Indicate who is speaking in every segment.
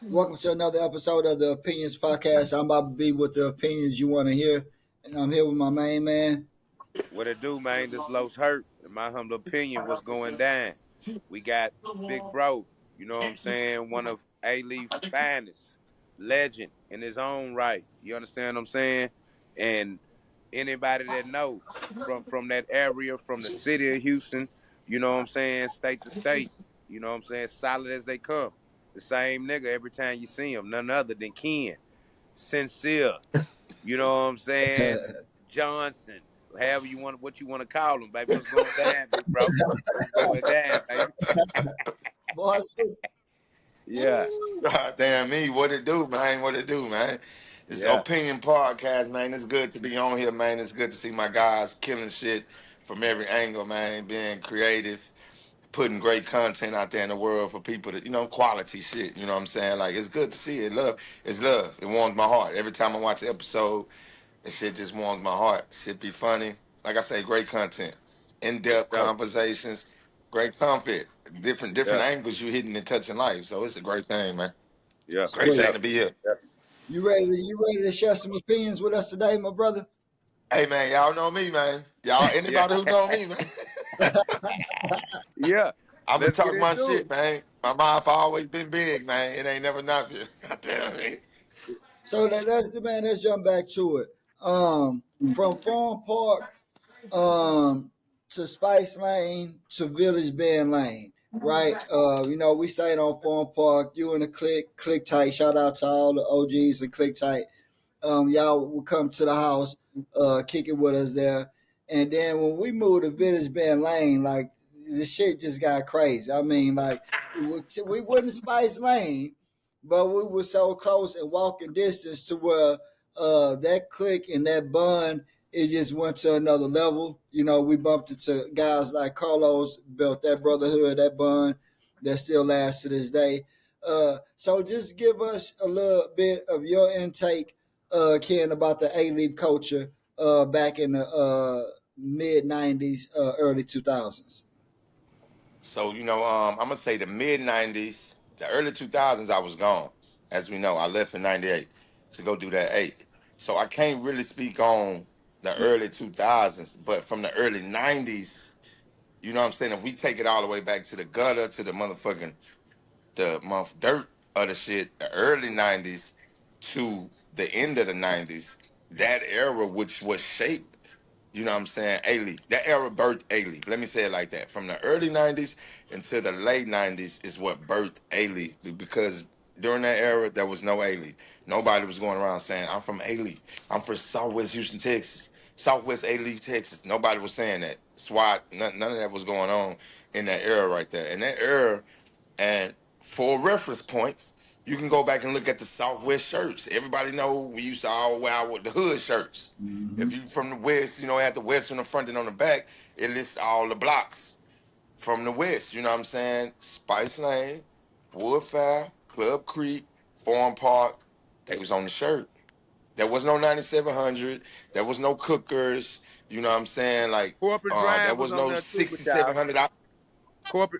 Speaker 1: Welcome to another episode of the Opinions Podcast. I'm about to be with the opinions you want to hear, and I'm here with my main man.
Speaker 2: What it do, man? This Los Hurt. In my humble opinion, what's going down? We got Big Bro, you know what I'm saying? One of A-Leaf's finest, legend in his own right. You understand what I'm saying? And anybody that know from that area, from the city of Houston, you know what I'm saying, state to state, you know what I'm saying, solid as they come. The same nigga every time you see him, none other than Ken. Sincere, you know what I'm saying? Johnson, however you want, what you want to call him, baby. What's going down, big bro? What's going down, baby?
Speaker 1: Boy,
Speaker 2: Yeah,
Speaker 3: God damn me, what it do, man? What it do, man? It's
Speaker 2: yeah,
Speaker 3: Opinion Podcast, man. It's good to be on here, man. It's good to see my guys killing shit from every angle, man. Being creative, putting great content out there in the world for people to, quality shit. You know what I'm saying? Like, it's good to see it. Love, it's love. It warms my heart. Every time I watch an episode, it shit just warms my heart. Shit be funny. Like I say, great content, in-depth
Speaker 2: so,
Speaker 3: conversations, great comfort, different
Speaker 2: yeah,
Speaker 3: angles you hitting and touching life. So it's a great thing, man.
Speaker 2: yeah,
Speaker 3: Great
Speaker 1: sweet.
Speaker 3: thing
Speaker 2: yeah,
Speaker 3: to be here.
Speaker 2: yeah.
Speaker 1: You ready to share some opinions with us today, my brother?
Speaker 3: Hey, man, y'all know me, man. Y'all,
Speaker 2: Yeah,
Speaker 3: anybody who know me, man.
Speaker 2: yeah.
Speaker 3: I'm gonna
Speaker 2: Let's get
Speaker 3: talk my
Speaker 2: into
Speaker 3: shit, man. My mouth always been big, man. It ain't never not been. God damn it.
Speaker 1: So let's jump back to it. From Farm Park, to Spice Lane to Village Bend Lane, right? We say it on Farm Park. You and the click tight. Shout out to all the OGs and click tight. Y'all will come to the house, kick it with us there. And then when we moved to Village Bend Lane, like the shit just got crazy. I mean, like we wouldn't Spice Lane, but we were so close and walking distance to where that click and that bun, it just went to another level. We bumped into guys like Carlos, built that brotherhood, that bun that still lasts to this day. So just give us a little bit of your intake, Ken, about the A-Leaf culture back in the mid 90s, early 2000s.
Speaker 3: So, I'm gonna say the mid '90s, the early 2000s, I was gone. As we know, I left in '98 to go do that eight. So I can't really speak on the early 2000s, but from the early '90s, you know what I'm saying? If we take it all the way back to the gutter, to the motherfucking the month dirt of the shit, the early '90s to the end of the '90s, that era which was shaped, you know what I'm saying, A-Leaf. That era birthed A-Leaf. Let me say it like that. From the early '90s until the late '90s is what birthed A-Leaf, because during that era there was no A-Leaf. Nobody was going around saying, I'm from A-Leaf. I'm from Southwest Houston, Texas. Southwest A-Leaf, Texas. Nobody was saying that. SWAT, none of that was going on in that era right there. In that era, and for reference points, you can go back and look at the Southwest shirts. Everybody know we used to all wear with the hood shirts.
Speaker 1: Mm-hmm.
Speaker 3: If you from the West, it had the West on the front and on the back. It lists all the blocks from the West. You know what I'm saying? Spice Lane, Woodfire, Club Creek, Farm Park. They was on the shirt. There was no 9700. There was no cookers. You know what I'm saying? Like,
Speaker 2: Corporate
Speaker 3: there
Speaker 2: Drive was
Speaker 3: was
Speaker 2: on
Speaker 3: no
Speaker 2: there too with y'all.
Speaker 3: 6700.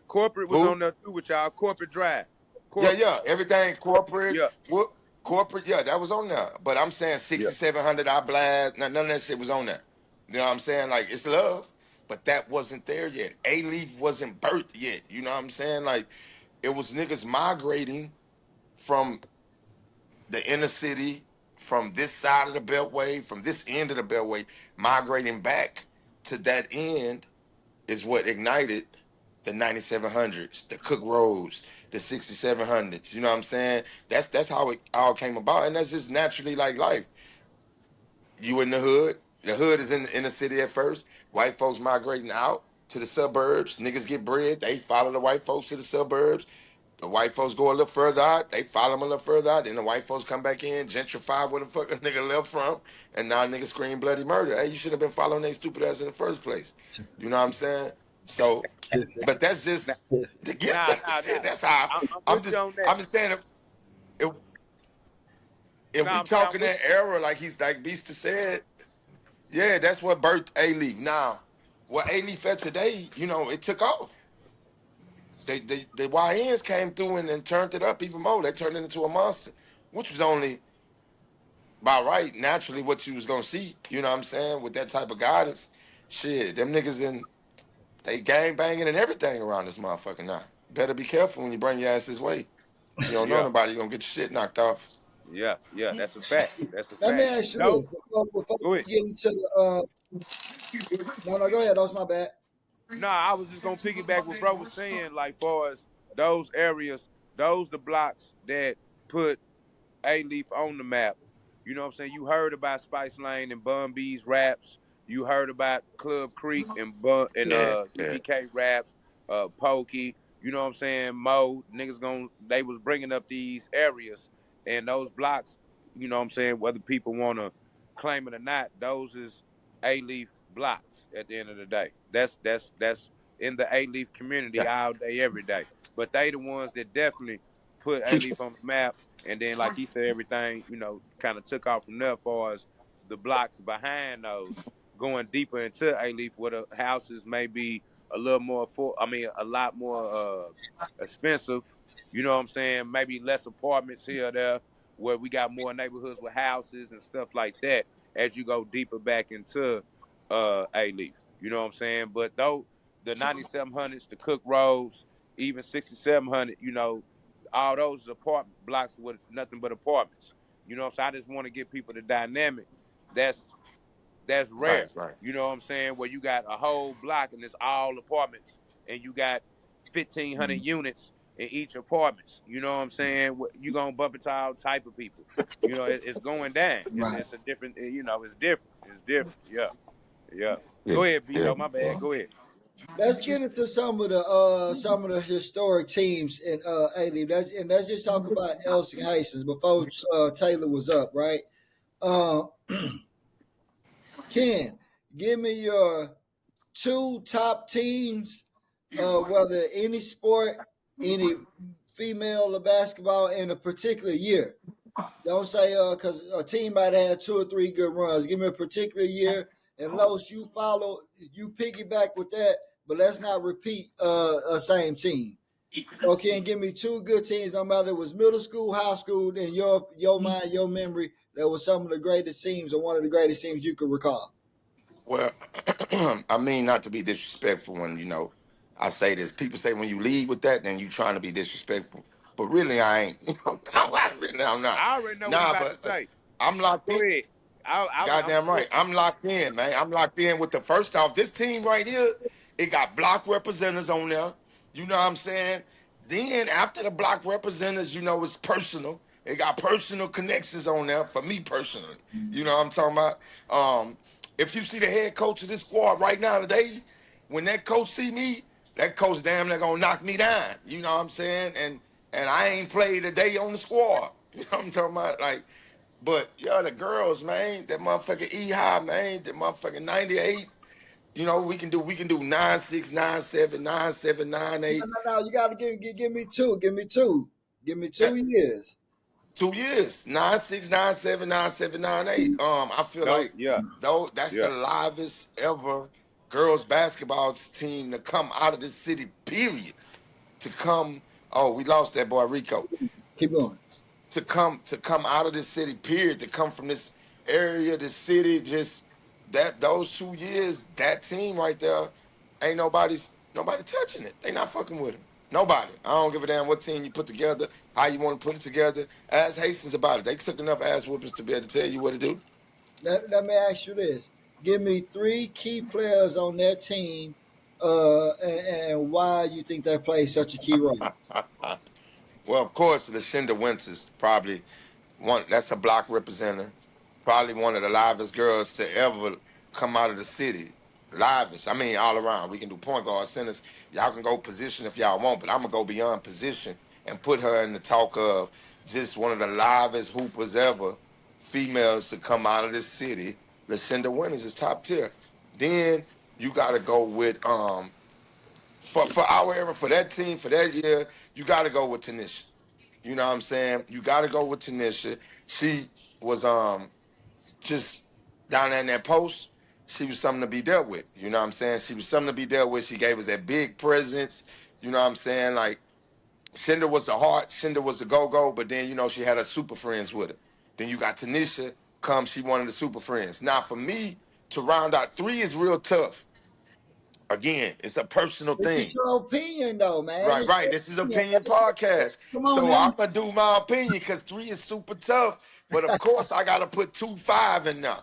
Speaker 2: Corporate was on
Speaker 3: Who?
Speaker 2: there too with y'all. Corporate Drive,
Speaker 3: Yeah,
Speaker 2: corporate.
Speaker 3: yeah. Everything corporate,
Speaker 2: Yeah,
Speaker 3: what corporate, yeah, that was on there. But I'm saying
Speaker 2: yeah.
Speaker 3: 6700 I blast, none of that shit was on there. You know what I'm saying? Like, it's love, but that wasn't there yet. A-Leaf wasn't birthed yet. You know what I'm saying? Like, it was niggas migrating from the inner city, from this side of the beltway, from this end of the beltway, migrating back to that end is what ignited the 9700s, the Cook Roads, the 6700s. You know what I'm saying? That's how it all came about, and that's just naturally like life. You in the hood. The hood is in the city at first. White folks migrating out to the suburbs. Niggas get bread. They follow the white folks to the suburbs. The white folks go a little further out. They follow them a little further out. Then the white folks come back in, gentrify where the fuck a nigga left from. And now niggas scream bloody murder. Hey, you should have been following they stupid ass in the first place. You know what I'm saying? So, but that's
Speaker 2: Nah,
Speaker 3: just to get
Speaker 2: nah,
Speaker 3: shit.
Speaker 2: nah.
Speaker 3: That's how
Speaker 2: I'm with you on that.
Speaker 3: I'm just saying if, if we
Speaker 2: Nah, I'm saying I'm
Speaker 3: talking
Speaker 2: with
Speaker 3: that era, like Beast said, yeah, that's what birthed A-Leaf. Now, what A-Leaf at today, it took off. the YNs came through and turned it up even more. They turned it into a monster, which was only by right, naturally what you was gonna see. You know what I'm saying? With that type of guidance, shit, them niggas in they gang banging and everything around this motherfucker now. Better be careful when you bring your ass this way. You don't know
Speaker 2: Yeah,
Speaker 3: nobody, you gonna get your shit knocked off.
Speaker 2: yeah, yeah. That's a fact. That's a
Speaker 1: Let me
Speaker 2: fact.
Speaker 1: ask you
Speaker 2: No,
Speaker 1: this before
Speaker 2: go ahead.
Speaker 1: we get into the. No, no, go ahead. That was my bad.
Speaker 2: No, I was just gonna piggyback what bro was saying. Like, far as those areas, those the blocks that put A-Leaf on the map. You know what I'm saying? You heard about Spice Lane and Bun B's raps. You heard about Club Creek and
Speaker 3: Yeah, yeah.
Speaker 2: UGK raps, Pokey. You know what I'm saying? Mo, niggas they was bringing up these areas and those blocks, you know what I'm saying? Whether people want to claim it or not, those is A-Leaf blocks at the end of the day. That's in the A-Leaf community
Speaker 3: Yeah.
Speaker 2: all day, every day. But they the ones that definitely put A-Leaf on the map, and then, like he said, everything, kind of took off from there as far as the blocks behind those going deeper into A-Leaf where the houses may be a little more, a lot more expensive. You know what I'm saying? Maybe less apartments here or there where we got more neighborhoods with houses and stuff like that as you go deeper back into A-Leaf. You know what I'm saying? But though the 9700s, the Cook Roads, even 6700, all those apartment blocks with nothing but apartments. You know what I'm saying? I just want to give people the dynamic. That's that's
Speaker 3: Right,
Speaker 2: rare.
Speaker 3: right.
Speaker 2: You know what I'm saying? Where you got a whole block and it's all apartments, and you got 1,500
Speaker 1: Mhm.
Speaker 2: units in each apartments. You know what I'm saying? You gonna bump into all type of people. It's going down. It's
Speaker 1: Right.
Speaker 2: it's a different. It's different. It's different. Yeah, yeah.
Speaker 3: Yeah,
Speaker 2: Go ahead,
Speaker 3: yeah.
Speaker 2: Beto. My bad. Go ahead.
Speaker 1: Let's get into some of the historic teams in A-League. Let's just talk about Elson Hastings before Taylor was up, right? Uh, Ken, give me your two top teams, whether any sport, any female or basketball in a particular year. Don't say because a team might have had two or three good runs. Give me a particular year, and Los, you piggyback with that, but let's not repeat a same team. So can give me two good teams, no matter it was middle school, high school, in your mind, your memory, that was some of the greatest teams or one of the greatest teams you could recall.
Speaker 3: Well, I mean, not to be disrespectful when, I say this. People say when you lead with that, then you trying to be disrespectful. But really, I ain't. Really, I'm not.
Speaker 2: I already know what he
Speaker 3: Nah,
Speaker 2: about to
Speaker 3: but
Speaker 2: say.
Speaker 3: I'm locked
Speaker 2: Go
Speaker 3: in.
Speaker 2: ahead. I'm
Speaker 3: Goddamn right. I'm locked in, man. I'm locked in with the first off. This team right here, it got block representatives on there. You know what I'm saying? Then after the block representatives, it's personal. It got personal connections on there for me personally. You know what I'm talking about? If you see the head coach of this squad right now today, when that coach see me, that coach damn near gonna knock me down. You know what I'm saying? And I ain't played a day on the squad. You know what I'm talking about? Like, but yeah, the girls, man, that motherfucking E high, man, that motherfucking 98. We can do 9-6, 9-7, 9-7,
Speaker 1: No,
Speaker 3: 9-8.
Speaker 1: no, no. You got to give me two. Give me two. Give me
Speaker 3: That
Speaker 1: 2 years.
Speaker 3: 2 years. 9-6, 9-7, 9-7, 9-8. I feel
Speaker 2: those.
Speaker 3: like
Speaker 2: Yeah,
Speaker 3: though that's the
Speaker 2: yeah.
Speaker 3: livest ever girls basketball team to come out of the city, period. To come, oh, we lost that boy Rico.
Speaker 1: Keep going.
Speaker 3: To come out of this city, period, to come from this area, the city, just that those 2 years, that team right there, ain't nobody touching it. They not fucking with him. Nobody. I don't give a damn what team you put together, how you want to put it together. Ask Hastings about it. They took enough ass whoopings to be able to tell you what to do.
Speaker 1: Let me ask you this. Give me three key players on that team and why you think they play such a key role.
Speaker 3: Well, of course, Lucinda Winters probably one. That's a block representative. Probably one of the livest girls to ever come out of the city. Livest. I mean, all around. We can do point guard centers. Y'all can go position if y'all want, but I'm gonna go beyond position and put her in the talk of just one of the livest hoopers ever. Females to come out of this city. Lucinda Winters is top tier. Then you got to go with for our era, for that team, for that year, you got to go with Tanisha. You know what I'm saying? You got to go with Tanisha. She was just down there in that post. She was something to be dealt with. You know what I'm saying? She was something to be dealt with. She gave us that big presence. You know what I'm saying? Like Cinder was the heart, Cinder was the go-go, but then she had her super friends with her. Then you got Tanisha, she wanted the super friends. Now for me to round out three is real tough. Again, it's a personal
Speaker 1: This is
Speaker 3: thing.
Speaker 1: your opinion, though, man.
Speaker 3: Right,
Speaker 1: It's
Speaker 3: right.
Speaker 1: your
Speaker 3: This is
Speaker 1: opinion.
Speaker 3: opinion podcast.
Speaker 1: Come on
Speaker 3: So
Speaker 1: now.
Speaker 3: I'm gonna do my opinion because three is super tough. But of course I gotta put 2-5 in there.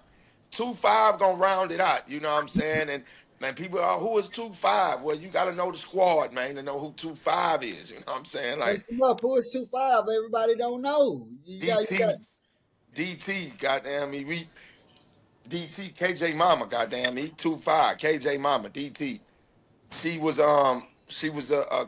Speaker 3: 2-5 gonna round it out. You know what I'm saying? And man, people are who is 2-5? Well, you gotta know the squad, man, to know who 2-5 is. You know what I'm saying? Like
Speaker 1: Mix them up. Who is 2-5? Everybody don't know. You got.
Speaker 3: DT, DT, goddamn me, DT, KJ Mama, goddamn me, 2-5, KJ Mama, DT. She was a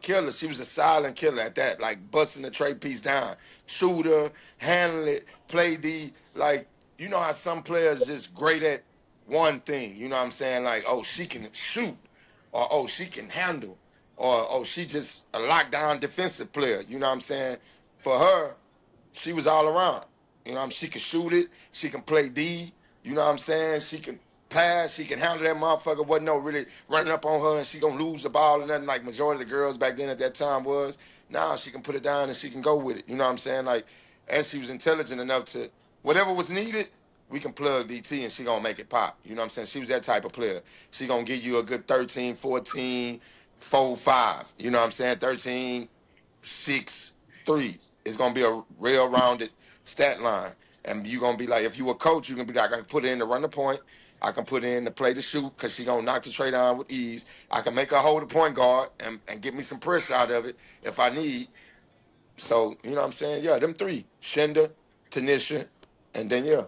Speaker 3: killer. She was a silent killer at that, like busting the tray piece down, shooter, handle it, play D. Like how some players just great at one thing. You know what I'm saying? Like she can shoot, or she can handle, or she just a lockdown defensive player. You know what I'm saying? For her, she was all around. She can shoot it. She can play D. You know what I'm saying? She can pass. She can handle that motherfucker. Wasn't no really running up on her and she gonna lose the ball or nothing like majority of the girls back then at that time was. Now she can put it down and she can go with it. You know what I'm saying? Like, and she was intelligent enough to whatever was needed, we can plug DT and she gonna make it pop. You know what I'm saying? She was that type of player. She gonna give you a good 13, 14, 4, 5. You know what I'm saying? 13, 6, 3. It's gonna be a real rounded stat line. And you're gonna be like, if you a coach, you can be like, I can put in to run the point, I can put in to play the shoot, because she gonna knock the tray down with ease. I can make her hold the point guard and get me some pressure out of it if I need. So, you know what I'm saying? Yeah, them three. Shenda, Tanisha, and then yeah.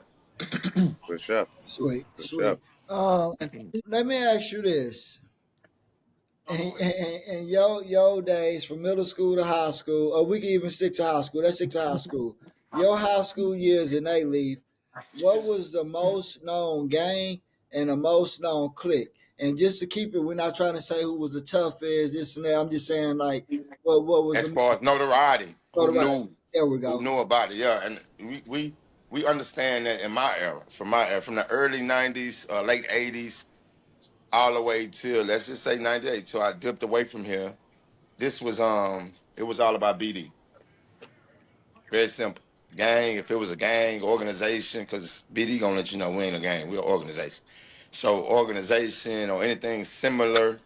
Speaker 2: For sure.
Speaker 1: Sweet,
Speaker 2: For sure.
Speaker 1: sweet. Um, Let me ask you this. In your days from middle school to high school, or we can even stick to high school. Let's stick to high school. Your high school years in A Leaf, what was the most known gang and the most known clique? And just to keep it, we're not trying to say who was the toughest, this and that. I'm just saying like what was
Speaker 3: As
Speaker 1: the
Speaker 3: far as notoriety,
Speaker 1: most right? There we
Speaker 3: who
Speaker 1: go.
Speaker 3: knew about it, yeah. And we understand that in my era, from the early 90s, late 80s, all the way till let's just say 98 till I dipped away from here. This was it was all about BD. Very simple. Gang, if it was a gang organization, because BD gonna let you know we ain't a gang, we're an organization. So organization or anything similar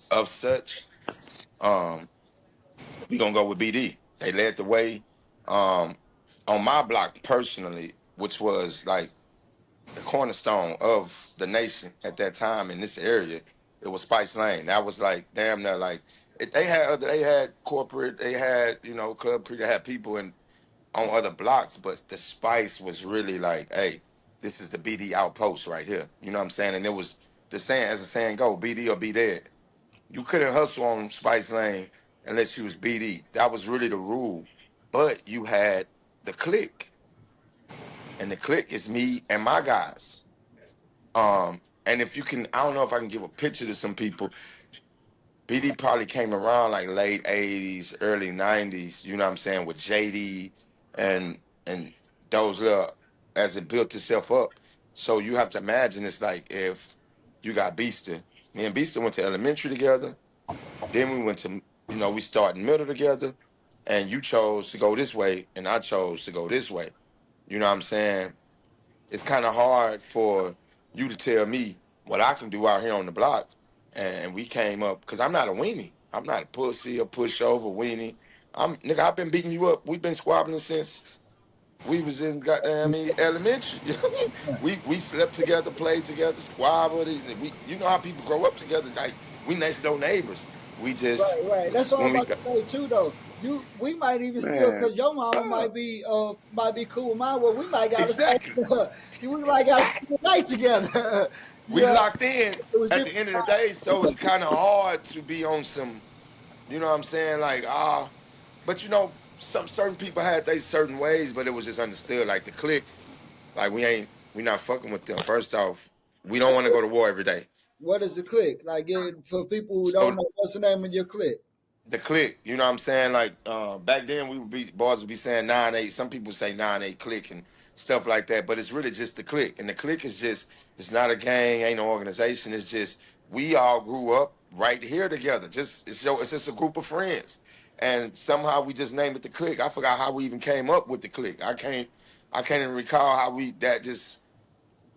Speaker 3: of such, um, we gonna go with BD. They led the way. Um, on my block personally, which was like the cornerstone of the nation at that time in this area, it was Spice Lane. That was like damn near like they had corporate, they had Club Creek, they had people on other blocks, but the Spice was really like, hey, this is the BD outpost right here. You know what I'm saying? And it was the saying, as the saying go, BD or be dead. You couldn't hustle on Spice Lane unless you was BD. That was really the rule. But you had the clique, and the clique is me and my guys. And if you can, I don't know if I can give a picture to some people. BD probably came around like late 80s, early 90s, you know what I'm saying, with JD and those little as it built itself up. So you have to imagine it's like if you got Beaster. Me and Beaster went to elementary together. Then we went to, we started middle together, and you chose to go this way, and I chose to go this way. You know what I'm saying? It's kind of hard for you to tell me what I can do out here on the block. And we came up because I'm not a weenie. I'm not a pussy or pushover weenie. Nigga, I've been beating you up. We've been squabbling since we was in goddamn elementary. we slept together, played together, squabbled. We how people grow up together. Like we next door neighbors. We just
Speaker 1: Right, right. That's what I'm
Speaker 3: when we
Speaker 1: about to
Speaker 3: got
Speaker 1: say too, though. We might even still,
Speaker 2: Man.
Speaker 1: cause your mama
Speaker 2: Oh,
Speaker 1: might be cool with mine. Well, we might got to stay.
Speaker 3: exactly,
Speaker 1: We might got to spend
Speaker 3: exactly.
Speaker 1: the night together.
Speaker 3: We
Speaker 1: Yeah,
Speaker 3: locked in
Speaker 1: it was
Speaker 3: at the
Speaker 1: different.
Speaker 3: end of the day, so it's kind of hard to be on some. You know what I'm saying? Like, but some certain people had they certain ways, but it was just understood. Like the clique, like we not fucking with them. First off, we don't want to go to war every day.
Speaker 1: What is a click? Like for people who don't
Speaker 3: So
Speaker 1: know, what's the name of your click?
Speaker 3: the clique, you know what I'm saying? Like back then we would be boys would be saying 9-8. Some people say 9-8 clique and stuff like that, but it's really just the clique. And the clique is just it's not a gang, ain't no organization. It's just we all grew up right here together. It's just a group of friends, and somehow we just named it the clique. I forgot how we even came up with the clique. I can't even recall how we that just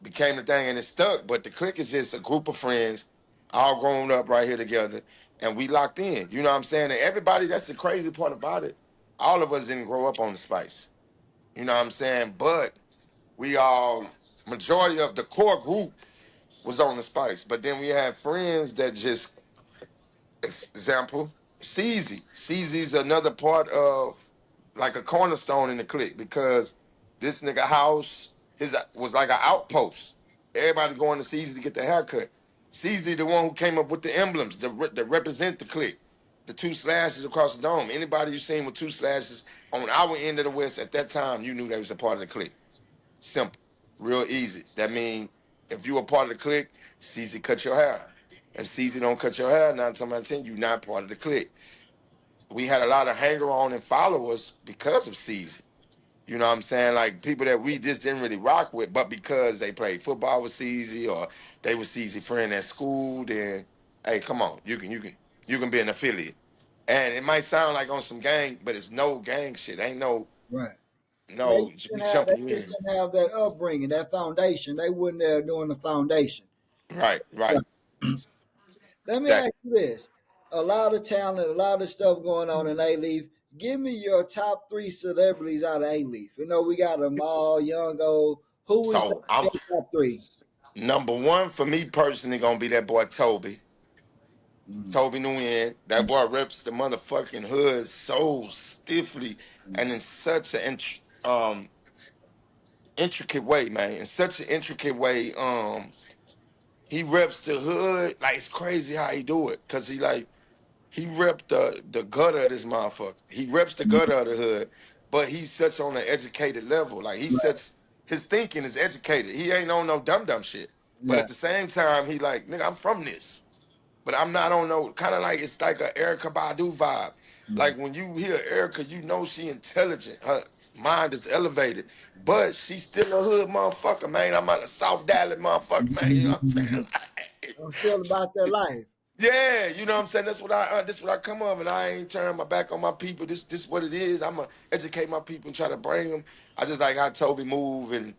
Speaker 3: became the thing and it stuck. But the clique is just a group of friends, all grown up right here together, and we locked in. You know what I'm saying? And everybody, that's the crazy part about it. All of us didn't grow up on the Spice. You know what I'm saying? But we all, majority of the core group was on the Spice. But then we had friends that just, example, CZ. CZ's another part of like a cornerstone in the clique because this nigga house his was like an outpost. Everybody going to CZ to get the haircut. CZ the one who came up with the emblems that represent the clique. The two slashes across the dome. Anybody you seen with two slashes on our end of the West at that time, you knew they was a part of the clique. Simple, real easy. That mean if you were part of the clique, CZ cut your hair. If CZ don't cut your hair, 9 times out of 10, you not part of the clique. We had a lot of hanger on and followers because of CZ. You know what I'm saying? Like people that we just didn't really rock with, but because they played football with CZ or they were CZ friend at school, then hey, come on, you can be an affiliate. And it might sound like on some gang, but it's no gang shit. Ain't no
Speaker 1: Right. Yeah,
Speaker 3: no we
Speaker 1: they
Speaker 3: jumping
Speaker 1: just
Speaker 3: in.
Speaker 1: didn't have that upbringing, that foundation. They wasn't there doing the foundation.
Speaker 3: Right, right.
Speaker 1: Right. Let me
Speaker 3: Exactly.
Speaker 1: ask you this: a lot of talent, a lot of stuff going on in A Leaf. Give me your top three celebrities out of A Leaf. You know, we got them all young, old. Who would say
Speaker 3: So I'm
Speaker 1: your top three?
Speaker 3: number one for me personally gonna be that boy Toby.
Speaker 1: Mm,
Speaker 3: Toby Nguyen. That boy reps the motherfucking hood so stiffly and in such an intricate way, man. In such an intricate way. He reps the hood like it's crazy how he do it. Cause he repped the gutter of this motherfucker. He reps the gutter of the hood, but he's such on an educated level. Like he's
Speaker 1: right.
Speaker 3: such his thinking is educated. He ain't on no dumb shit. But
Speaker 1: Yeah.
Speaker 3: at the same time, he like, nigga, I'm from this. But I'm not on no kind of like it's like a Erica Badu vibe.
Speaker 1: Mm,
Speaker 3: Like when you hear Erica, you know she intelligent. Her mind is elevated, but she's still a hood motherfucker, man. I'm out of South Dallas, motherfucker, man. You know what I'm saying?
Speaker 1: I'm still about that life.
Speaker 3: Yeah, you know what I'm saying. That's what I come up, and I ain't turn my back on my people. This what it is. I'ma educate my people and try to bring them. I just like how Toby move in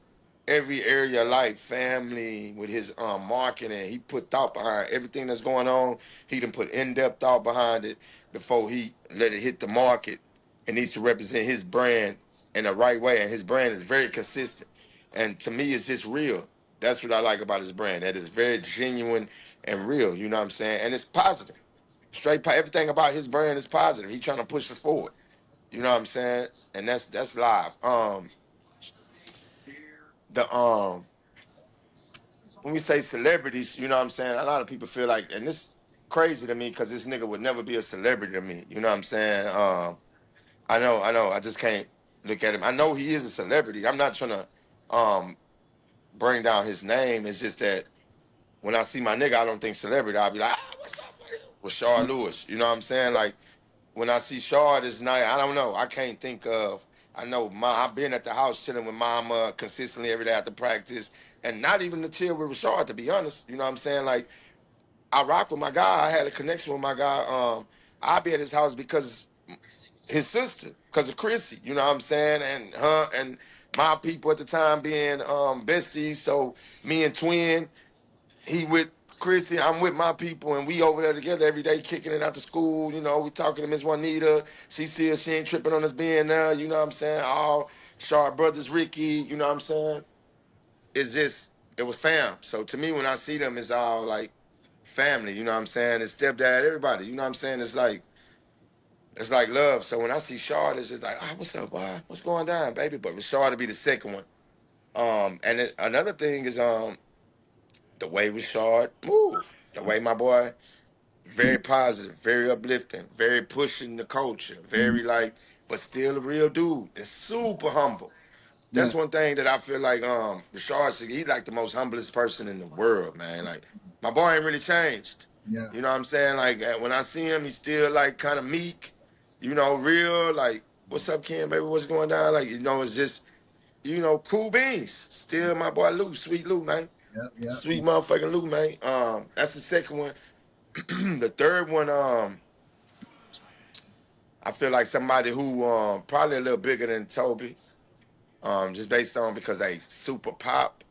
Speaker 3: every area of life, family with his marketing. He put thought behind everything that's going on. He done put in depth thought behind it before he let it hit the market. It needs to represent his brand in the right way, and his brand is very consistent. And to me, it's just real. That's what I like about his brand. That is very genuine and real. You know what I'm saying? And it's positive. Everything about his brand is positive. He trying to push us forward. You know what I'm saying? And that's live. The When we say celebrities, you know what I'm saying? A lot of people feel like, and this crazy to me because this nigga would never be a celebrity to me. You know what I'm saying? I know. I just can't look at him. I know he is a celebrity. I'm not trying to bring down his name. It's just that when I see my nigga, I don't think celebrity. I'll be like, what's up with Shaw Lewis? You know what I'm saying? Like when I see Shaw this night, I don't know. I can't think of. I know I've been at the house chilling with Mama consistently every day after practice, and not even to chill with Rashard. To be honest, you know what I'm saying? Like I rock with my guy. I had a connection with my guy. I be at his house because his sister, because of Chrissy. You know what I'm saying? And her and my people at the time being besties. So me and Twin, he with Chrissy, I'm with my people, and we over there together every day, kicking it after school. You know, we talking to Miss Juanita. She says she ain't tripping on us being there. You know what I'm saying? All Sharp brothers, Ricky. You know what I'm saying? It's just it was fam. So to me, when I see them, it's all like family. You know what I'm saying? It's stepdad, everybody. You know what I'm saying? It's like love. So when I see Shard, it's just like, what's up, boy? What's going down, baby? But Rashard to be the second one. Another thing is the way Rashard move, the way my boy very positive, very uplifting, very pushing the culture, very like, but still a real dude. It's super humble.
Speaker 1: Yeah.
Speaker 3: That's one thing that I feel like Rashard, he like the most humblest person in the world, man. Like my boy ain't really changed.
Speaker 1: Yeah.
Speaker 3: You know what I'm saying? Like when I see him, he's still like kind of meek, real. Like, what's up, Ken, baby? What's going down? Like, it's just, cool beans. Still my boy Lou, sweet Lou, man.
Speaker 1: Yep, yep.
Speaker 3: Sweet motherfucking Lou, man. That's the second one. The third one, I feel like somebody who probably a little bigger than Toby. Just based on because they super pop.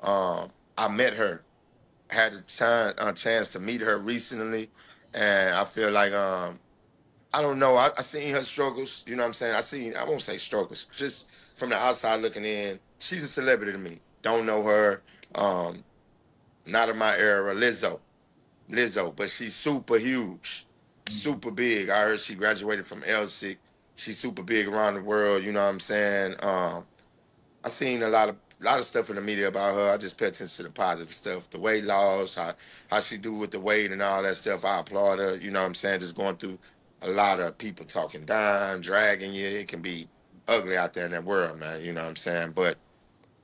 Speaker 3: I met her, had a chance to meet her recently, and I feel like I don't know. I seen her struggles. You know what I'm saying? I won't say struggles. Just from the outside looking in, she's a celebrity to me. Don't know her. Um, Not in my era. Lizzo, but she's super huge, super big. I heard she graduated from LSIC. She's super big around the world. You know what I'm saying? I seen a lot of stuff in the media about her. I just pay attention to the positive stuff, the weight loss, how she do with the weight and all that stuff. I applaud her. You know what I'm saying? Just going through a lot of people talking down, dragging you. It can be ugly out there in that world, man. You know what I'm saying? But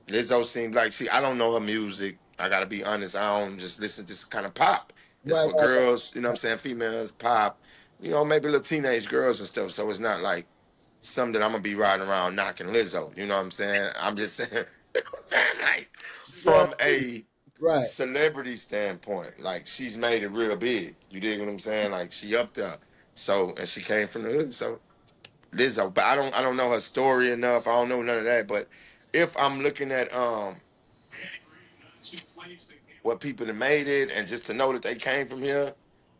Speaker 3: Lizzo seems like I don't know her music. I gotta be honest. I don't just listen to this kind of pop. It's
Speaker 1: Right,
Speaker 3: for
Speaker 1: right,
Speaker 3: girls, you know what I'm saying? Females, pop, maybe little teenage girls and stuff. So it's not like something that I'm gonna be riding around knocking Lizzo. You know what I'm saying? I'm just saying, like,
Speaker 1: yeah,
Speaker 3: from a
Speaker 1: right.
Speaker 3: celebrity standpoint, like she's made it real big. You dig what I'm saying? Like she up there. So and she came from the hood. So Lizzo, but I don't know her story enough. I don't know none of that. But if I'm looking at what people that made it and just to know that they came from here,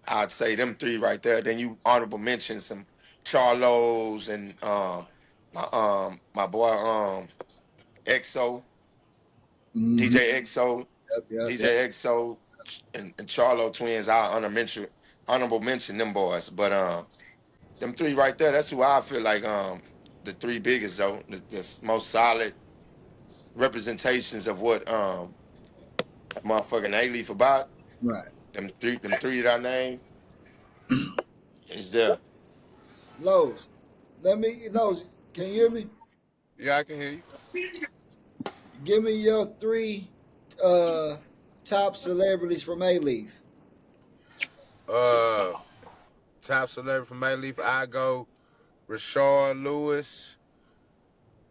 Speaker 3: I'd say them three right there. Then you honorable mention some Charlos and my boy EXO,
Speaker 1: Mm-hmm.
Speaker 3: DJ EXO,
Speaker 1: Yep, yep, yep.
Speaker 3: DJ EXO, and Charlo twins. I honorable mention them boys. But them three right there, that's who I feel like the three biggest though, the most solid representations of what motherfucking A-Leaf about.
Speaker 1: Right.
Speaker 3: Them three that I named is there.
Speaker 1: Lowe's. Lowe's, can you hear me?
Speaker 2: Yeah, I can hear you.
Speaker 1: Give me your three uh top celebrities from A Leaf.
Speaker 2: Uh, Top celebrity from Mayleaf, I go Rashard Lewis,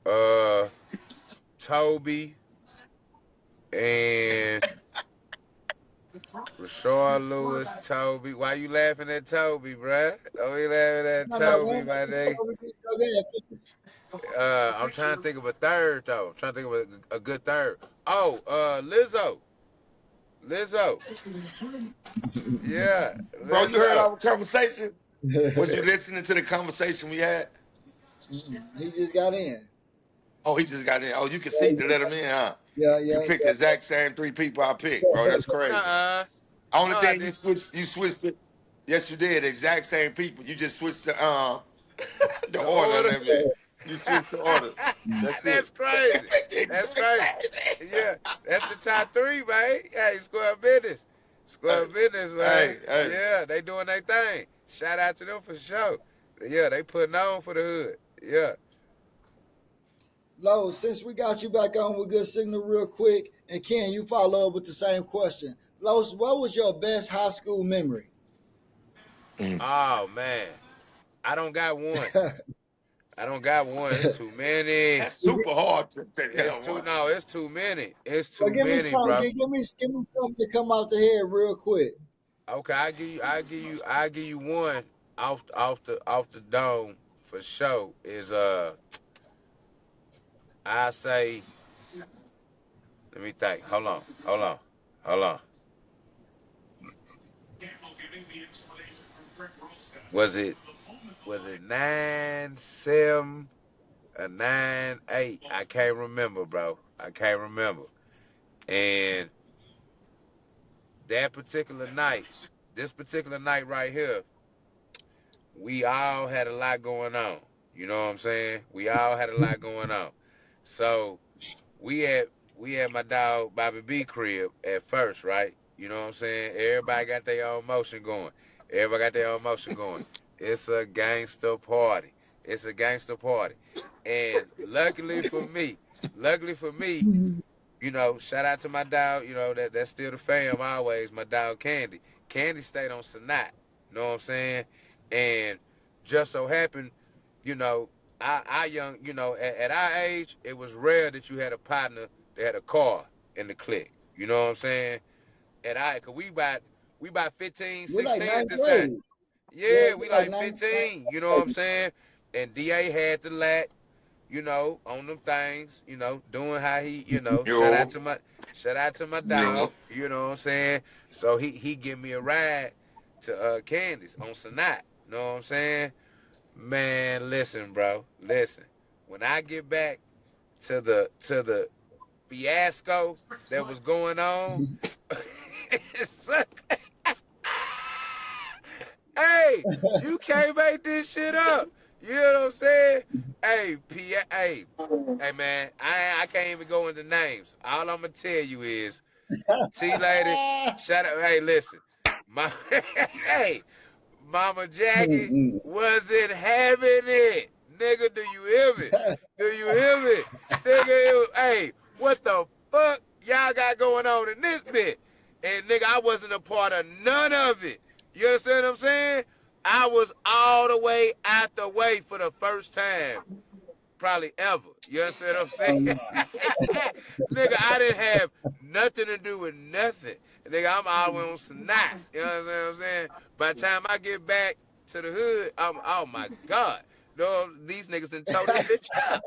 Speaker 2: uh, Toby, and Rashard Lewis, Toby. Why you laughing at Toby, bruh? Don't be laughing at
Speaker 1: No, no,
Speaker 2: Toby,
Speaker 1: man.
Speaker 2: my nigga. I'm trying to think of a third though. I'm trying to think of a good third. Oh, Lizzo. Lizzo. Yeah,
Speaker 3: Bro, you heard
Speaker 2: Lizzo.
Speaker 3: our conversation? Was you listening to the conversation we had?
Speaker 1: He just got in.
Speaker 3: Oh, he just got in. Oh, you can see to let him in, huh?
Speaker 1: Yeah,
Speaker 3: You
Speaker 1: yeah,
Speaker 3: picked the exact same three people I picked, bro.
Speaker 1: yeah.
Speaker 3: That's crazy.
Speaker 2: Nuh-uh.
Speaker 3: Only
Speaker 2: No, I
Speaker 3: thing
Speaker 2: did.
Speaker 3: you switched it. Yes, you did. The exact same people. You just switched the
Speaker 2: The
Speaker 3: order a
Speaker 2: order.
Speaker 3: little bit. You switched the order. That's
Speaker 2: That's
Speaker 3: it.
Speaker 2: crazy.
Speaker 3: The
Speaker 2: That's
Speaker 3: exact
Speaker 2: crazy.
Speaker 3: same thing.
Speaker 2: Yeah, that's the top three, man. Hey, square business. Square
Speaker 3: Hey,
Speaker 2: business, man.
Speaker 3: hey.
Speaker 2: Yeah, they doing their thing. Shout out to them for sure. Yeah, they putting on for the hood. Yeah.
Speaker 1: Lowe's, since we got you back on with good signal real quick, and Ken, you follow up with the same question. Lowe's, what was your best high school memory?
Speaker 3: Mm.
Speaker 2: Oh man. I don't got one. I don't got one. It's too many.
Speaker 3: That's super hard to
Speaker 2: It's
Speaker 3: tell
Speaker 2: too
Speaker 3: one.
Speaker 2: no, it's too many. It's
Speaker 1: Well,
Speaker 2: too many, bro.
Speaker 1: give me something to come out the head real quick.
Speaker 2: Okay, I give you one off the dome for sure is I say let me think. Hold on. Was it was it 9-7 or 9-8? I can't remember, bro. I can't remember. And that particular night, this particular night right here, we all had a lot going on. You know what I'm saying? We all had a lot going on. So we had my dog Bobby B crib at first, right? You know what I'm saying? Everybody got their own motion going. Everybody got their own motion going. It's a gangster party. It's a gangster party. And luckily for me, shout out to my dog, that's still the fam always, my dog Candy. Candy stayed on Sanat. You know what I'm saying? And just so happened, you know, I young, at our age, it was rare that you had a partner that had a car in the clique. You know what I'm saying? And cause we about 15,
Speaker 1: We like
Speaker 2: 16 at
Speaker 1: ninth
Speaker 2: this time.
Speaker 1: grade. Yeah,
Speaker 2: Yeah,
Speaker 1: we
Speaker 2: we
Speaker 1: like
Speaker 2: like
Speaker 1: ninth
Speaker 2: 15, you know what I'm
Speaker 1: grade.
Speaker 2: saying? And DA had the lat, on them things, doing how he,
Speaker 3: Yo,
Speaker 2: shout out to my dog,
Speaker 3: yo.
Speaker 2: you know what I'm saying? So he give me a ride to Candace on Sanat, you know what I'm saying? Man, listen, bro, listen. When I get back to the fiasco that was going on, hey, you can't make this shit up. You know what I'm saying? Hey, hey, man, I can't even go into names. All I'm gonna tell you is, T lady, shout out. Hey, listen, my, hey, Mama Jackie wasn't having it. Nigga, do you hear me? Do you hear me? Nigga, hey, what the fuck y'all got going on in this bit? And nigga, I wasn't a part of none of it. You understand what I'm saying? I was all the way out the way for the first time probably ever. You understand what I'm saying?
Speaker 1: Oh, no.
Speaker 2: Nigga, I didn't have nothing to do with nothing. Nigga, I'm all the way on snot. You know what I'm saying? By the time I get back to the hood, oh my God. No, these niggas done tore this bitch up.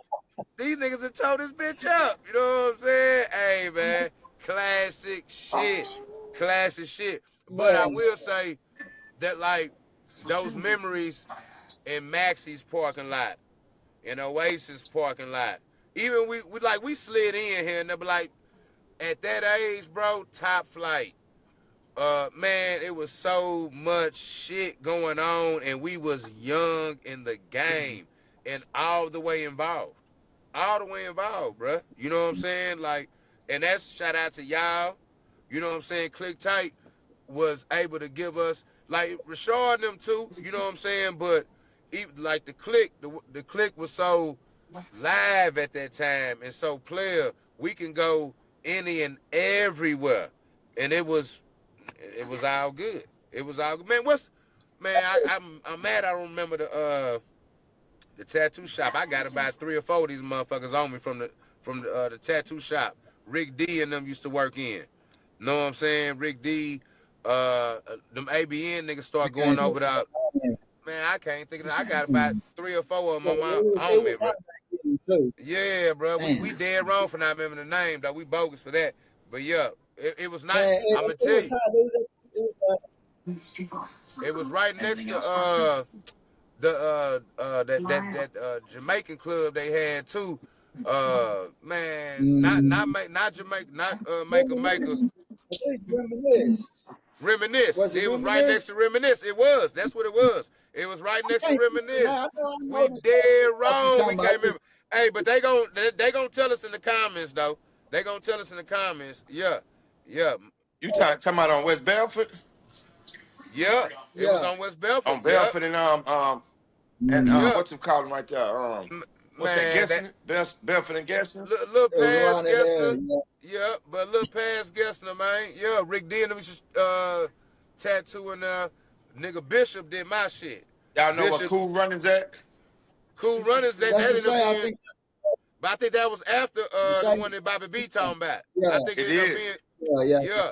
Speaker 2: These niggas done tore this bitch up. You know what I'm saying? Hey, man. Classic shit. Classic shit. But I
Speaker 1: Man,
Speaker 2: will say that, like, those memories in Maxie's parking lot, in Oasis parking lot. Even we slid in here and they be like, at that age, bro, top flight. Man, it was so much shit going on, and we was young in the game and all the way involved. All the way involved, bruh. You know what I'm saying? Like, and that's shout out to y'all. You know what I'm saying? Click Tight was able to give us, like, Rashard and them too, you know what I'm saying? But even like the click was so live at that time and so player, we can go any and everywhere. And it was all good. It was all good. Man, I'm mad I don't remember the tattoo shop. I got about 3 or 4 of these motherfuckers on me from the tattoo shop. Rick D and them used to work in. Know what I'm saying? Rick D, them ABN niggas start going
Speaker 1: man,
Speaker 2: over there. Man, I can't think of it. I got about
Speaker 1: it
Speaker 2: 3 or 4 of them
Speaker 1: it
Speaker 2: on me,
Speaker 1: was
Speaker 2: bro.
Speaker 1: hot back then too.
Speaker 2: Yeah, bro. We
Speaker 1: Damn.
Speaker 2: dead wrong for not remembering the name, though. We bogus for that. But yeah, it was not.
Speaker 1: Man,
Speaker 2: I'm gonna
Speaker 1: it
Speaker 2: tell
Speaker 1: was
Speaker 2: you,
Speaker 1: hot. It was
Speaker 2: it was right next to that Jamaican club they had too. Man, not Jamaica, not Maker.
Speaker 1: Reminisce. I think Reminisce.
Speaker 2: Reminisce.
Speaker 1: Was it
Speaker 2: It was right next to
Speaker 1: Reminisce?
Speaker 2: Reminisce. It was. That's what it was. It was right
Speaker 1: I
Speaker 2: next to
Speaker 1: can't think of it now.
Speaker 2: Reminisce.
Speaker 1: I know
Speaker 2: We
Speaker 1: the
Speaker 2: dead
Speaker 1: fuck you
Speaker 2: wrong. We
Speaker 1: talking about.
Speaker 2: can't remember. Hey, but they gonna tell us in the comments though. They gonna tell us in the comments. Yeah, yeah,
Speaker 3: You talking about on West Belford?
Speaker 2: yeah. It was
Speaker 1: Yeah.
Speaker 2: on West Belford.
Speaker 3: On
Speaker 2: Yep,
Speaker 3: Belford and
Speaker 1: Mm-hmm.
Speaker 2: yep.
Speaker 3: what you call them right there? What's that?
Speaker 2: Man, that
Speaker 3: Guessing? Belford and Guessing?
Speaker 2: little
Speaker 1: It was
Speaker 2: past
Speaker 1: around that area.
Speaker 2: Gessner. Yeah, but little past Gessner, man. Yeah, Rick D and them tattooing nigga Bishop did my shit.
Speaker 3: Y'all know what
Speaker 2: Bishop
Speaker 3: Cool Runnings at?
Speaker 2: Cool Runners that
Speaker 1: That's the
Speaker 2: ended up
Speaker 1: same. I
Speaker 2: being,
Speaker 1: think
Speaker 2: but I think that was after
Speaker 1: the
Speaker 2: the
Speaker 1: same.
Speaker 2: one that Bobby B talking about. I
Speaker 1: Yeah.
Speaker 2: think
Speaker 3: It
Speaker 2: it ended up being,
Speaker 3: is.
Speaker 1: Yeah. Yeah.
Speaker 2: yeah,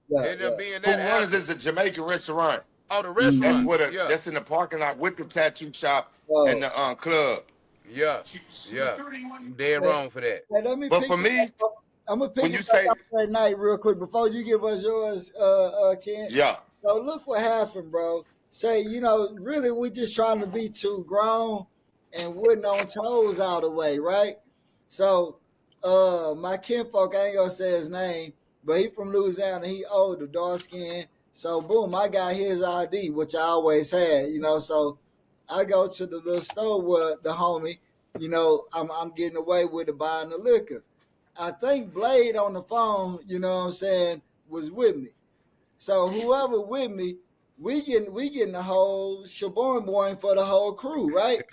Speaker 1: Yeah.
Speaker 2: it ended up
Speaker 1: Yeah.
Speaker 2: being that
Speaker 3: Cool Runnings
Speaker 2: after.
Speaker 3: is a Jamaican restaurant.
Speaker 2: Oh, the
Speaker 3: That's
Speaker 1: Mm-hmm.
Speaker 2: restaurant.
Speaker 3: what
Speaker 2: Yeah,
Speaker 3: that's in the parking lot with the tattoo shop and
Speaker 1: Oh.
Speaker 3: the club.
Speaker 2: yeah, yeah. You dead
Speaker 1: Hey,
Speaker 2: wrong for that.
Speaker 1: hey, let me
Speaker 3: But
Speaker 1: pick
Speaker 3: for
Speaker 1: it
Speaker 3: me,
Speaker 1: up. I'm gonna pick
Speaker 3: when
Speaker 1: it
Speaker 3: you
Speaker 1: back
Speaker 3: say
Speaker 1: up that night real quick before you give us yours, Ken.
Speaker 3: yeah,
Speaker 1: So look what happened, bro. Say, really we just trying to be too grown and wooden on toes all the way, right? So my kinfolk, I ain't gonna say his name, but he from Louisiana, he older, dark skin. So boom, I got his ID, which I always had, so I go to the little store with the homie, I'm getting away with it buying the liquor. I think Blade on the phone, what I'm saying, was with me. So whoever with me, we getting the whole shaboing boy for the whole crew, right?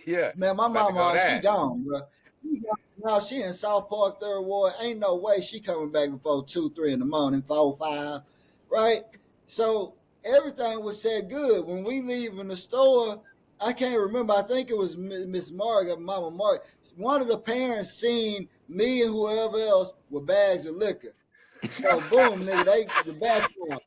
Speaker 2: Yeah,
Speaker 1: Man, my
Speaker 2: about to go
Speaker 1: mama, she
Speaker 2: there.
Speaker 1: gone, bro. She gone. Now she in South Park, Third Ward. Ain't no way she coming back before 2, 3 in the morning, 4, 5, right? So everything was said good. When we leave in the store, I can't remember. I think it was Miss Margaret, Mama Margaret. One of the parents seen me and whoever else with bags of liquor. So boom, nigga, the bathroom.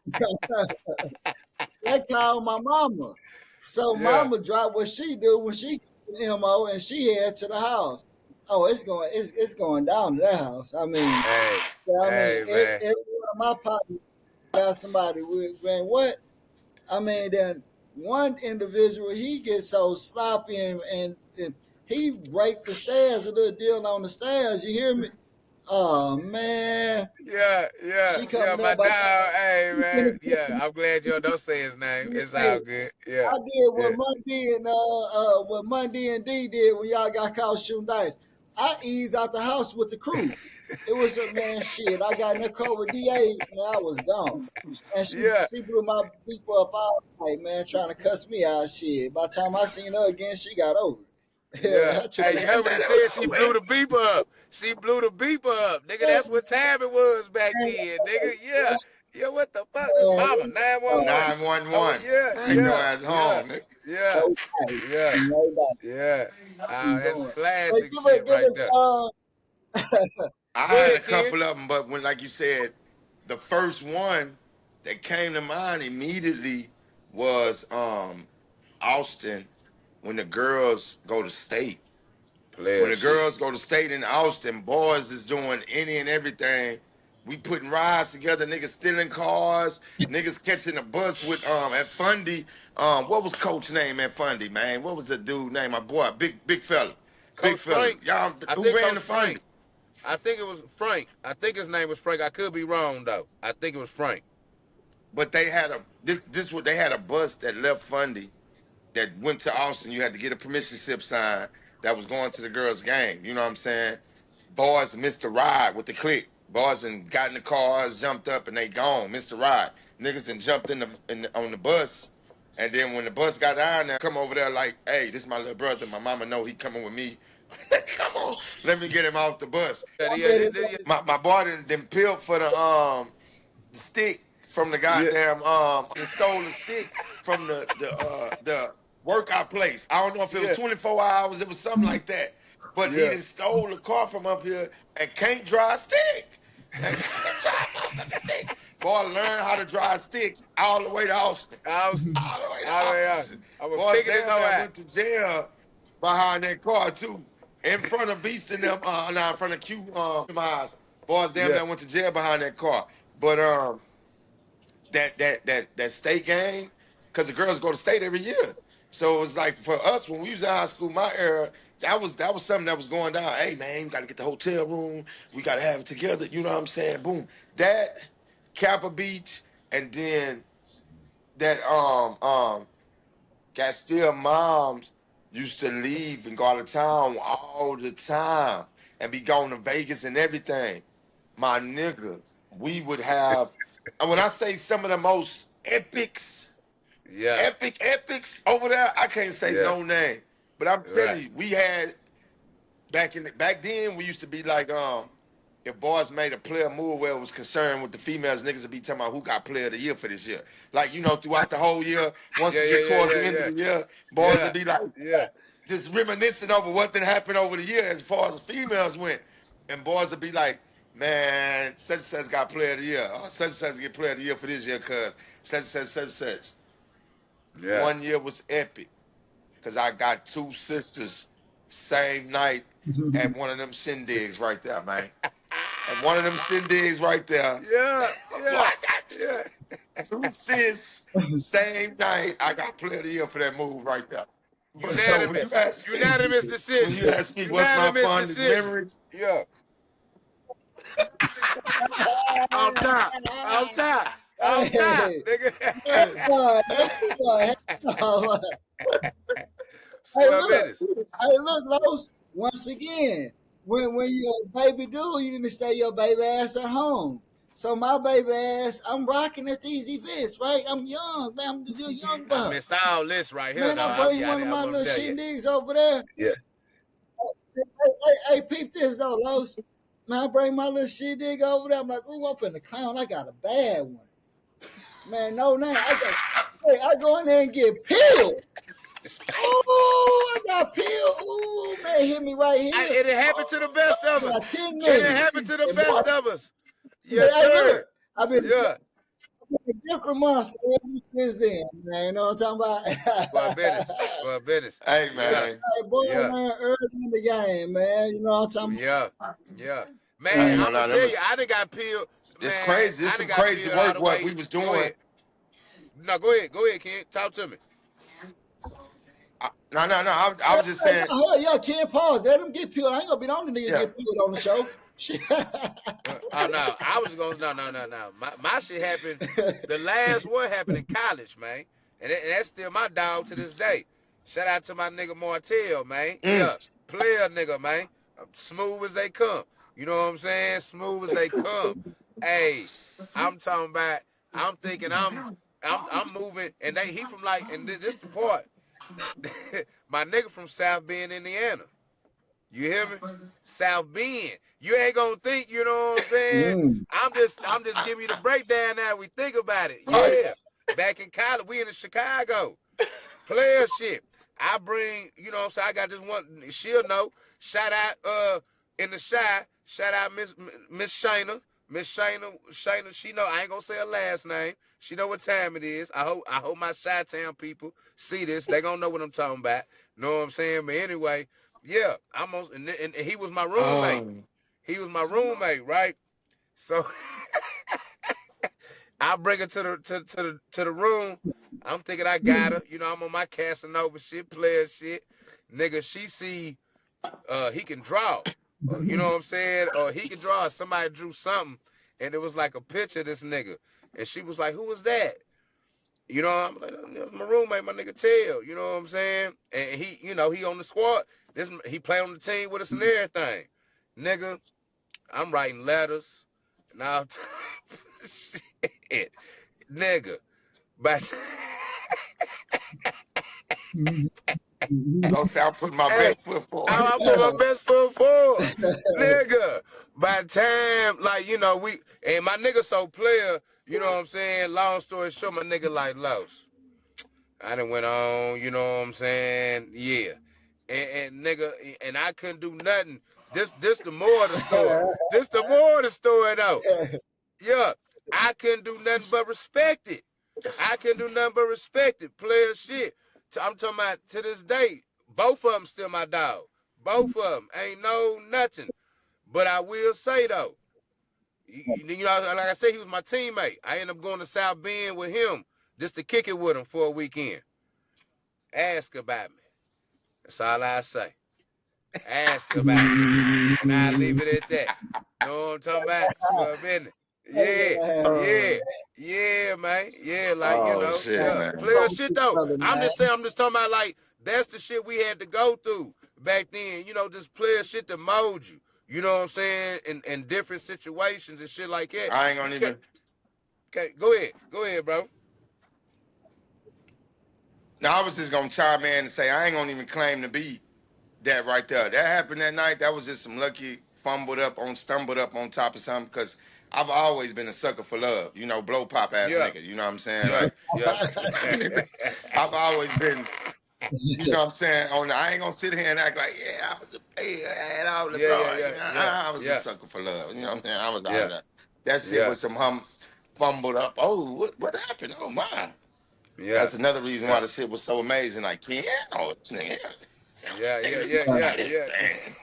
Speaker 1: They called my mama. So
Speaker 2: Yeah.
Speaker 1: mama dropped what she do when she MO and she head to the house. Oh, it's going down to that house.
Speaker 2: Hey, hey, man.
Speaker 1: Every one of my partners got somebody with man. What then one individual he gets so sloppy and he raped the stairs, a little deal on the stairs. You hear me? Oh man,
Speaker 2: Yeah, yeah,
Speaker 1: she
Speaker 2: yeah,
Speaker 1: coming
Speaker 2: my
Speaker 1: up by the
Speaker 2: dog. Hey,
Speaker 1: time
Speaker 2: man. Yeah, I'm glad you don't say his name. It's all
Speaker 1: hey,
Speaker 2: good. Yeah,
Speaker 1: I did
Speaker 2: yeah,
Speaker 1: what Monday and D did when y'all got caught shooting dice. I eased out the house with the crew. It was a man shit. I got in the car with DA and I was gone. And
Speaker 2: yeah,
Speaker 1: she blew my beep up all night, man, trying to cuss me out shit. By the time I seen her again, she got over
Speaker 2: yeah.
Speaker 1: it. I took
Speaker 2: Hey,
Speaker 1: her.
Speaker 2: you heard what he said? She blew the beeper up. She blew the beeper up. Nigga, that's what time it was back then, nigga. Yeah. Yeah, what the fuck? This mama, 911. Oh,
Speaker 3: 911.
Speaker 2: yeah,
Speaker 3: Bring your
Speaker 2: yeah,
Speaker 3: ass
Speaker 2: yeah,
Speaker 3: home, nigga.
Speaker 2: yeah,
Speaker 1: No dice.
Speaker 2: yeah,
Speaker 1: No dice.
Speaker 2: yeah.
Speaker 1: Keep
Speaker 2: That's
Speaker 1: going. But
Speaker 2: classic shit
Speaker 1: give
Speaker 2: right
Speaker 1: us
Speaker 2: there.
Speaker 3: I
Speaker 2: Go
Speaker 3: had a
Speaker 2: ahead, Ken.
Speaker 3: couple of them, but when, like you said, the first one that came to mind immediately was Austin when the girls go to state. When
Speaker 2: Player
Speaker 3: the
Speaker 2: shit.
Speaker 3: girls go to state in Austin, boys is doing any and everything. We putting rides together, niggas stealing cars, niggas catching a bus with at Fundy. What was coach name at Fundy, man? What was the dude name? My boy, big fella. Big
Speaker 2: Coach
Speaker 3: fella.
Speaker 2: Frank.
Speaker 3: Y'all
Speaker 2: I
Speaker 3: who
Speaker 2: think
Speaker 3: ran
Speaker 2: Coach
Speaker 3: the Fundy?
Speaker 2: Frank. I think it was Frank. I think his name was Frank. I could be wrong though. I think it was Frank.
Speaker 3: But they had a this what they had a bus that left Fundy that went to Austin. You had to get a permission slip signed that was going to the girls' game. You know what I'm saying? Boys missed the ride with the clique. Boys and got in the cars, jumped up, and they gone. Missed the ride. Niggas and jumped on the bus. And then when the bus got down there, come over there like, hey, this is my little brother. My mama know he coming with me. Come on, let me get him off the bus.
Speaker 2: Yeah,
Speaker 1: I'm
Speaker 2: yeah,
Speaker 1: ready.
Speaker 3: My boy didn't peeled for the stick from the
Speaker 2: yeah,
Speaker 3: goddamn and stole the stick from the workout place. I don't know if it was
Speaker 2: yeah,
Speaker 3: 24 hours, it was something like that. But he
Speaker 2: yeah.
Speaker 3: done stole the car from up here and can't drive a stick. And can't drive a motherfucking stick. Boy, learn how to drive a stick all the way to Austin.
Speaker 2: I was,
Speaker 3: All the way to
Speaker 2: I was,
Speaker 3: Austin.
Speaker 2: I was
Speaker 3: Boy,
Speaker 2: picking this
Speaker 3: damn
Speaker 2: whole
Speaker 3: near
Speaker 2: out.
Speaker 3: went to jail behind that car too. In front of Beast and them, in front of Q eyes. Boys damn
Speaker 2: Yeah,
Speaker 3: near went to jail behind that car. But that state game, because the girls go to state every year. So it was like for us when we was in high school, my era, that was something that was going down. Hey man, we got to get the hotel room. We got to have it together. You know what I'm saying? Boom. That Kappa Beach, and then that Castile moms used to leave and go out of town all the time and be going to Vegas and everything. My nigga, we would have, and when I say some of the most
Speaker 2: yeah,
Speaker 3: epics over there, I can't say
Speaker 2: yeah.
Speaker 3: no name. But I'm
Speaker 2: Right.
Speaker 3: telling you, we had back then we used to be like if boys made a player move where it was concerned with the females, niggas would be talking about who got player of the year for this year. Like, throughout the whole year, once
Speaker 2: Yeah,
Speaker 3: we
Speaker 2: yeah,
Speaker 3: get
Speaker 2: yeah,
Speaker 3: towards
Speaker 2: yeah,
Speaker 3: the end of
Speaker 2: yeah,
Speaker 3: the year, boys
Speaker 2: yeah,
Speaker 3: would be like
Speaker 2: yeah,
Speaker 3: just reminiscing over what did happen over the year as far as the females went. And boys would be like, man, such and such got player of the year. Such and such get player of the year for this year, cuz such and such.
Speaker 2: yeah.
Speaker 3: One year was epic because I got two sisters same night at one of them shindigs right there, man. At one of them shindigs right there.
Speaker 2: Yeah,
Speaker 3: Boy,
Speaker 2: yeah,
Speaker 3: I got
Speaker 2: yeah.
Speaker 3: two sis same night. I got player of the year for that move right there. But so
Speaker 2: Unanimous, unanimous
Speaker 3: when you
Speaker 2: decision,
Speaker 3: ask me what's my
Speaker 2: unanimous
Speaker 3: fondest
Speaker 2: decision.
Speaker 3: memories,
Speaker 2: Yeah, on top, on top, on top,
Speaker 1: Hey,
Speaker 2: nigga.
Speaker 1: boy, boy. Hey,
Speaker 2: 12
Speaker 1: look.
Speaker 2: minutes.
Speaker 1: Hey, look, Los. Once again, when you're a baby dude, you need to stay your baby ass at home. So my baby ass, I'm rocking at these events, right? I'm young, man. I'm the little young
Speaker 2: I
Speaker 1: buck.
Speaker 2: missed all this right here,
Speaker 1: Man,
Speaker 2: though.
Speaker 1: I bring
Speaker 2: I
Speaker 1: one of
Speaker 2: didn't, I
Speaker 1: my
Speaker 2: wasn't
Speaker 1: little
Speaker 2: there yet.
Speaker 1: shindigs over there.
Speaker 2: Yeah.
Speaker 1: Hey, peep this though, Los. Man, I bring my little shindig over there. I'm like, ooh, I'm finna clown. I got a bad one. Man, no name. I go in there and get peeled. Oh, I got peeled. Ooh, man, hit me right here.
Speaker 2: It happened to the best of us.
Speaker 1: About 10
Speaker 2: It
Speaker 1: minutes.
Speaker 2: happened to the
Speaker 1: And boy,
Speaker 2: best of us. Yes,
Speaker 1: Hey, look,
Speaker 2: sir.
Speaker 1: I've been
Speaker 2: Yeah,
Speaker 1: a different monster ever since then, man. You know what I'm talking
Speaker 2: for a
Speaker 1: about?
Speaker 2: business, for a business.
Speaker 3: Hey
Speaker 2: Yeah,
Speaker 3: man,
Speaker 1: Hey, boy,
Speaker 2: yeah,
Speaker 1: learn early in the game, man. You know what I'm talking
Speaker 2: yeah, yeah.
Speaker 3: I
Speaker 2: Man,
Speaker 3: ain't
Speaker 2: I'm
Speaker 3: gonna
Speaker 2: gonna
Speaker 3: lie. Them
Speaker 2: tell you,
Speaker 3: was
Speaker 2: I done got peeled.
Speaker 3: it's
Speaker 2: Man,
Speaker 3: crazy. It's
Speaker 2: I done
Speaker 3: some
Speaker 2: got
Speaker 3: crazy
Speaker 2: peeled all
Speaker 3: work
Speaker 2: the
Speaker 3: what
Speaker 2: way.
Speaker 3: we was
Speaker 2: Go
Speaker 3: doing.
Speaker 2: ahead. No, go ahead. Go ahead, Ken. Talk to me.
Speaker 3: No. I was just saying.
Speaker 1: about? Yeah, can't pause. Let them get peeled. I ain't gonna be the only nigga
Speaker 3: Yeah.
Speaker 1: get peeled on the show. Shit.
Speaker 2: Oh no, I was gonna no. My shit happened. The last one happened in college, man, and that's still my dog to this day. Shout out to my nigga Martell, man. Yeah,
Speaker 3: Mm.
Speaker 2: player nigga, man. Smooth as they come. You know what I'm saying? Smooth as they come. Hey, I'm talking about. I'm thinking I'm moving, and he from like, and this the part. My nigga from South Bend, Indiana. You hear me? South Bend. You ain't gonna think, you know what I'm saying?
Speaker 1: Mm.
Speaker 2: I'm just giving you the breakdown now. We think about it.
Speaker 3: Right.
Speaker 2: Yeah. Back in college, we in Chicago. Player shit. I bring, you know what I'm saying? I got this one, she'll know. Shout out in the shy. Shout out Miss Shayna. Shayna, she know I ain't gonna say her last name. She know what time it is. I hope my Chi Town people see this. They gonna know what I'm talking about. Know what I'm saying? But anyway, yeah, and he was my roommate.
Speaker 3: Um.
Speaker 2: He was my roommate, right? So I bring her to the room. I'm thinking I got her. You know, I'm on my Casanova shit, player shit. Nigga, she see he can draw. You know what I'm saying? Or he can draw. Somebody drew something, and it was like a picture of this nigga. And she was like, "Who was that?" You know, I'm like, "That's my roommate, my nigga Tail." You know what I'm saying? And he, he on the squad. He played on the team with us and everything. Nigga, I'm writing letters. Now, shit, nigga. But
Speaker 3: Don't say I'm putting my
Speaker 2: hey,
Speaker 3: best foot forward.
Speaker 2: I put my best foot forward, nigga. By the time, like, we and my nigga so player, you know what I'm saying. Long story short, my nigga like lost. I done went on, you know what I'm saying. Yeah, and nigga, and I couldn't do nothing. This the more of the story. This the more of the story though. Yeah, I couldn't do nothing but respect it. I can do nothing but respect it. Player shit. I'm talking about to this day. Both of them still my dog. Both of them ain't no nothing. But I will say though, like I said, he was my teammate. I ended up going to South Bend with him just to kick it with him for a weekend. Ask about me. That's all I say. Ask about me. And I leave it at that. Know what I'm talking about? Square business. Yeah, yeah,
Speaker 3: Um.
Speaker 2: yeah, man. Yeah, like,
Speaker 3: Oh shit,
Speaker 2: yeah.
Speaker 3: man.
Speaker 2: Player shit though.
Speaker 1: Brother,
Speaker 2: I'm
Speaker 1: man.
Speaker 2: just saying, I'm just talking about like that's the shit we had to go through back then. Just player shit to mold you. You know what I'm saying? In different situations and shit like that.
Speaker 3: I ain't
Speaker 2: You
Speaker 3: gonna
Speaker 2: can't
Speaker 3: even.
Speaker 2: okay, go ahead. Go ahead, bro.
Speaker 3: Now I was just gonna chime in and say I ain't gonna even claim to be that right there. That happened that night. That was just some lucky stumbled up on top of something. Because I've always been a sucker for love. Blow pop ass
Speaker 2: Yeah,
Speaker 3: nigga. You know what I'm saying?
Speaker 2: yeah,
Speaker 3: Like
Speaker 2: yeah.
Speaker 3: I've always been. You know what I'm saying? I ain't gonna sit here and act like, yeah, I was a player, I had all the
Speaker 2: Yeah,
Speaker 3: bro.
Speaker 2: yeah, yeah, yeah,
Speaker 3: I was a
Speaker 2: yeah,
Speaker 3: sucker for love. You know what I'm saying? I was out of
Speaker 2: yeah,
Speaker 3: that. That shit
Speaker 2: yeah,
Speaker 3: was some fumbled up. Oh, what happened? Oh my.
Speaker 2: yeah,
Speaker 3: That's another reason why
Speaker 2: yeah.
Speaker 3: the shit was so amazing. Like, yeah, oh, this nigga,
Speaker 2: Yeah, yeah,
Speaker 3: niggas
Speaker 2: yeah, yeah,
Speaker 3: got it,
Speaker 2: yeah.
Speaker 3: man.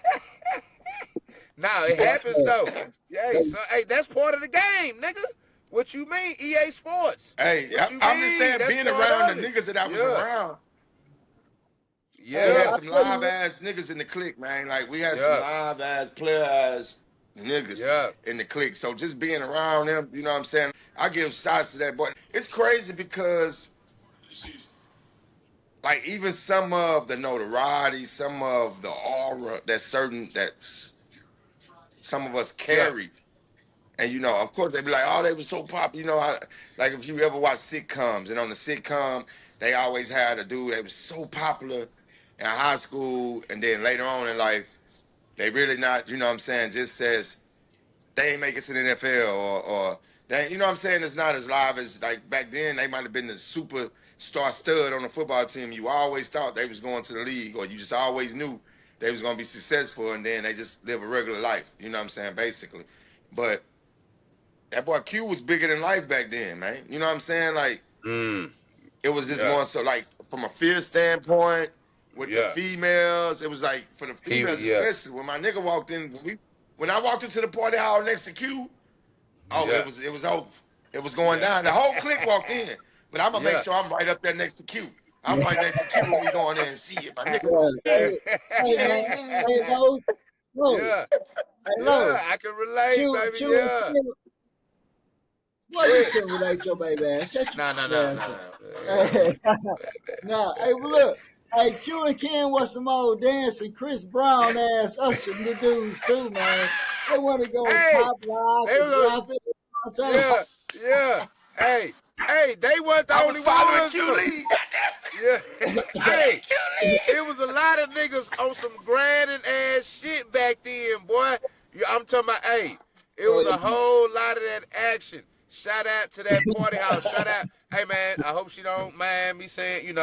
Speaker 2: Now it happens though. Hey, so hey, that's part of the game, nigga. What you mean, EA Sports?
Speaker 3: Hey,
Speaker 2: What you
Speaker 3: I'm just
Speaker 2: mean?
Speaker 3: saying,
Speaker 2: That's
Speaker 3: being
Speaker 2: part
Speaker 3: around the
Speaker 2: of it.
Speaker 3: niggas that I was
Speaker 2: Yeah,
Speaker 3: around, we
Speaker 1: Hey,
Speaker 3: had
Speaker 2: yeah,
Speaker 1: I
Speaker 3: some
Speaker 1: tell
Speaker 3: live
Speaker 1: you,
Speaker 3: ass niggas in the clique, man. Like we had some
Speaker 2: yeah,
Speaker 3: live ass player ass niggas
Speaker 2: yeah,
Speaker 3: in the clique. So just being around them, you know what I'm saying? I give shots to that boy. It's crazy because like even some of the notoriety, some of the aura that some of us
Speaker 2: yeah,
Speaker 3: carry. And of course they be like, oh, they were so popular. Like if you ever watch sitcoms, and on the sitcom, they always had a dude that was so popular in high school, and then later on in life, they really not, you know what I'm saying, just says they ain't make it to the NFL or they, you know what I'm saying, it's not as live as like back then. They might have been the superstar stud on the football team. You always thought they was going to the league, or you just always knew they was going to be successful, and then they just live a regular life. You know what I'm saying, basically. But That boy Q was bigger than life back then, man. You know what I'm saying? Like
Speaker 2: Mm.
Speaker 3: it was just
Speaker 2: Yeah.
Speaker 3: more so like from a fear standpoint with the
Speaker 2: Yeah.
Speaker 3: females. It was like for the females
Speaker 2: Yeah.
Speaker 3: especially. When my nigga walked in, when I walked into the party hall next to Q, oh,
Speaker 2: Yeah.
Speaker 3: it was over. It was going
Speaker 2: Yeah.
Speaker 3: down. The whole clique walked in, but I'm gonna make
Speaker 2: Yeah.
Speaker 3: sure I'm right up there next to Q. I'm right next to Q when we go in there and see it. My nigga
Speaker 1: Yeah.
Speaker 3: walked
Speaker 1: Hey,
Speaker 3: in.
Speaker 1: hey man. Hey,
Speaker 3: Yeah.
Speaker 1: Los.
Speaker 2: Yeah.
Speaker 1: Hey,
Speaker 2: Yeah.
Speaker 1: Los.
Speaker 2: I can relate,
Speaker 1: Q,
Speaker 2: baby.
Speaker 1: Q,
Speaker 2: Yeah.
Speaker 1: Q. Well, you
Speaker 2: Quick.
Speaker 1: couldn't relate your baby ass. Shut
Speaker 2: No, no,
Speaker 1: your
Speaker 2: no,
Speaker 1: ass
Speaker 2: no,
Speaker 1: up.
Speaker 2: no.
Speaker 1: Hey, nah, hey, well, look. Hey, Q and Ken was some old dancing Chris Brown ass Usher the dudes too, man. They want to go
Speaker 2: Hey,
Speaker 1: pop lock
Speaker 2: they
Speaker 1: and
Speaker 2: was
Speaker 1: drop it all the time.
Speaker 2: yeah, yeah. Hey, hey, they weren't the
Speaker 3: I was
Speaker 2: only
Speaker 3: following
Speaker 2: ones
Speaker 3: Q
Speaker 2: though.
Speaker 3: Lee. Goddamn.
Speaker 2: Yeah.
Speaker 3: I
Speaker 2: Hey,
Speaker 3: need Q Lee.
Speaker 2: it was a lot of niggas on some grinding ass shit back then, boy. Yeah, I'm talking about, hey, it
Speaker 1: Oh,
Speaker 2: was a
Speaker 1: yeah.
Speaker 2: whole lot of that action. Shout out to that party house. Shout out, hey man, I hope she don't mind me saying,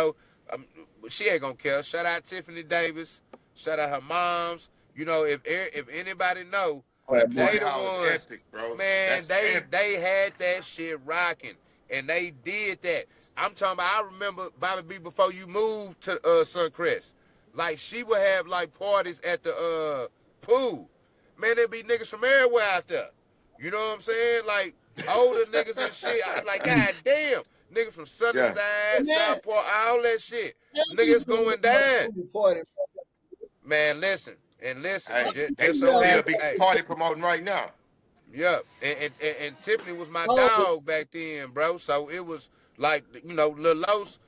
Speaker 2: um, she ain't gonna care. Shout out Tiffany Davis. Shout out her moms. If anybody know,
Speaker 3: Oh, that
Speaker 2: they
Speaker 3: party
Speaker 2: the
Speaker 3: hall is
Speaker 2: ones,
Speaker 3: epic, bro.
Speaker 2: man.
Speaker 3: That's
Speaker 2: They
Speaker 3: epic.
Speaker 2: they had that shit rocking, and they did that. I'm talking about. I remember Bobby B before you moved to Suncrest. Like she would have like parties at the pool. Man, there'd be niggas from everywhere out there. You know what I'm saying? Like older niggas and shit. I, like god damn, niggas from
Speaker 3: Yeah.
Speaker 2: Sunnyside,
Speaker 1: Man,
Speaker 2: Southport, all that shit.
Speaker 1: tell me
Speaker 2: Niggas
Speaker 1: you
Speaker 2: going
Speaker 1: a
Speaker 2: down.
Speaker 1: pool party.
Speaker 2: Man, listen and listen.
Speaker 3: Hey,
Speaker 2: Just
Speaker 1: You
Speaker 2: so
Speaker 3: they a
Speaker 1: never
Speaker 2: happened.
Speaker 3: big
Speaker 2: Hey,
Speaker 3: party promoting right now.
Speaker 2: yeah, and Tiffany was my
Speaker 1: told
Speaker 2: dog back then, bro. So it was like Lil Los,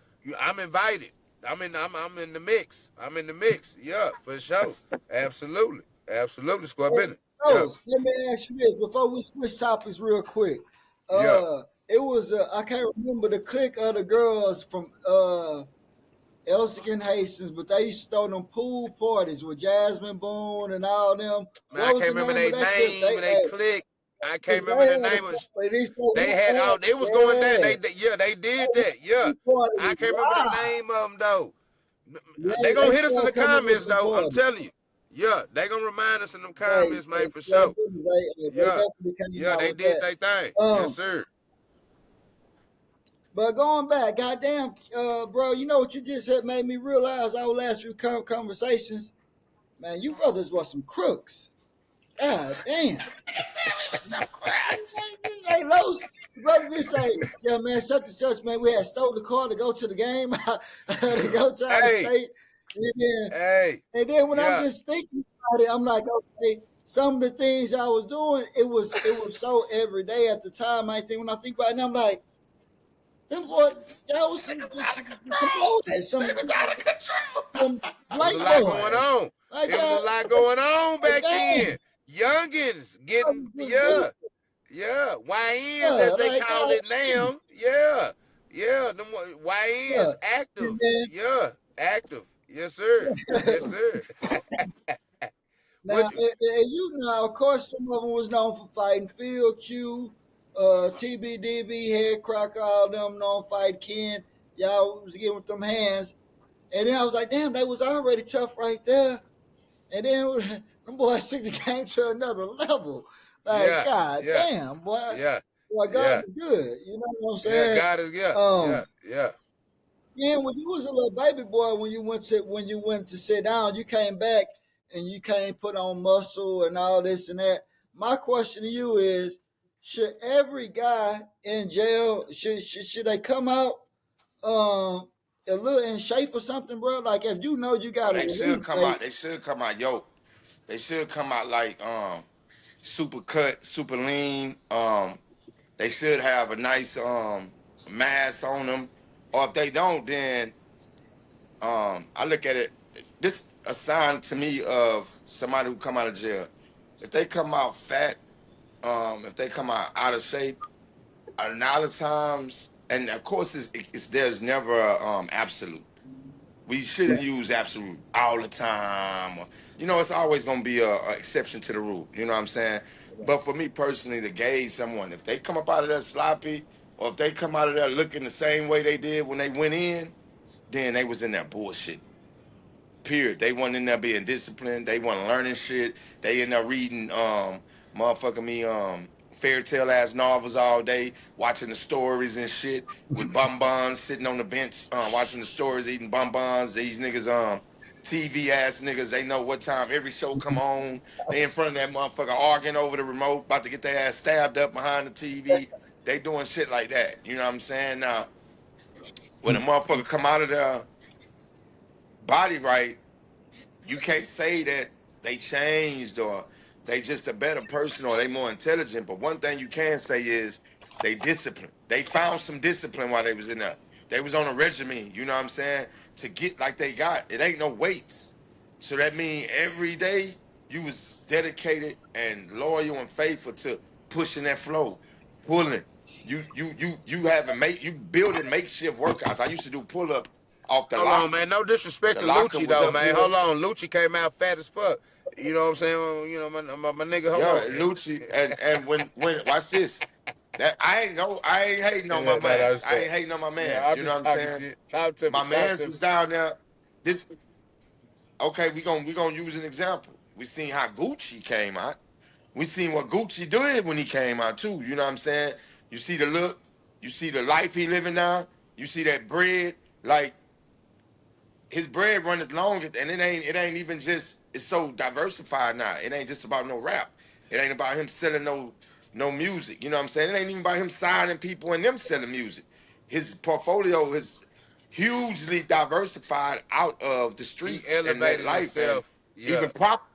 Speaker 2: I'm invited. I'm in the mix. I'm in the mix. Yeah, for sure. Absolutely, absolutely. Square
Speaker 1: Hey,
Speaker 2: business. Yeah,
Speaker 1: Rose, let me ask you this before we switch topics real quick.
Speaker 2: yeah.
Speaker 1: It was I can't remember the clique of the girls from Elsick and Hastings, but they used to throw them pool parties with Jasmine Boone and all them.
Speaker 2: Man, I
Speaker 1: What was
Speaker 2: can't
Speaker 1: the
Speaker 2: remember
Speaker 1: name of
Speaker 2: their
Speaker 1: that clique?
Speaker 2: name and they click. I
Speaker 1: They
Speaker 2: can't remember the
Speaker 1: had a
Speaker 2: name of.
Speaker 1: party. They said
Speaker 2: They
Speaker 1: we
Speaker 2: had
Speaker 1: had,
Speaker 2: oh, they was going there.
Speaker 1: yeah,
Speaker 2: Yeah, they did
Speaker 1: that
Speaker 2: that. Yeah,
Speaker 1: party
Speaker 2: I
Speaker 1: was
Speaker 2: can't remember the
Speaker 1: wild.
Speaker 2: name of them though.
Speaker 1: Yeah,
Speaker 2: They
Speaker 1: they
Speaker 2: gonna hit us in the
Speaker 1: started coming with
Speaker 2: comments
Speaker 1: some
Speaker 2: though. I'm
Speaker 1: parties.
Speaker 2: telling you. Yeah, they gonna remind us in them
Speaker 1: Say,
Speaker 2: comments, man, for
Speaker 1: Square
Speaker 2: sure.
Speaker 1: Business, they
Speaker 2: Yeah,
Speaker 1: definitely came
Speaker 2: yeah,
Speaker 1: out
Speaker 2: they
Speaker 1: with
Speaker 2: did
Speaker 1: that.
Speaker 2: their thing. Yes,
Speaker 1: Um,
Speaker 2: sir.
Speaker 1: But going back, goddamn, bro, you know what you just had made me realize our last few conversations? Man, you brothers were some crooks. God damn.
Speaker 3: Some cracks.
Speaker 1: Hey, Los, brother just say, yeah, man, such and such, man, we had stole the car to go to the game, to go to out of
Speaker 2: Hey,
Speaker 1: state. And then,
Speaker 2: hey,
Speaker 1: and then when I'm
Speaker 2: yeah,
Speaker 1: just thinking about it, I'm like, okay, some of the things I was doing, it was so every day at the time. I think when I think about it, now, I'm like, them boy, y'all was
Speaker 3: Out of
Speaker 1: some
Speaker 3: control.
Speaker 1: boys,
Speaker 3: They was out of control.
Speaker 1: some
Speaker 2: it was
Speaker 1: white
Speaker 2: a lot going
Speaker 1: boys.
Speaker 2: on.
Speaker 1: Like,
Speaker 2: It was a lot going on
Speaker 1: like
Speaker 2: back
Speaker 1: dang,
Speaker 2: then. Youngins getting,
Speaker 1: brothers was
Speaker 2: yeah,
Speaker 1: decent.
Speaker 2: yeah, YNs
Speaker 1: Yeah,
Speaker 2: as they
Speaker 1: like
Speaker 2: call
Speaker 1: God
Speaker 2: it
Speaker 1: damn.
Speaker 2: now. Yeah, yeah, them
Speaker 1: Yeah.
Speaker 2: YNs
Speaker 1: And
Speaker 2: active.
Speaker 1: then
Speaker 2: Yeah, active. Yes, sir. Yes, sir.
Speaker 1: now,
Speaker 2: What?
Speaker 1: you know, of course, some of them was known for fighting. Phil Q, TBDB, Head Crocker, all them known fight Ken. Y'all was getting with them hands. And then I was like, damn, they was already tough right there. And then them boys took the game to another level. Like,
Speaker 2: Yeah,
Speaker 1: God
Speaker 2: yeah,
Speaker 1: damn,
Speaker 2: yeah,
Speaker 1: boy, God
Speaker 2: yeah,
Speaker 1: is good. You know what I'm
Speaker 2: yeah.
Speaker 1: saying?
Speaker 2: God is yeah, yeah,
Speaker 1: Um,
Speaker 2: yeah,
Speaker 1: yeah, when you was a little baby boy, when you went to sit down, you came back and you came put on muscle and all this and that. My question to you is: should every guy in jail should they come out a little in shape or something, bro? Like if you know you
Speaker 3: Oh,
Speaker 1: got a
Speaker 3: they should
Speaker 1: release
Speaker 3: come
Speaker 1: date,
Speaker 3: out. They should come out yoked. They should come out like super cut, super lean. They should have a nice mass on them. Or if they don't, then I look at it. This a sign to me of somebody who come out of jail. If they come out fat, if they come out of shape, a lot of times, and of course, there's never absolute. We shouldn't use absolute all the time. It's always going to be a exception to the rule. You know what I'm saying? But for me personally, to gauge someone, if they come up out of there sloppy, or if they come out of there looking the same way they did when they went in, then they was in there bullshit. Period. They wasn't in there being disciplined. They wasn't learning shit. They in there reading motherfucking me fairy tale ass novels all day, watching the stories and shit with bonbons, sitting on the bench, watching the stories, eating bonbons. These niggas, TV ass niggas, they know what time every show come on. They in front of that motherfucker arguing over the remote, about to get their ass stabbed up behind the TV. They doing shit like that. You know what I'm saying? Now, when a motherfucker come out of the body right, you can't say that they changed or they just a better person or they more intelligent. But one thing you can say is they disciplined. They found some discipline while they was in there. They was on a regimen, you know what I'm saying, to get like they got. It ain't no weights. So that means every day you was dedicated and loyal and faithful to pushing that flow, pulling. You having make you building makeshift workouts. I used to do pull up off the
Speaker 2: Hold on,
Speaker 3: locker.
Speaker 2: man. No disrespect
Speaker 3: The
Speaker 2: to
Speaker 3: locker
Speaker 2: Lucci
Speaker 3: was
Speaker 2: though,
Speaker 3: up
Speaker 2: man.
Speaker 3: here.
Speaker 2: Hold on. Lucci came out fat as fuck. You know what I'm saying? You know, my nigga, hold
Speaker 3: Yeah,
Speaker 2: on.
Speaker 3: Lucci, and when watch this. That I ain't hating on my
Speaker 2: Yeah, no,
Speaker 3: mans.
Speaker 2: that's
Speaker 3: I
Speaker 2: fair.
Speaker 3: ain't hating on my
Speaker 2: No,
Speaker 3: mans.
Speaker 2: I'm
Speaker 3: You know
Speaker 2: just
Speaker 3: what I'm
Speaker 2: talking
Speaker 3: saying?
Speaker 2: shit. Talk to me.
Speaker 3: My
Speaker 2: Talk
Speaker 3: mans
Speaker 2: to
Speaker 3: was
Speaker 2: me.
Speaker 3: down there. This okay, we gonna use an example. We seen how Gucci came out. We seen what Gucci did when he came out too. You know what I'm saying? You see the look, you see the life he living now, you see that bread. Like his bread runneth long, and it ain't even just it's so diversified now. It ain't just about no rap. It ain't about him selling no music. You know what I'm saying? It ain't even about him signing people and them selling music. His portfolio is hugely diversified out of the
Speaker 2: He
Speaker 3: streets and that
Speaker 2: elevated
Speaker 3: life and
Speaker 2: himself. Yeah,
Speaker 3: even prop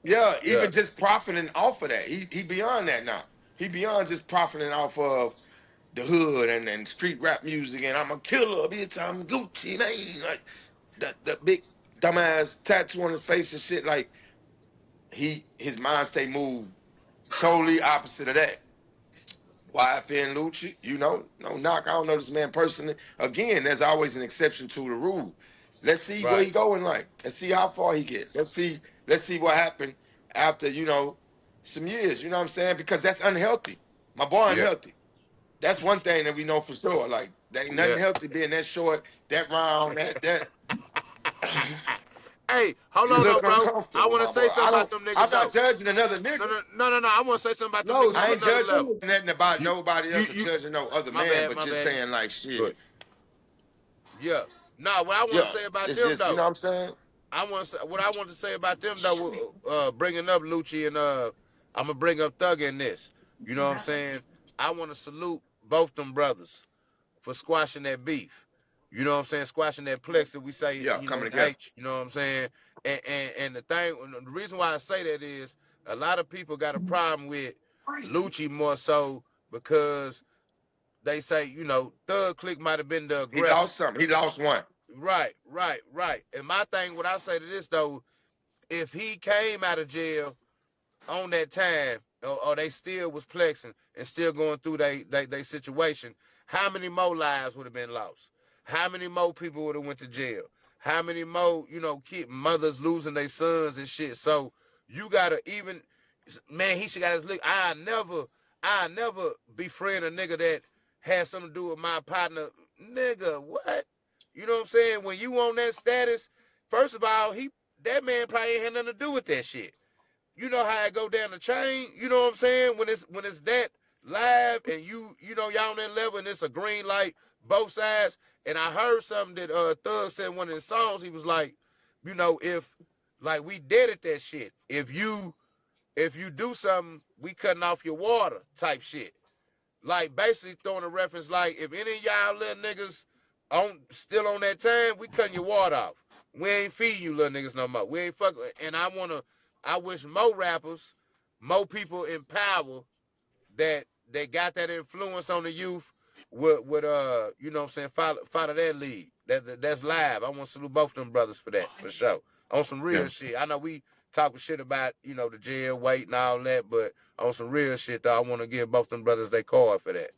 Speaker 3: yeah,
Speaker 2: yeah.
Speaker 3: even just profiting off of that. He beyond that now. He beyond just profiting off of the hood and street rap music and I'm a killer, bitch, I'm Gucci, man. Like the big dumbass tattoo on his face and shit. Like his mind state moved totally opposite of that. YFN Lucci, no knock. I don't know this man personally. Again, there's always an exception to the rule. Let's see where
Speaker 2: Right.
Speaker 3: he going like. Let's see how far he get. Let's see what happened after, some years. You know what I'm saying? Because that's unhealthy. My boy
Speaker 2: Yeah,
Speaker 3: unhealthy. That's one thing that we know for sure. Like there ain't nothing
Speaker 2: yeah.
Speaker 3: healthy being that short, that round, that
Speaker 2: Hey, hold
Speaker 3: you
Speaker 2: on
Speaker 3: look
Speaker 2: though, bro. I
Speaker 3: uncomfortable,
Speaker 2: want to
Speaker 3: my boy.
Speaker 2: say something about them
Speaker 3: I'm
Speaker 2: niggas
Speaker 3: not
Speaker 2: though.
Speaker 3: judging another
Speaker 2: No,
Speaker 3: nigga.
Speaker 2: no, no, no, no. I want to say something about them
Speaker 1: No,
Speaker 2: niggas
Speaker 3: I
Speaker 2: on
Speaker 3: ain't
Speaker 2: another
Speaker 3: judging
Speaker 2: level.
Speaker 3: nothing about
Speaker 2: You,
Speaker 3: nobody else or
Speaker 2: you.
Speaker 3: judging no other
Speaker 2: My
Speaker 3: man,
Speaker 2: bad,
Speaker 3: but
Speaker 2: my
Speaker 3: just
Speaker 2: bad.
Speaker 3: saying like
Speaker 2: Good.
Speaker 3: shit.
Speaker 2: Yeah. Nah, what I want to
Speaker 3: Yeah,
Speaker 2: say about
Speaker 3: it's
Speaker 2: them
Speaker 3: just
Speaker 2: though.
Speaker 3: what I'm saying.
Speaker 2: I want to say what I want to say about them though. Bringing up Lucci and I'm gonna bring up Thug in this. You know what I'm saying? I want to salute both them brothers for squashing that beef. You know what I'm saying? Squashing that plex that we say,
Speaker 3: Yeah, coming
Speaker 2: in
Speaker 3: together.
Speaker 2: H. You know what I'm saying? And the thing, the reason why I say that is a lot of people got a problem with Lucci more so because they say, Thug Click might have been the
Speaker 3: He lost
Speaker 2: aggressor.
Speaker 3: something. He lost one.
Speaker 2: Right, right, right. And my thing, what I say to this though, if he came out of jail on that time, or they still was plexing and still going through they situation, how many more lives would have been lost? How many more people would have went to jail? How many more, kid mothers losing their sons and shit? So you gotta even, man, he should got his lick. I never befriend a nigga that has something to do with my partner. Nigga, what? You know what I'm saying? When you on that status, first of all, that man probably ain't had nothing to do with that shit. You know how it go down the chain. You know what I'm saying? When it's that live and y'all on that level and it's a green light both sides. And I heard something that Thug said in one of his songs. He was like, if like we dead at that shit. If you do something, we cutting off your water type shit. Like basically throwing a reference like if any of y'all little niggas still on that time, we cutting your water off. We ain't feeding you little niggas no more. We ain't fucking. And I wish more rappers, more people in power that got that influence on the youth would what I'm saying, follow that lead. That's live. I want to salute both of them brothers for that, for sure. On some real
Speaker 3: Yeah.
Speaker 2: shit. I know we talking shit about, the jail wait and all that, but on some real shit though, I want to give both them brothers their card for that.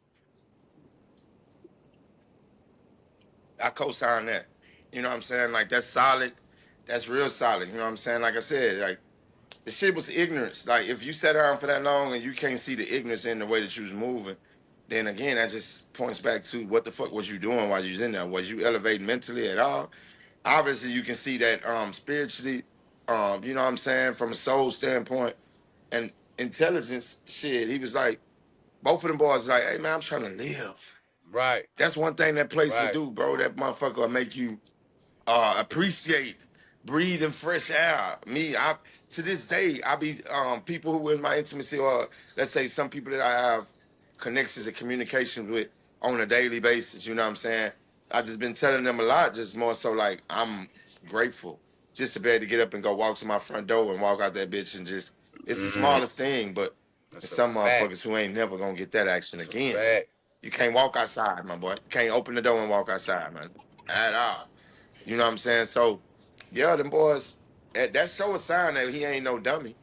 Speaker 3: I co-sign that. You know what I'm saying? Like that's solid. That's real solid. You know what I'm saying? Like I said, like the shit was ignorance. Like if you sat around for that long and you can't see the ignorance in the way that you was moving, then again that just points back to what the fuck was you doing while you was in there? Was you elevating mentally at all? Obviously you can see that spiritually, you know what I'm saying, from a soul standpoint. And intelligence, shit, he was like, both of them boys was like, hey man, I'm trying to live.
Speaker 2: Right.
Speaker 3: That's one thing that place will
Speaker 2: Right.
Speaker 3: do, bro. That motherfucker will make you appreciate breathing fresh air. Me, I to this day, I be people who in my intimacy, or let's say some people that I have connections and communications with on a daily basis. You know what I'm saying? I just been telling them a lot, just more so like I'm grateful just to be able to get up and go walk to my front door and walk out that bitch and just it's the
Speaker 2: Mm,
Speaker 3: smallest thing, but
Speaker 2: that's
Speaker 3: there's
Speaker 2: a
Speaker 3: some
Speaker 2: fact.
Speaker 3: motherfuckers who ain't never gonna get that action
Speaker 2: That's a
Speaker 3: again.
Speaker 2: fact.
Speaker 3: You can't walk outside, my boy. You can't open the door and walk outside, man. At all. You know what I'm saying? So, yeah, them boys, that show a sign that he ain't no dummy.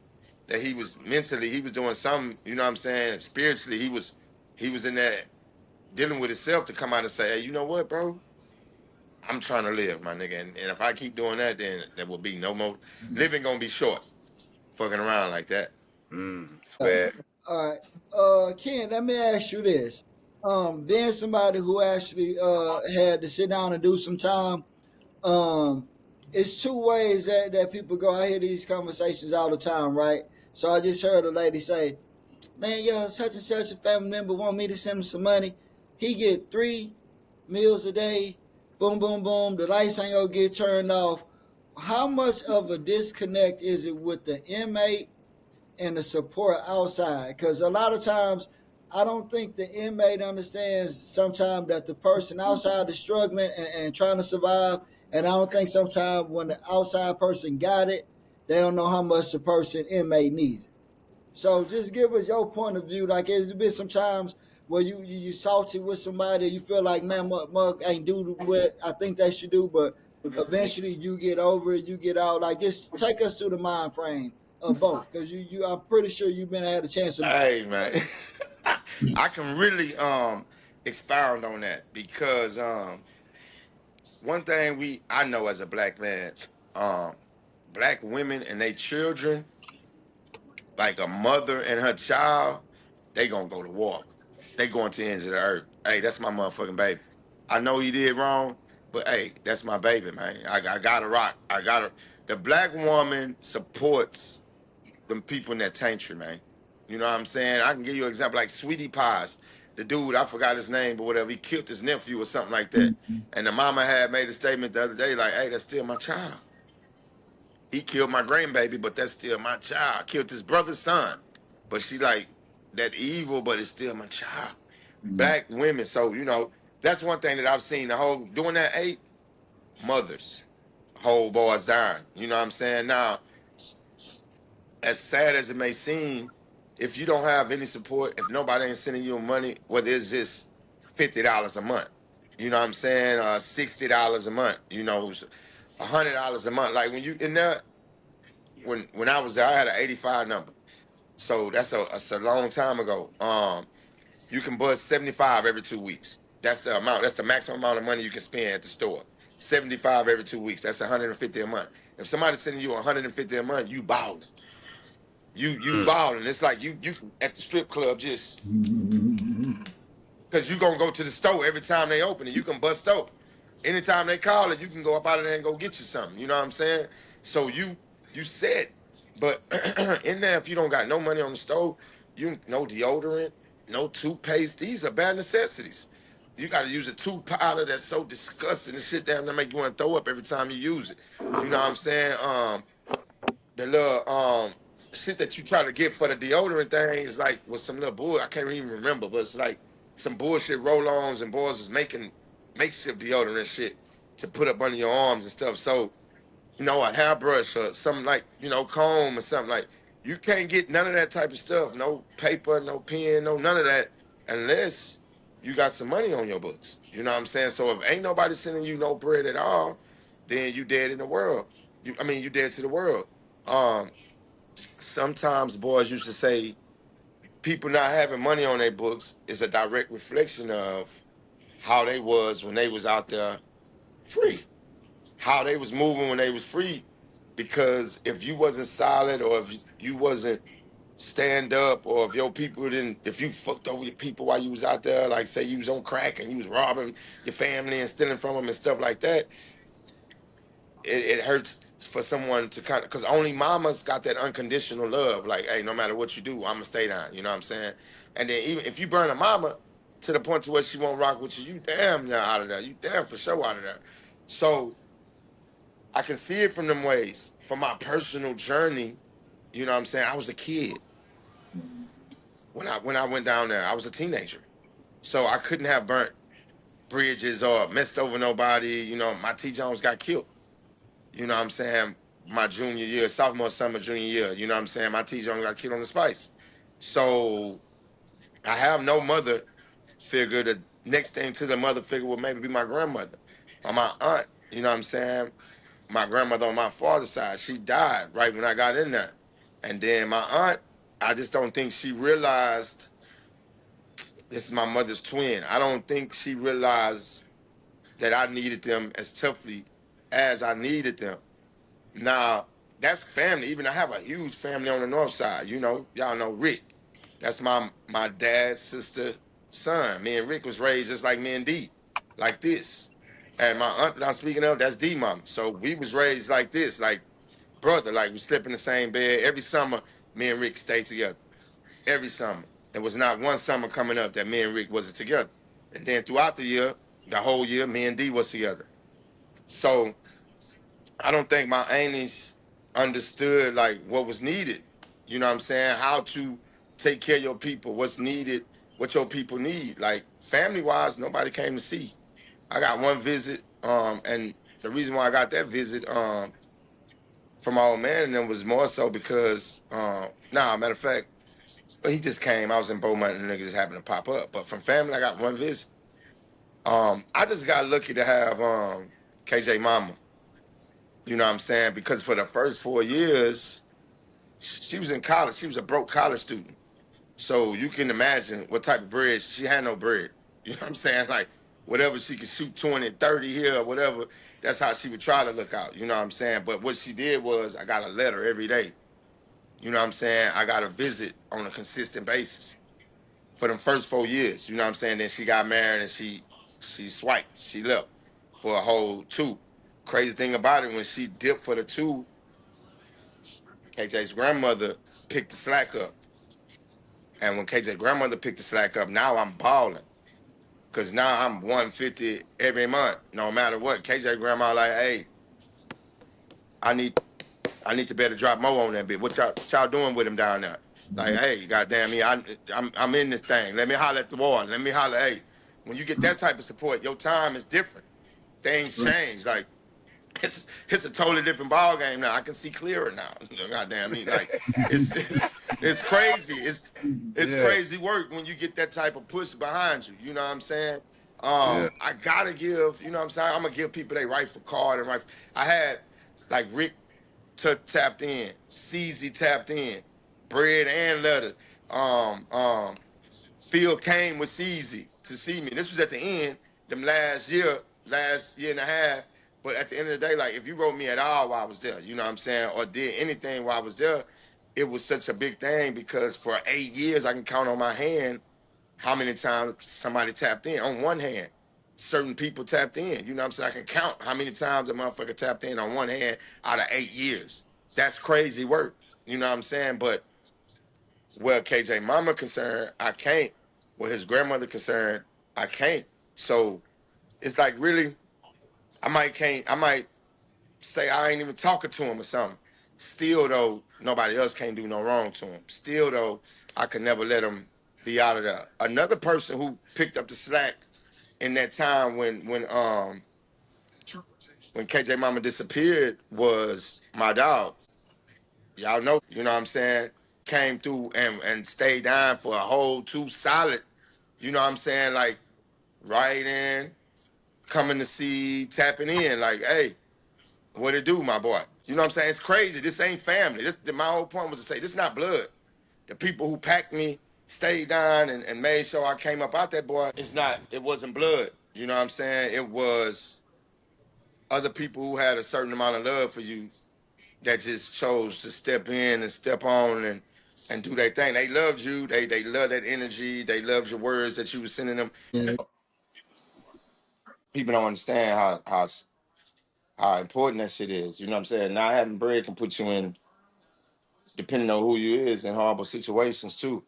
Speaker 3: That he was mentally, he was doing something, you know what I'm saying? Spiritually, he was in that dealing with himself to come out and say, hey, you know what, bro? I'm trying to live, my nigga. And if I keep doing that, then there will be no more living gonna be short. Fucking around like that.
Speaker 2: Square.
Speaker 1: All right. Ken, let me ask you this. Being somebody who actually had to sit down and do some time, um, it's two ways that people go. I hear these conversations all the time, right? So I just heard a lady say, man, yo, such and such a family member want me to send him some money. He get 3 meals a day. Boom, boom, boom. The lights ain't gonna get turned off. How much of a disconnect is it with the inmate and the support outside? Because a lot of times, I don't think the inmate understands sometimes that the person outside is struggling and trying to survive. And I don't think sometimes when the outside person got it, they don't know how much the person inmate needs it. So just give us your point of view. Like it's been some times where you salty with somebody, you feel like man, mug ain't do what I think they should do, but eventually you get over it, you get out. Like just take us through the mind frame of both, because you I'm pretty sure you've been had a chance to.
Speaker 3: Hey man. I can really expound on that because one thing I know as a black man, um, black women and their children, like a mother and her child, they gonna go to war. They going to the ends of the earth. Hey, that's my motherfucking baby. I know he did wrong, but hey, that's my baby, man. I gotta rock. I gotta. The black woman supports them people in that tantrum, man. You know what I'm saying? I can give you an example like Sweetie Pies. The dude, I forgot his name, but whatever, he killed his nephew or something like that. And the mama had made a statement the other day, like, hey, that's still my child. He killed my grandbaby, but that's still my child. Killed his brother's son. But she like that evil, but it's still my child. Black women. So, that's one thing that I've seen. The whole doing that mothers, whole boys dying. You know what I'm saying? Now, as sad as it may seem, if you don't have any support, if nobody ain't sending you money, whether it's just $50 a month, you know what I'm saying, $60 a month, $100 a month. Like when you in there, when I was there, I had an 85 number. So that's a long time ago. You can bust 75 every 2 weeks. That's the amount. That's the maximum amount of money you can spend at the store. 75 every 2 weeks. That's 150 a month. If somebody's sending you 150 a month, you balling. You balling. It's like you at the strip club just because you gonna go to the store every time they open it. You can bust open. Anytime they call it, you can go up out of there and go get you something. You know what I'm saying? So you said, but in there, if you don't got no money on the stove, you no deodorant, no toothpaste. These are bare necessities. You got to use a tooth powder that's so disgusting and shit down there make you want to throw up every time you use it. You know what I'm saying? The little shit that you try to get for the deodorant thing is like with some little bull. I can't even remember, but it's like some bullshit roll-ons and boys is making makeshift deodorant shit to put up under your arms and stuff. So a hairbrush or something like comb or something like you can't get none of that type of stuff. No paper, no pen, no none of that unless you got some money on your books. You know what I'm saying? So if ain't nobody sending you no bread at all, then you dead in the world. You dead to the world. Um, Sometimes boys used to say people not having money on their books is a direct reflection of how they was when they was out there free, how they was moving when they was free. Because if you wasn't solid, or if you wasn't stand up, or if your people didn't, if you fucked over your people while you was out there, like say you was on crack and you was robbing your family and stealing from them and stuff like that, it hurts. for someone to kind of, because only mamas got that unconditional love. Like, hey, no matter what you do, I'm gonna stay down. You know what I'm saying? And then even if you burn a mama to the point to where she won't rock with you, you damn near out of there. You damn for sure out of there. So I can see it from them ways. From my personal journey, you know what I'm saying? I was a kid when I went down there. I was a teenager. So I couldn't have burnt bridges or messed over nobody. You know, my T Jones got killed. You know what I'm saying? My junior year, sophomore, summer, junior year. You know what I'm saying? My T Jones got killed on the Spice. So I have no mother figure. The next thing to the mother figure would maybe be my grandmother or my aunt. You know what I'm saying? My grandmother on my father's side, she died right when I got in there. And then my aunt, I just don't think she realized this is my mother's twin. I don't think she realized that I needed them as toughly as I needed them. Now, that's family. Even I have a huge family on the north side. You know, y'all know Rick. That's my dad's sister son. Me and Rick was raised just like me and D, like this. And my aunt that I'm speaking of, that's D mom. So we was raised like this, like brother, like we slept in the same bed. Every summer, me and Rick stayed together. Every summer. There was not one summer coming up that me and Rick wasn't together. And then throughout the year, the whole year, me and D was together. So I don't think my aunties understood like what was needed. You know what I'm saying? How to take care of your people, what's needed, what your people need. Like family wise, nobody came to see. I got one visit, and the reason why I got that visit, from my old man and them was more so because, matter of fact, but he just came. I was in Beaumont and the nigga just happened to pop up. But from family, I got one visit. I just got lucky to have KJ Mama. You know what I'm saying? Because for the first 4 years, she was in college. She was a broke college student. So you can imagine what type of bread. She had no bread. You know what I'm saying? Like whatever she could shoot 20, 30 here or whatever, that's how she would try to look out. You know what I'm saying? But what she did was I got a letter every day. You know what I'm saying? I got a visit on a consistent basis for them first 4 years. You know what I'm saying? Then she got married and she swiped. She left for a whole two. Crazy thing about it, when she dipped for the two, KJ's grandmother picked the slack up. And when KJ's grandmother picked the slack up, now I'm balling. Cause now I'm 150 every month, no matter what. KJ grandma like, hey, I need I need to better drop more on that bit. What y'all doing with him down there? Like, hey, goddamn me, I'm in this thing. Let me holler at the wall. Let me holler. Hey, when you get that type of support, your time is different. Things change. Like it's a totally different ball game now. I can see clearer now. Goddamn me, like it's crazy. It's
Speaker 4: Yeah,
Speaker 3: crazy work when you get that type of push behind you. You know what I'm saying?
Speaker 4: yeah.
Speaker 3: I gotta give. You know what I'm saying? I'm gonna give people their rightful card and right. I had like Rick tapped in, CZ tapped in, bread and letter. Um, um, Phil came with CZ to see me. This was at the end, them last year and a half. But at the end of the day, like if you wrote me at all while I was there, you know what I'm saying, or did anything while I was there, it was such a big thing because for 8 years I can count on my hand how many times somebody tapped in. On one hand, certain people tapped in. You know what I'm saying? I can count how many times a motherfucker tapped in on one hand out of 8 years. That's crazy work. You know what I'm saying? But where KJ mama concerned, I can't. Where his grandmother concerned, I can't. So it's like really, I might say I ain't even talking to him or something. Still though, nobody else can't do no wrong to him. Still though, I could never let him be out of there. Another person who picked up the slack in that time when KJ Mama disappeared was my dog. Y'all know, you know what I'm saying? Came through and stayed down for a whole two solid, you know what I'm saying? Like writing, coming to see, tapping in, like, hey, what it do, my boy? You know what I'm saying? It's crazy. This ain't family. My whole point was to say this not blood. The people who packed me stayed down and made sure I came up out that boy. It wasn't blood. You know what I'm saying? It was other people who had a certain amount of love for you that just chose to step in and step on and do their thing. They loved you. They love that energy. They loved your words that you were sending them.
Speaker 1: Yeah.
Speaker 3: People don't understand how how important that shit is. You know what I'm saying? Not having bread can put you in, depending on who you is, in horrible situations too.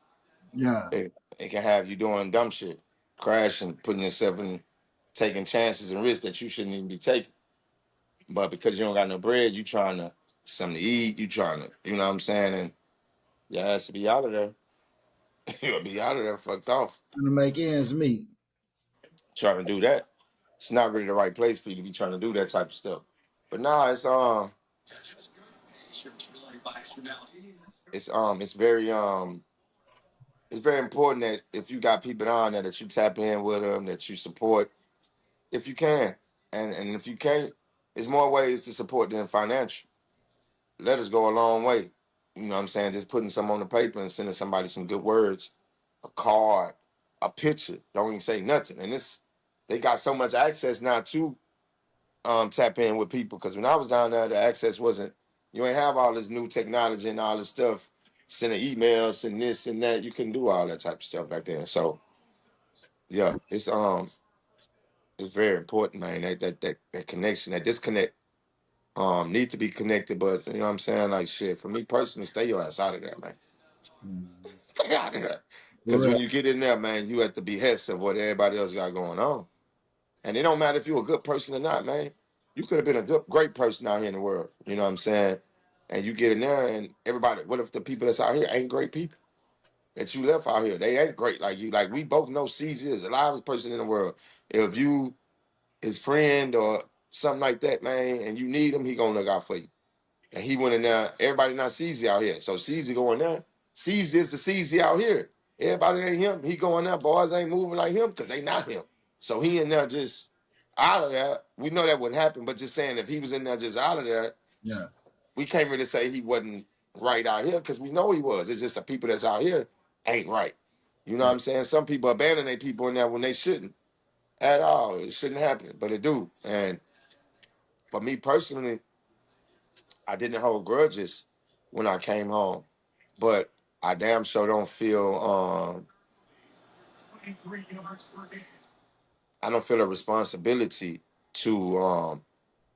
Speaker 1: Yeah.
Speaker 3: It can have you doing dumb shit, crashing, putting yourself in, taking chances and risks that you shouldn't even be taking. But because you don't got no bread, you trying to something to eat. You trying to, you know what I'm saying? And your ass to be out of there. You'll be out of there, fucked off.
Speaker 1: To make ends meet.
Speaker 3: Trying to do that, it's not really the right place for you to be trying to do that type of stuff. But nah, it's very important that if you got people on there that you tap in with them, that you support if you can, and if you can't, there's more ways to support than financial. Letters go a long way. You know what I'm saying? Just putting some on the paper and sending somebody some good words, a card, a picture. Don't even say nothing. And this, they got so much access now to tap in with people. Because when I was down there, the access wasn't. You ain't have all this new technology and all this stuff. Sending emails and this and that. You couldn't do all that type of stuff back then. So yeah, it's very important, man. That connection, that disconnect, need to be connected. But you know what I'm saying? Like shit, for me personally, stay your ass out of there, man.
Speaker 1: Mm.
Speaker 3: Stay out of there. Because when
Speaker 1: Right.
Speaker 3: you get in there, man, you at the behest of what everybody else got going on. And it don't matter if you're a good person or not, man. You could have been a great person out here in the world. You know what I'm saying? And you get in there and everybody, what if the people that's out here ain't great people? That you left out here, they ain't great like you. Like we both know CZ is the livest person in the world. If you his friend or something like that, man, and you need him, he gonna look out for you. And he went in there. Everybody not CZ out here, so CZ going there. CZ is the CZ out here. Everybody ain't him. He going there. Boys ain't moving like him because they not him. So he in there just out of there. We know that wouldn't happen, but just saying if he was in there just out of there,
Speaker 1: Yeah.
Speaker 3: we can't really say he wasn't right out here because we know he was. It's just the people that's out here ain't right. You know what
Speaker 1: Yeah.
Speaker 3: I'm saying? Some people abandon their people in there when they shouldn't at all. It shouldn't happen, but it do. And for me personally, I didn't hold grudges when I came home, but I damn sure don't feel I don't feel a responsibility to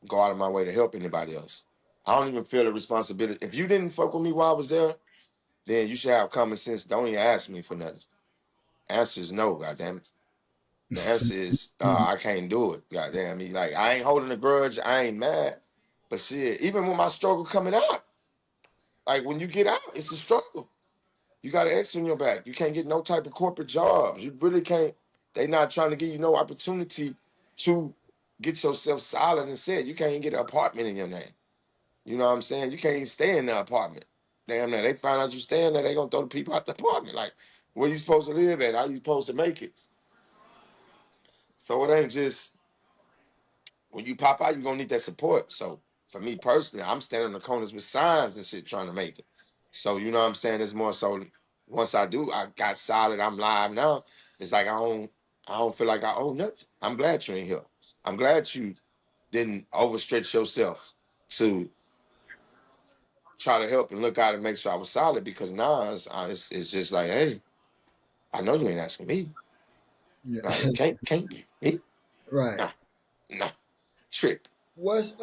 Speaker 3: go out of my way to help anybody else. I don't even feel a responsibility. If you didn't fuck with me while I was there, then you should have common sense. Don't even ask me for nothing. Answer is no, goddamn it. The answer is I can't do it. Goddamn me. Like I ain't holding a grudge. I ain't mad. But shit, even when my struggle coming out, like when you get out, it's a struggle. You got an X on your back. You can't get no type of corporate jobs. You really can't. They not trying to give you no opportunity to get yourself solid and set. You can't even get an apartment in your name. You know what I'm saying? You can't even stay in the apartment. Damn that. They find out you staying there, they gonna throw the people out the apartment. Like, where you supposed to live at? How you supposed to make it? So it ain't just when you pop out, you're gonna need that support. So for me personally, I'm standing on the corners with signs and shit trying to make it. So you know what I'm saying? It's more so once I do, I got solid, I'm live now. It's like I don't feel like I owe nothing. I'm glad you ain't here. I'm glad you didn't overstretch yourself to try to help and look out and make sure I was solid because now it's just like, hey, I know you ain't asking me.
Speaker 1: Yeah.
Speaker 3: Nah, it can't be me.
Speaker 1: Right.
Speaker 3: Nah, nah, trip.
Speaker 1: What's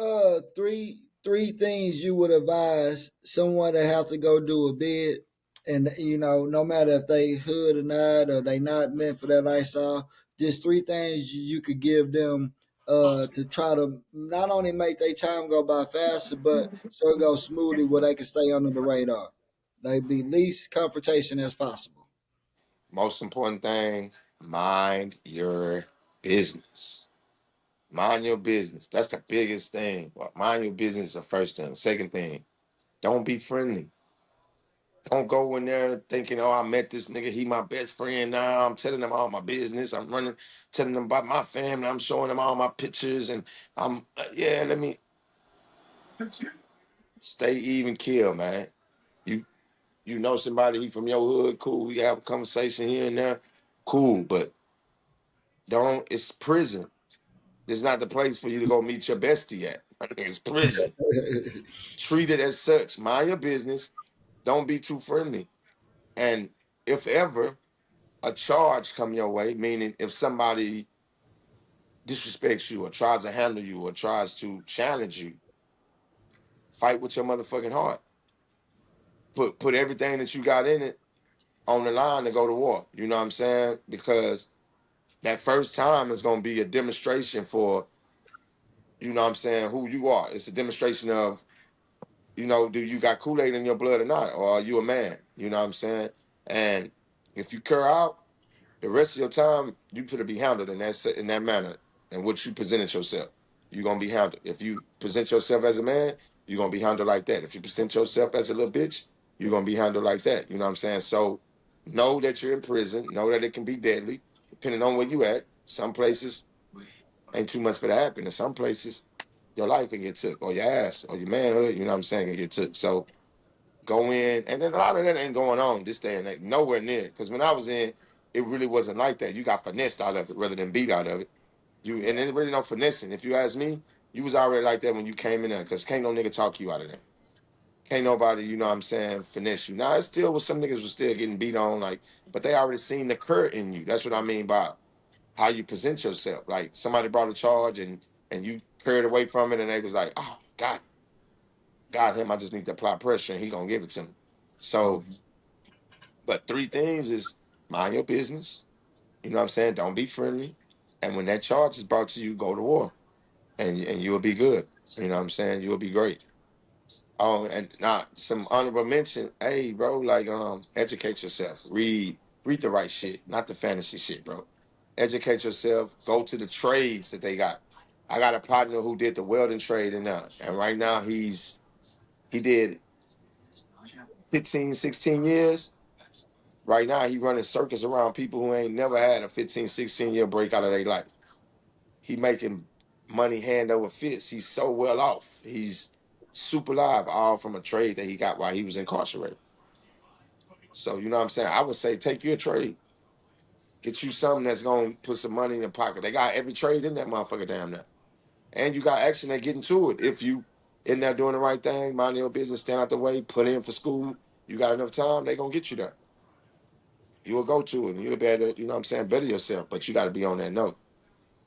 Speaker 1: three things you would advise someone that have to go do a bid, and no matter if they hood or not, or they not meant for that lifestyle, just three things you could give them to try to not only make their time go by faster, but so it goes smoothly where they can stay under the radar. They be least confrontation as possible.
Speaker 3: Most important thing, mind your business. Mind your business. That's the biggest thing. Well, mind your business is the first thing. Second thing, don't be friendly. Don't go in there thinking, oh, I met this nigga. He my best friend now. I'm telling him all my business. I'm running, telling them about my family. I'm showing them all my pictures. And yeah, let me stay even kill, man. You you know somebody, he from your hood, cool. We have a conversation here and there, cool. But don't, it's prison. It's not the place for you to go meet your bestie at. It's prison. Treat it as such. Mind your business. Don't be too friendly. And if ever a charge come your way, meaning if somebody disrespects you or tries to handle you or tries to challenge you, fight with your motherfucking heart. Put everything that you got in it on the line to go to war. You know what I'm saying? Because that first time is gonna be a demonstration for, you know what I'm saying, who you are. It's a demonstration of, do you got Kool-Aid in your blood or not? Or are you a man? You know what I'm saying? And if you cur out, the rest of your time, you could be handled in that manner in which you presented yourself. You're gonna be handled. If you present yourself as a man, you're gonna be handled like that. If you present yourself as a little bitch, you're gonna be handled like that. You know what I'm saying? So know that you're in prison, know that it can be deadly, depending on where you at. Some places ain't too much for that happen. In some places, your life can get took, or your ass, or your manhood, you know what I'm saying, can get took. So go in, and then a lot of that ain't going on this day and age, nowhere near. Because when I was in, it really wasn't like that. You got finessed out of it rather than beat out of it. And then really no finessing. If you ask me, you was already like that when you came in there, because can't no nigga talk you out of that. Can't nobody, you know what I'm saying, finesse you. Now it still was some niggas was still getting beat on, like, but they already seen the cur in you. That's what I mean by how you present yourself. Like somebody brought a charge and you curred away from it, and they was like, oh got him. I just need to apply pressure, and he gonna give it to me. So,
Speaker 1: Mhm.
Speaker 3: but three things is mind your business. You know what I'm saying? Don't be friendly. And when that charge is brought to you, go to war. And you'll be good. You know what I'm saying? You'll be great. Oh, and now some honorable mention. Hey, bro, like educate yourself. Read the right shit, not the fantasy shit, bro. Educate yourself. Go to the trades that they got. I got a partner who did the welding trade and right now he did 15, 16 years. Right now he running circles around people who ain't never had a 15, 16 year break out of their life. He making money hand over fist. He's so well off. He's super live, all from a trade that he got while he was incarcerated. So you know what I'm saying? I would say take your trade. Get you something that's gonna put some money in your pocket. They got every trade in that motherfucker damn now. And you got action at getting to it. If you in there doing the right thing, mind your business, stand out the way, put in for school, you got enough time, they gonna get you there. You will go to it and you'll be able to, you know what I'm saying, better yourself. But you gotta be on that note.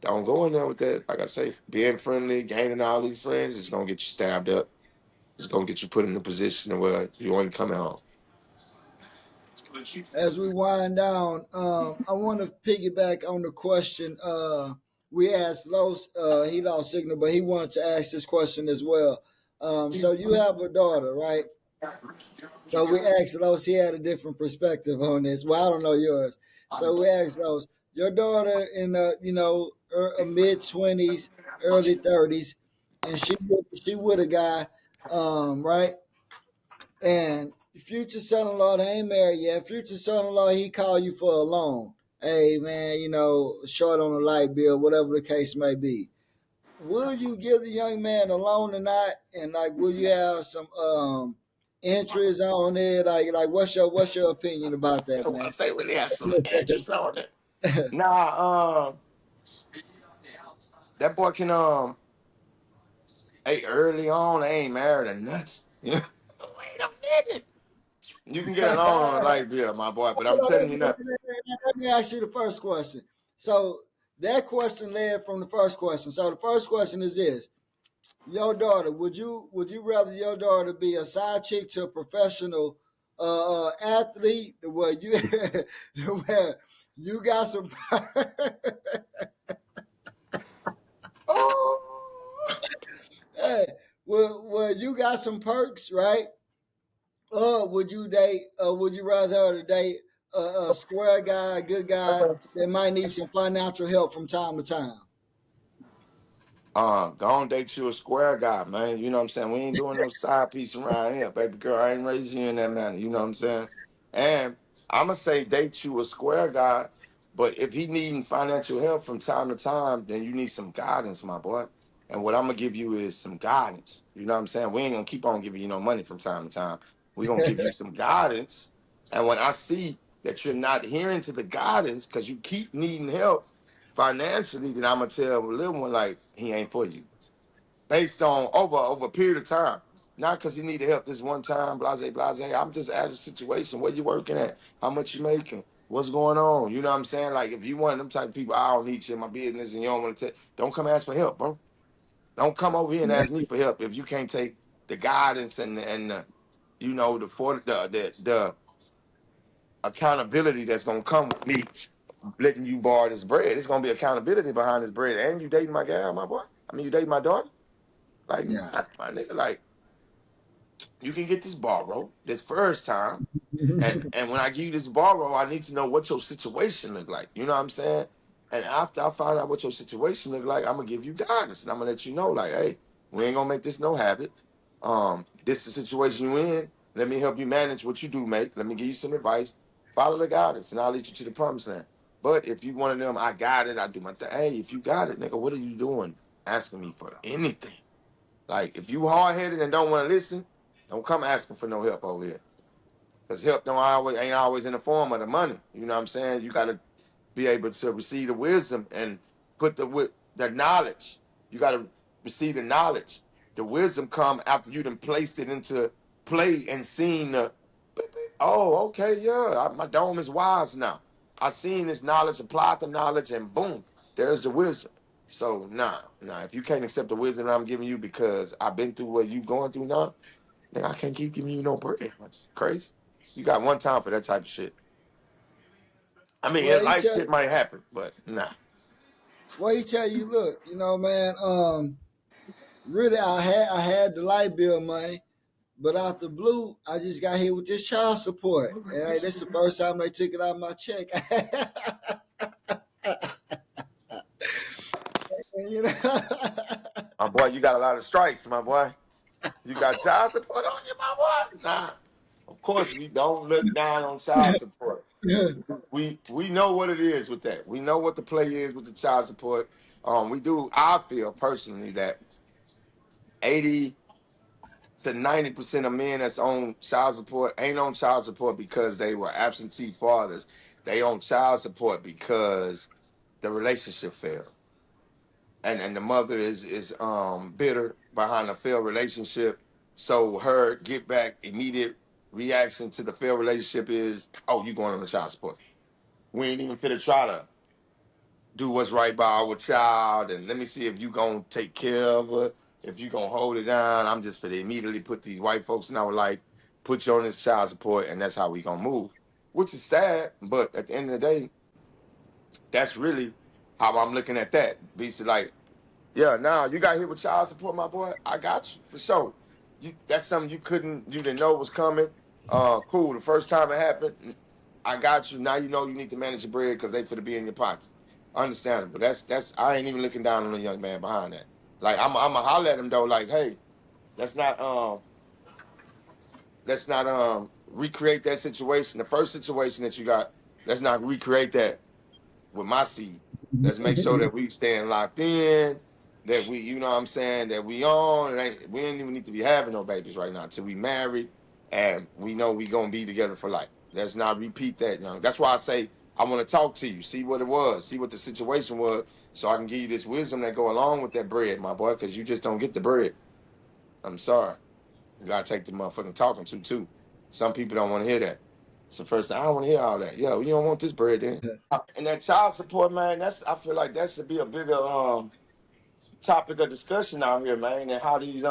Speaker 3: Don't go in there with that. Like I say, being friendly, gaining all these friends, it's gonna get you stabbed up. It's gonna get you put in a position where you ain't coming home.
Speaker 1: As we wind down, I want to piggyback on the question we asked Los. He lost signal, but he wanted to ask this question as well. So you have a daughter, right? So we asked Los. He had a different perspective on this. Well, I don't know yours. So we asked Los, your daughter in the mid-20s, early 30s, and she with a guy, right? And future son-in-law, they ain't married yet. Future son-in-law, he call you for a loan. Hey man, short on the light bill, whatever the case may be. Will you give the young man a loan or not? And like, will you have some interest on it? Like, what's your opinion about that,
Speaker 3: I
Speaker 1: man?
Speaker 3: say really have some interest on it. Nah, that boy can hey early on, they ain't married or nuts. You know? Wait a minute. You can get a loan on a light bill, my boy, but I'm telling you now.
Speaker 1: Let me ask you the first question. So that question led from the first question. So the first question is this: your daughter, would you rather your daughter be a side chick to a professional athlete where you where you got some
Speaker 3: Oh,
Speaker 1: hey, where you got some perks, right? Or would you rather her to date a square guy, a good guy that might need some financial help from time to time?
Speaker 3: go on date you a square guy, man. You know what I'm saying? We ain't doing no side piece around here, baby girl. I ain't raising you in that manner. You know what I'm saying? And I'ma say date you a square guy, but if he needing financial help from time to time, then you need some guidance, my boy. And what I'm gonna give you is some guidance. You know what I'm saying? We ain't gonna keep on giving you no money from time to time. We're gonna give you some guidance. And when I see that you're not hearing to the guidance because you keep needing help financially, then I'm gonna tell a little one like he ain't for you. Based on over a period of time. Not because he need help this one time, blase, blase. I'm just asking situation. Where you working at? How much you making? What's going on? You know what I'm saying? Like, if you one of them type of people, I don't need shit in my business and you don't want to take, don't come ask for help, bro. Don't come over here and ask me for help if you can't take the guidance and the, you know, the accountability that's gonna come with me letting you borrow this bread. It's gonna be accountability behind this bread. And you dating my gal, my boy. I mean, you dating my daughter. Like,
Speaker 1: Yeah.
Speaker 3: my nigga, like, you can get this borrow this first time. And when I give you this borrow, I need to know what your situation look like. You know what I'm saying? And after I find out what your situation look like, I'm gonna give you guidance and I'm gonna let you know, like, hey, we ain't gonna make this no habit. This is the situation you in. Let me help you manage what you do make. Let me give you some advice. Follow the guidance, and I'll lead you to the promised land. But if you one of them, I got it, I do my thing. Hey, if you got it, nigga, what are you doing? Asking me for anything. Like, if you hard headed and don't want to listen, don't come asking for no help over here. Because help don't always ain't always in the form of the money. You know what I'm saying? You gotta be able to receive the wisdom and put the knowledge. You gotta receive the knowledge. The wisdom come after you done placed it into play and seen the oh, okay, yeah. My dome is wise now. I seen this knowledge, applied the knowledge, and boom, there's the wisdom. So nah. If you can't accept the wisdom that I'm giving you because I've been through what you going through now, then I can't keep giving you no bread. That's crazy. You got one time for that type of shit. I mean,
Speaker 1: Well,
Speaker 3: in life shit might happen, but nah.
Speaker 1: he tell you, look, you know, man, really, I had the light bill money, but out the blue, I just got hit with this child support, and hey, this the first time they took it out of my check. You know?
Speaker 3: My boy, you got a lot of strikes, my boy. You got child support on you, my boy? Nah. Of course, we don't look down on child support. We know what it is with that. We know what the play is with the child support. We do. I feel personally that 80 to 90% of men that's on child support ain't on child support because they were absentee fathers. They on child support because the relationship failed. And the mother is bitter behind a failed relationship. So her get back immediate reaction to the failed relationship is, oh, you going on the child support. We ain't even fit to try to do what's right by our child, and let me see if you gonna take care of her, if you gonna hold it down. I'm just for to immediately put these white folks in our life, put you on this child support, and that's how we gonna move. Which is sad, but at the end of the day, that's really how I'm looking at that. Basically, like, yeah, now you got hit with child support, my boy. I got you for sure. That's something you didn't know was coming. Cool. The first time it happened, I got you. Now you know you need to manage your bread because they for to be in your pockets. Understandable. That's I ain't even looking down on the young man behind that. Like I'm holler at him though, like, hey, let's not recreate that situation. The first situation that you got, let's not recreate that with my seed. Let's make sure that we staying locked in, that we, you know what I'm saying, that we on. We ain't even need to be having no babies right now till we married and we know we gonna be together for life. Let's not repeat that, young. That's why I say I want to talk to you, see what it was, see what the situation was, so I can give you this wisdom that go along with that bread, my boy, because you just don't get the bread. I'm sorry. You gotta take the motherfucking talking to too. Some people don't want to hear that. It's the first thing. I don't want to hear all that. Yo, you don't want this bread then. And that child support, man, I feel like that should be a bigger topic of discussion out here, man, and how these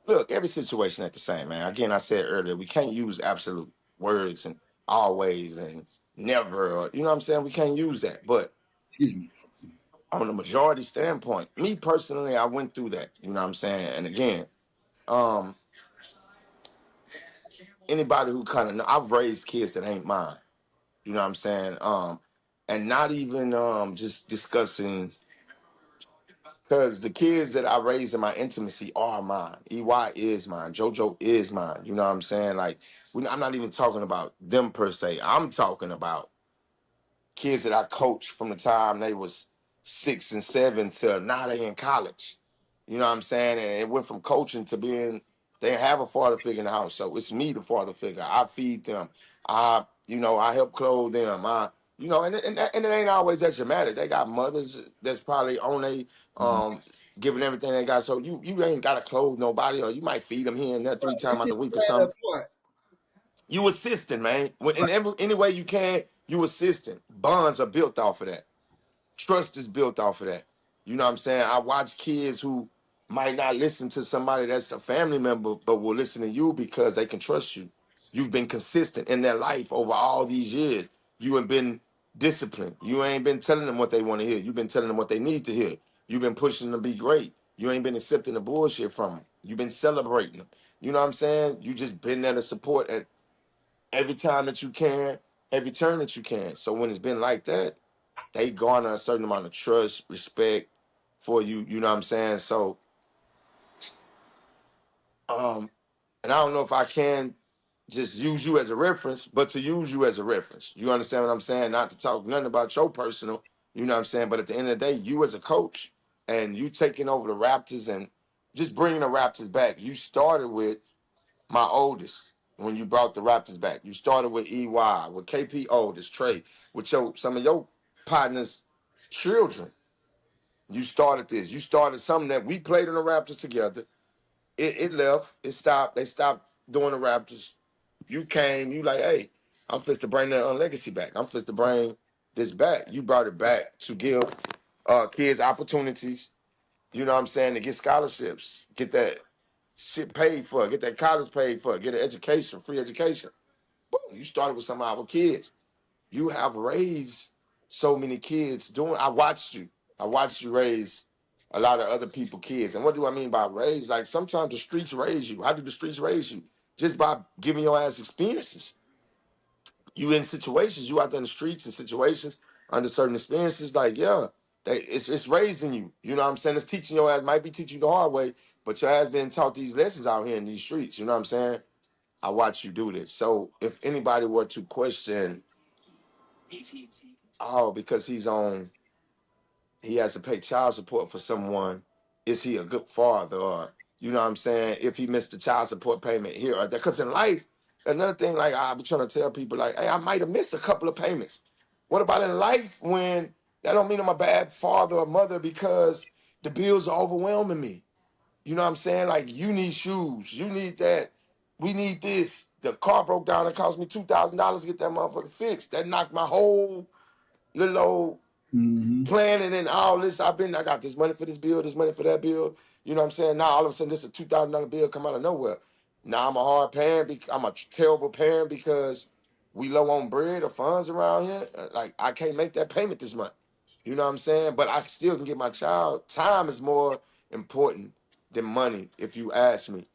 Speaker 3: look, every situation ain't the same, man. Again, I said earlier, we can't use absolute words and always and never, or, you know what I'm saying? We can't use that. But
Speaker 1: Excuse me.
Speaker 3: on the majority standpoint, me personally, I went through that, you know what I'm saying? And again, um, anybody who kind of know, I've raised kids that ain't mine. You know what I'm saying? And not even just discussing because the kids that I raised in my intimacy are mine. EY is mine. JoJo is mine. You know what I'm saying? Like I'm not even talking about them per se. I'm talking about kids that I coached from the time they was 6 and 7 to now they in college. You know what I'm saying? And it went from coaching to being they have a father figure in the house. So it's me, the father figure. I feed them. I help clothe them. And it ain't always that dramatic. They got mothers that's probably on a giving everything they got. So you ain't gotta clothe nobody, or you might feed them here and there three
Speaker 1: Right. You
Speaker 3: times out the
Speaker 1: just
Speaker 3: week or
Speaker 1: playing
Speaker 3: something.
Speaker 1: a part.
Speaker 3: You assisting, man. In
Speaker 1: Right.
Speaker 3: any way you can, you assisting. Bonds are built off of that. Trust is built off of that. You know what I'm saying? I watch kids who might not listen to somebody that's a family member, but will listen to you because they can trust you. You've been consistent in their life over all these years. You have been disciplined. You ain't been telling them what they want to hear. You've been telling them what they need to hear. You've been pushing them to be great. You ain't been accepting the bullshit from them. You've been celebrating them. You know what I'm saying? You just been there to support at every time that you can, every turn that you can. So when it's been like that, they garner a certain amount of trust, respect for you. You know what I'm saying? So, and I don't know if I can just use you as a reference, but to use you as a reference. You understand what I'm saying? Not to talk nothing about your personal, you know what I'm saying? But at the end of the day, you as a coach and you taking over the Raptors and just bringing the Raptors back. You started with my oldest when you brought the Raptors back. You started with EY, with KP oldest, Trey, with some of your partners' children. You started this. You started something that we played in the Raptors together. It left. It stopped. They stopped doing the Raptors. You came. You like, hey, I'm fit to bring that legacy back. I'm fit to bring this back. You brought it back to give kids opportunities. You know what I'm saying? To get scholarships, get that shit paid for, get that college paid for, get an education, free education. Boom. You started with some of our kids. You have raised so many kids doing. I watched you. I watched you raise a lot of other people kids. And what do I mean by raise? Like sometimes the streets raise you. How do the streets raise you? Just by giving your ass experiences. You in situations, you out there in the streets and situations under certain experiences, like, yeah, it's raising you. You know what I'm saying? It's teaching your ass, might be teaching you the hard way, but your ass been taught these lessons out here in these streets. You know what I'm saying? I watch you do this. So if anybody were to question, oh, because he has to pay child support for someone, is he a good father? Or, you know what I'm saying? If he missed the child support payment here or there. Because in life, another thing, like I be trying to tell people, like, hey, I might have missed a couple of payments. What about in life when that don't mean I'm a bad father or mother because the bills are overwhelming me? You know what I'm saying? Like, you need shoes. You need that. We need this. The car broke down. It cost me $2,000 to get that motherfucker fixed. That knocked my whole little old
Speaker 1: Mm-hmm.
Speaker 3: planning and all this. I got this money for this bill, this money for that bill. You know what I'm saying? Now all of a sudden this is a $2,000 bill come out of nowhere. Now I'm a hard parent. I'm a terrible parent because we low on bread or funds around here. Like I can't make that payment this month. You know what I'm saying? But I still can get my child. Time is more important than money, if you ask me.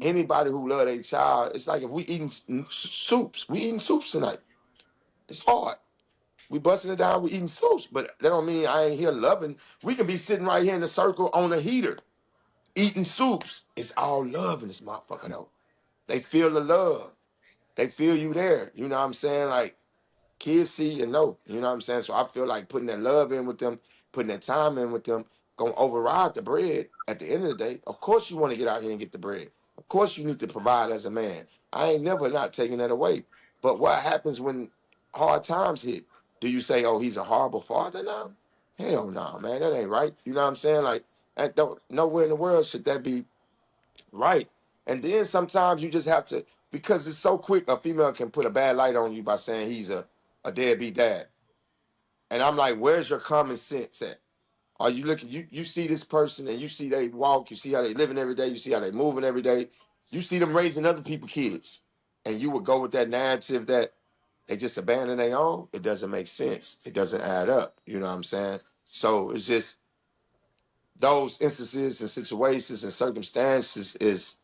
Speaker 3: Anybody who love their child, it's like if we eating soups. We eating soups tonight. It's hard. We busting it down, we eating soups, but that don't mean I ain't here loving. We can be sitting right here in the circle on the heater, eating soups. It's all love in this motherfucker though. They feel the love. They feel you there. You know what I'm saying? Like kids see and know. You know what I'm saying? So I feel like putting that love in with them, putting that time in with them, gonna override the bread at the end of the day. Of course you want to get out here and get the bread. Of course you need to provide as a man. I ain't never not taking that away. But what happens when hard times hit? Do you say, oh, he's a horrible father now? Hell no, man. That ain't right. You know what I'm saying? Like, that don't nowhere in the world should that be right. And then sometimes you just have to, because it's so quick, a female can put a bad light on you by saying he's a deadbeat dad. And I'm like, where's your common sense at? Are you looking, you see this person and you see they walk, you see how they living every day, you see how they moving every day, you see them raising other people's kids. And you would go with that narrative that they just abandon their own. It doesn't make sense. It doesn't add up. You know what I'm saying? So it's just those instances and situations and circumstances is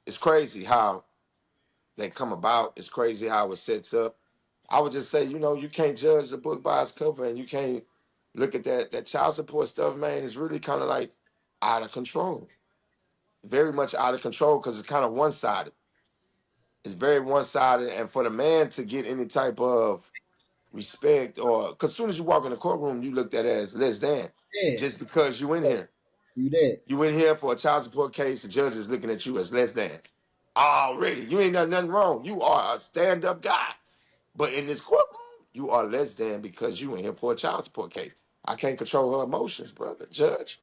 Speaker 3: it's crazy how they come about. It's crazy how it sets up. I would just say, you can't judge the book by its cover, and you can't look at that child support stuff, man. It's really kind of like out of control, very much out of control because it's kind of one sided. It's very one sided, and for the man to get any type of respect, or because as soon as you walk in the courtroom, you looked at it as less than,
Speaker 1: Yeah.
Speaker 3: just because you in here.
Speaker 1: You that.
Speaker 3: You in here for a child support case, the judge is looking at you as less than. Already, you ain't done nothing wrong. You are a stand up guy. But in this courtroom, you are less than because you in here for a child support case. I can't control her emotions, brother. Judge.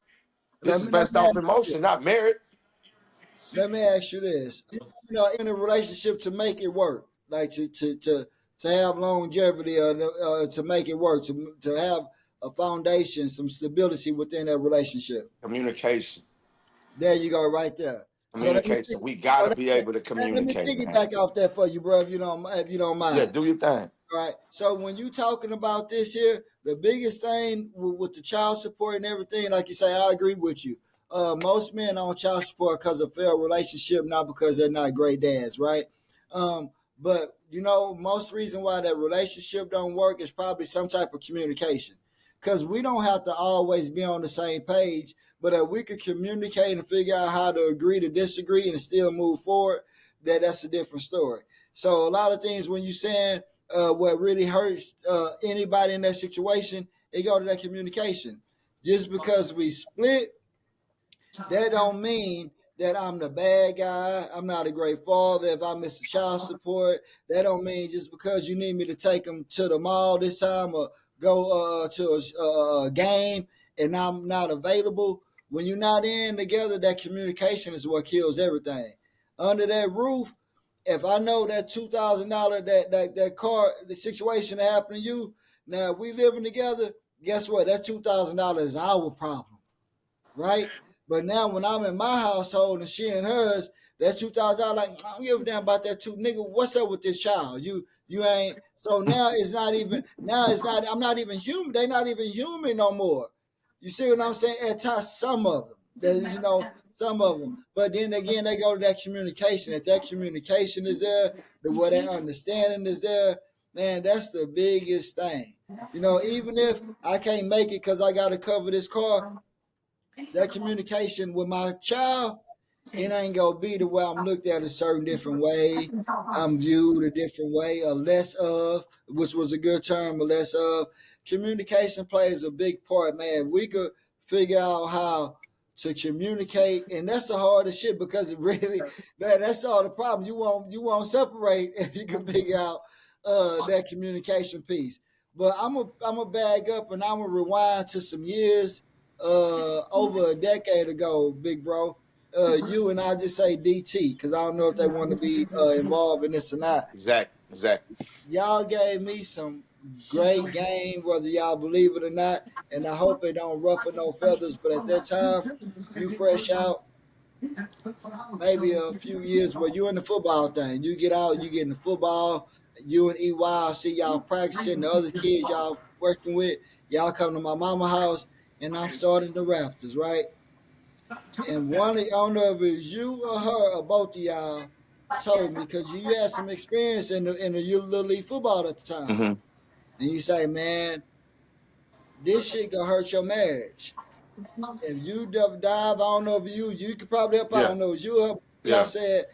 Speaker 3: This is based off emotion, not merit.
Speaker 1: let me ask you this: in a relationship to make it work, like to have longevity, or to make it work, to have a foundation, some stability within that relationship.
Speaker 3: Communication.
Speaker 1: There you go, right there. So
Speaker 3: Communication. We gotta be able to
Speaker 1: let me
Speaker 3: communicate, man.
Speaker 1: piggyback off that for you, bro, if you don't
Speaker 3: Yeah,
Speaker 1: mind.
Speaker 3: do your thing.
Speaker 1: Right. So when you talking about this here, the biggest thing with the child support and everything, like you say, I agree with you. Most men on child support because of failed relationship, not because they're not great dads, right? But most reason why that relationship don't work is probably some type of communication. Because we don't have to always be on the same page, but if we could communicate and figure out how to agree to disagree and still move forward, that's a different story. So a lot of things when you're saying what really hurts anybody in that situation, it go to that communication. Just because we split, that don't mean that I'm the bad guy. I'm not a great father if I miss the child support. That don't mean just because you need me to take them to the mall this time or go to a game and I'm not available. When you're not in together, that communication is what kills everything. Under that roof, if I know that $2,000 that car the situation that happened to you, now if we living together, guess what? That $2,000 is our problem, right? But now when I'm in my household and she in hers, that $2,000, like I don't give a damn about that two nigga. What's up with this child? You ain't. So now it's not even. Now it's not. I'm not even human. They not even human no more. You see what I'm saying? At times, some of them. Some of them. But then again, they go to that communication. If that communication is there, the way that understanding is there, man, that's the biggest thing. Even if I can't make it because I got to cover this car, that communication with my child, it ain't gonna be the way I'm looked at a certain different way. I'm viewed a different way, or less of, which was a good term, or less of. Communication plays a big part, man. We could figure out how to communicate, and that's the hardest shit because it really that's all the problem. You won't separate if you can figure out that communication piece. But I'm a bag up and I'm gonna rewind to some years over a decade ago, big bro. You and I just say DT because I don't know if they want to be involved in this or not.
Speaker 3: Exactly. Exactly.
Speaker 1: Y'all gave me some great game, whether y'all believe it or not, and I hope it don't ruffle no feathers. But at that time, you fresh out, maybe a few years where you in the football thing. You get out, you get in the football. You and EY, I see y'all practicing. The other kids y'all working with, y'all come to my mama house, and I'm starting the Raptors, right? And one, I don't know if it was you or her or both of y'all told me because you had some experience in the little league football at the time,
Speaker 3: Mm-hmm.
Speaker 1: and you say, man, this shit gonna hurt your marriage. If you dive, I don't know if you could probably help. I
Speaker 3: Yeah.
Speaker 1: don't know. It was you or y'all
Speaker 3: Yeah.
Speaker 1: said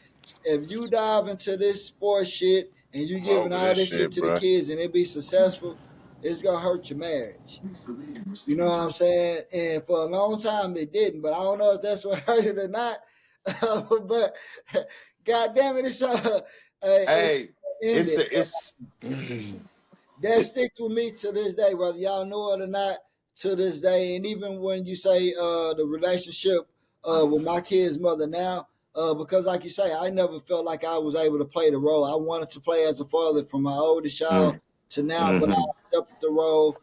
Speaker 1: if you dive into this sports shit and you
Speaker 3: I'm
Speaker 1: giving
Speaker 3: over
Speaker 1: all
Speaker 3: this
Speaker 1: this shit
Speaker 3: shit,
Speaker 1: to the
Speaker 3: bro.
Speaker 1: kids and it be successful, it's gonna hurt your marriage. You know what I'm saying? And for a long time it didn't, but I don't know if that's what hurt it or not. But God damn it, it's
Speaker 3: Hey, it's
Speaker 1: ended.
Speaker 3: the it's
Speaker 1: That
Speaker 3: it,
Speaker 1: sticks with me to this day, whether y'all know it or not, to this day. And even when you say the relationship with my kid's mother now, because like you say, I never felt like I was able to play the role. I wanted to play as a father from my oldest child
Speaker 3: mm,
Speaker 1: to now, but I
Speaker 3: mm-hmm.
Speaker 1: accepted the role.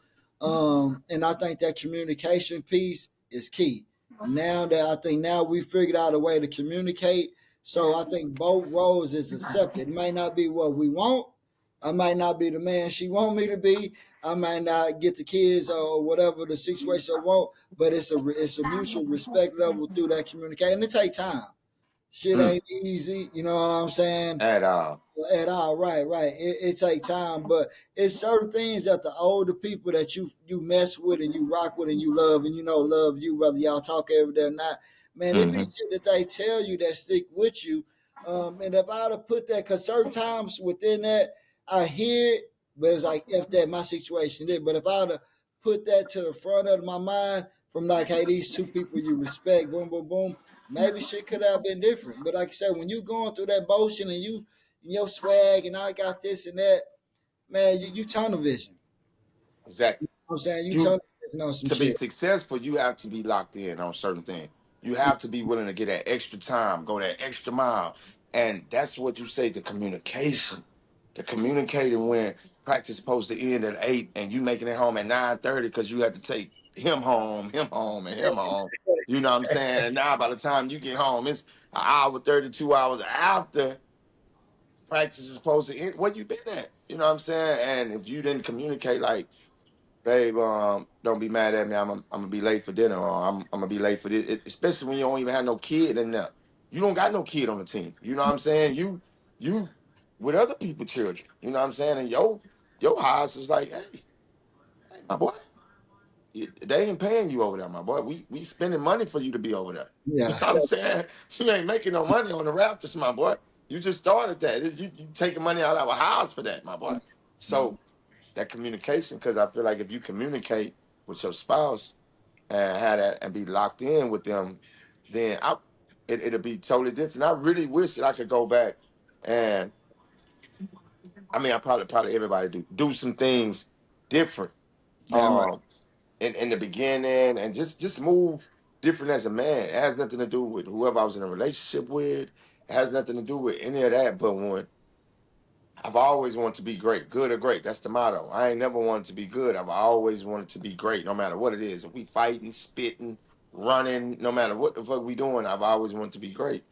Speaker 1: And I think that communication piece is key. Now that I think now we figured out a way to communicate. So I think both roles is accepted. It may not be what we want, I might not be the man she want me to be. I might not get the kids or whatever the situation I want, but it's a mutual respect level through that communication. It take time. Shit
Speaker 3: Mm,
Speaker 1: ain't easy. You know what I'm saying?
Speaker 3: at all.
Speaker 1: At all, right, right. It take time, but it's certain things that the older people that you mess with and you rock with and you love and love you whether y'all talk every day or not. Man, it be
Speaker 3: Mm-hmm.
Speaker 1: shit that they tell you that stick with you. And if I'd have put that, cause certain times within that I hear it, but it's like if that my situation did. But if I'd have put that to the front of my mind from like, hey, these two people you respect, boom, boom, boom, maybe shit could have been different. But like I said, when you going through that motion and your swag and I got this and that, man, you tunnel vision.
Speaker 3: Exactly.
Speaker 1: You know what I'm saying? You
Speaker 3: You
Speaker 1: tunnel know some
Speaker 3: To be
Speaker 1: shit.
Speaker 3: successful, you have to be locked in on certain things. You have to be willing to get that extra time, go that extra mile. And that's what you say, the communication. The communicating when practice supposed to end at 8 and you making it home at 9:30 because you had to take him home, and him home. You know what I'm saying? And now by the time you get home, it's an hour, 32 hours after practice is supposed to end. Where you been at? You know what I'm saying? And if you didn't communicate like, babe, don't be mad at me. I'm gonna be late for dinner, or I'm gonna be late for this. Especially when you don't even have no kid in there. You don't got no kid on the team. You know what I'm saying? You with other people, children. You know what I'm saying? And your house is like, hey, my boy, they ain't paying you over there, my boy. We spending money for you to be over there. You
Speaker 1: Yeah,
Speaker 3: know what I'm saying? You ain't making no money on the Raptors, my boy. You just started that. You taking money out of our house for that, my boy. So that communication, because I feel like if you communicate with your spouse and have that and be locked in with them, then it'll be totally different. I really wish that I could go back and I mean I probably everybody do some things different
Speaker 1: damn right.
Speaker 3: um in the beginning and just move different as a man. It has nothing to do with whoever I was in a relationship with. It has nothing to do with any of that. But when I've always wanted to be great, good or great. That's the motto. I ain't never wanted to be good. I've always wanted to be great, no matter what it is. If we fighting, spitting, running, no matter what the fuck we doing, I've always wanted to be great.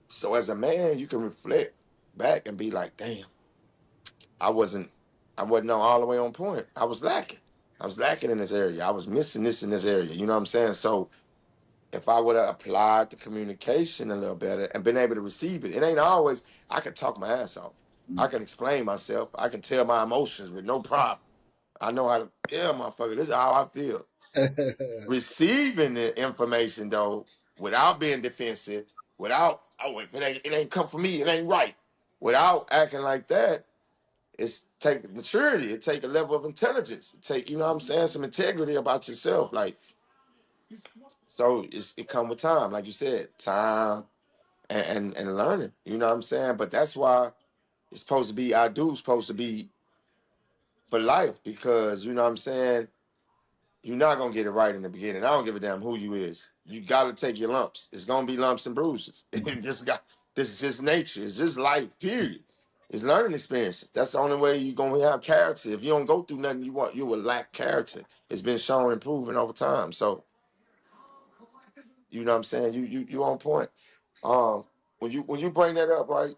Speaker 3: So as a man, you can reflect back and be like, damn, I wasn't, I wasn't all the way on point. I was lacking. I was lacking in this area. I was missing this in this area. You know what I'm saying? So if I would have applied the communication a little better and been able to receive it, it ain't always, I can talk my ass off. I can explain myself. I can tell my emotions with no problem. I know how to, yeah, motherfucker, this is how I feel. Receiving the information, though, without being defensive, without, oh, if it ain't come from me, it ain't right. Without acting like that, it's take maturity. It take a level of intelligence. It take, you know what I'm saying, some integrity about yourself. Like, so it come with time, like you said, time and learning. You know what I'm saying? But that's why it's supposed to be I do supposed to be for life because you know what I'm saying. You're not gonna get it right in the beginning. I don't give a damn who you is. You gotta take your lumps. It's gonna be lumps and bruises. This is just nature. It's just life. Period. It's learning experiences. That's the only way you're gonna have character. If you don't go through nothing, you will lack character. It's been shown and proven over time. So you know what I'm saying? You on point. Um, when you bring that up, right?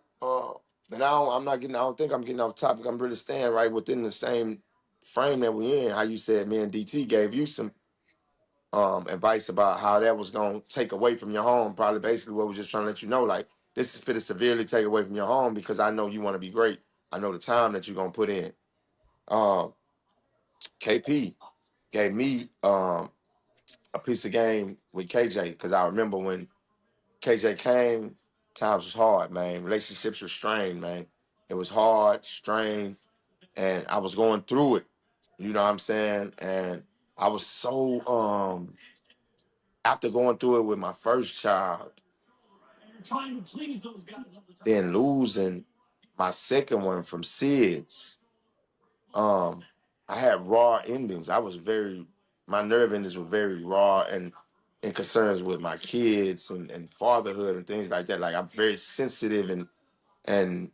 Speaker 3: And I don't think I'm getting off topic. I'm really staying right within the same frame that we in. How you said me and DT gave you some advice about how that was gonna take away from your home. Probably basically what we're just trying to let you know, like this is for to severely take away from your home because I know you want to be great. I know the time that you're gonna put in. Um, KP gave me a piece of game with KJ because I remember when KJ came, times was hard, man. Relationships were strained, man. It was hard, strained, and I was going through it. You know what I'm saying? And I was so after going through it with my first child, then losing my second one from SIDS, um, I had raw endings. I was very my nerve endings were very raw and in concerns with my kids and fatherhood and things like that. Like I'm very sensitive and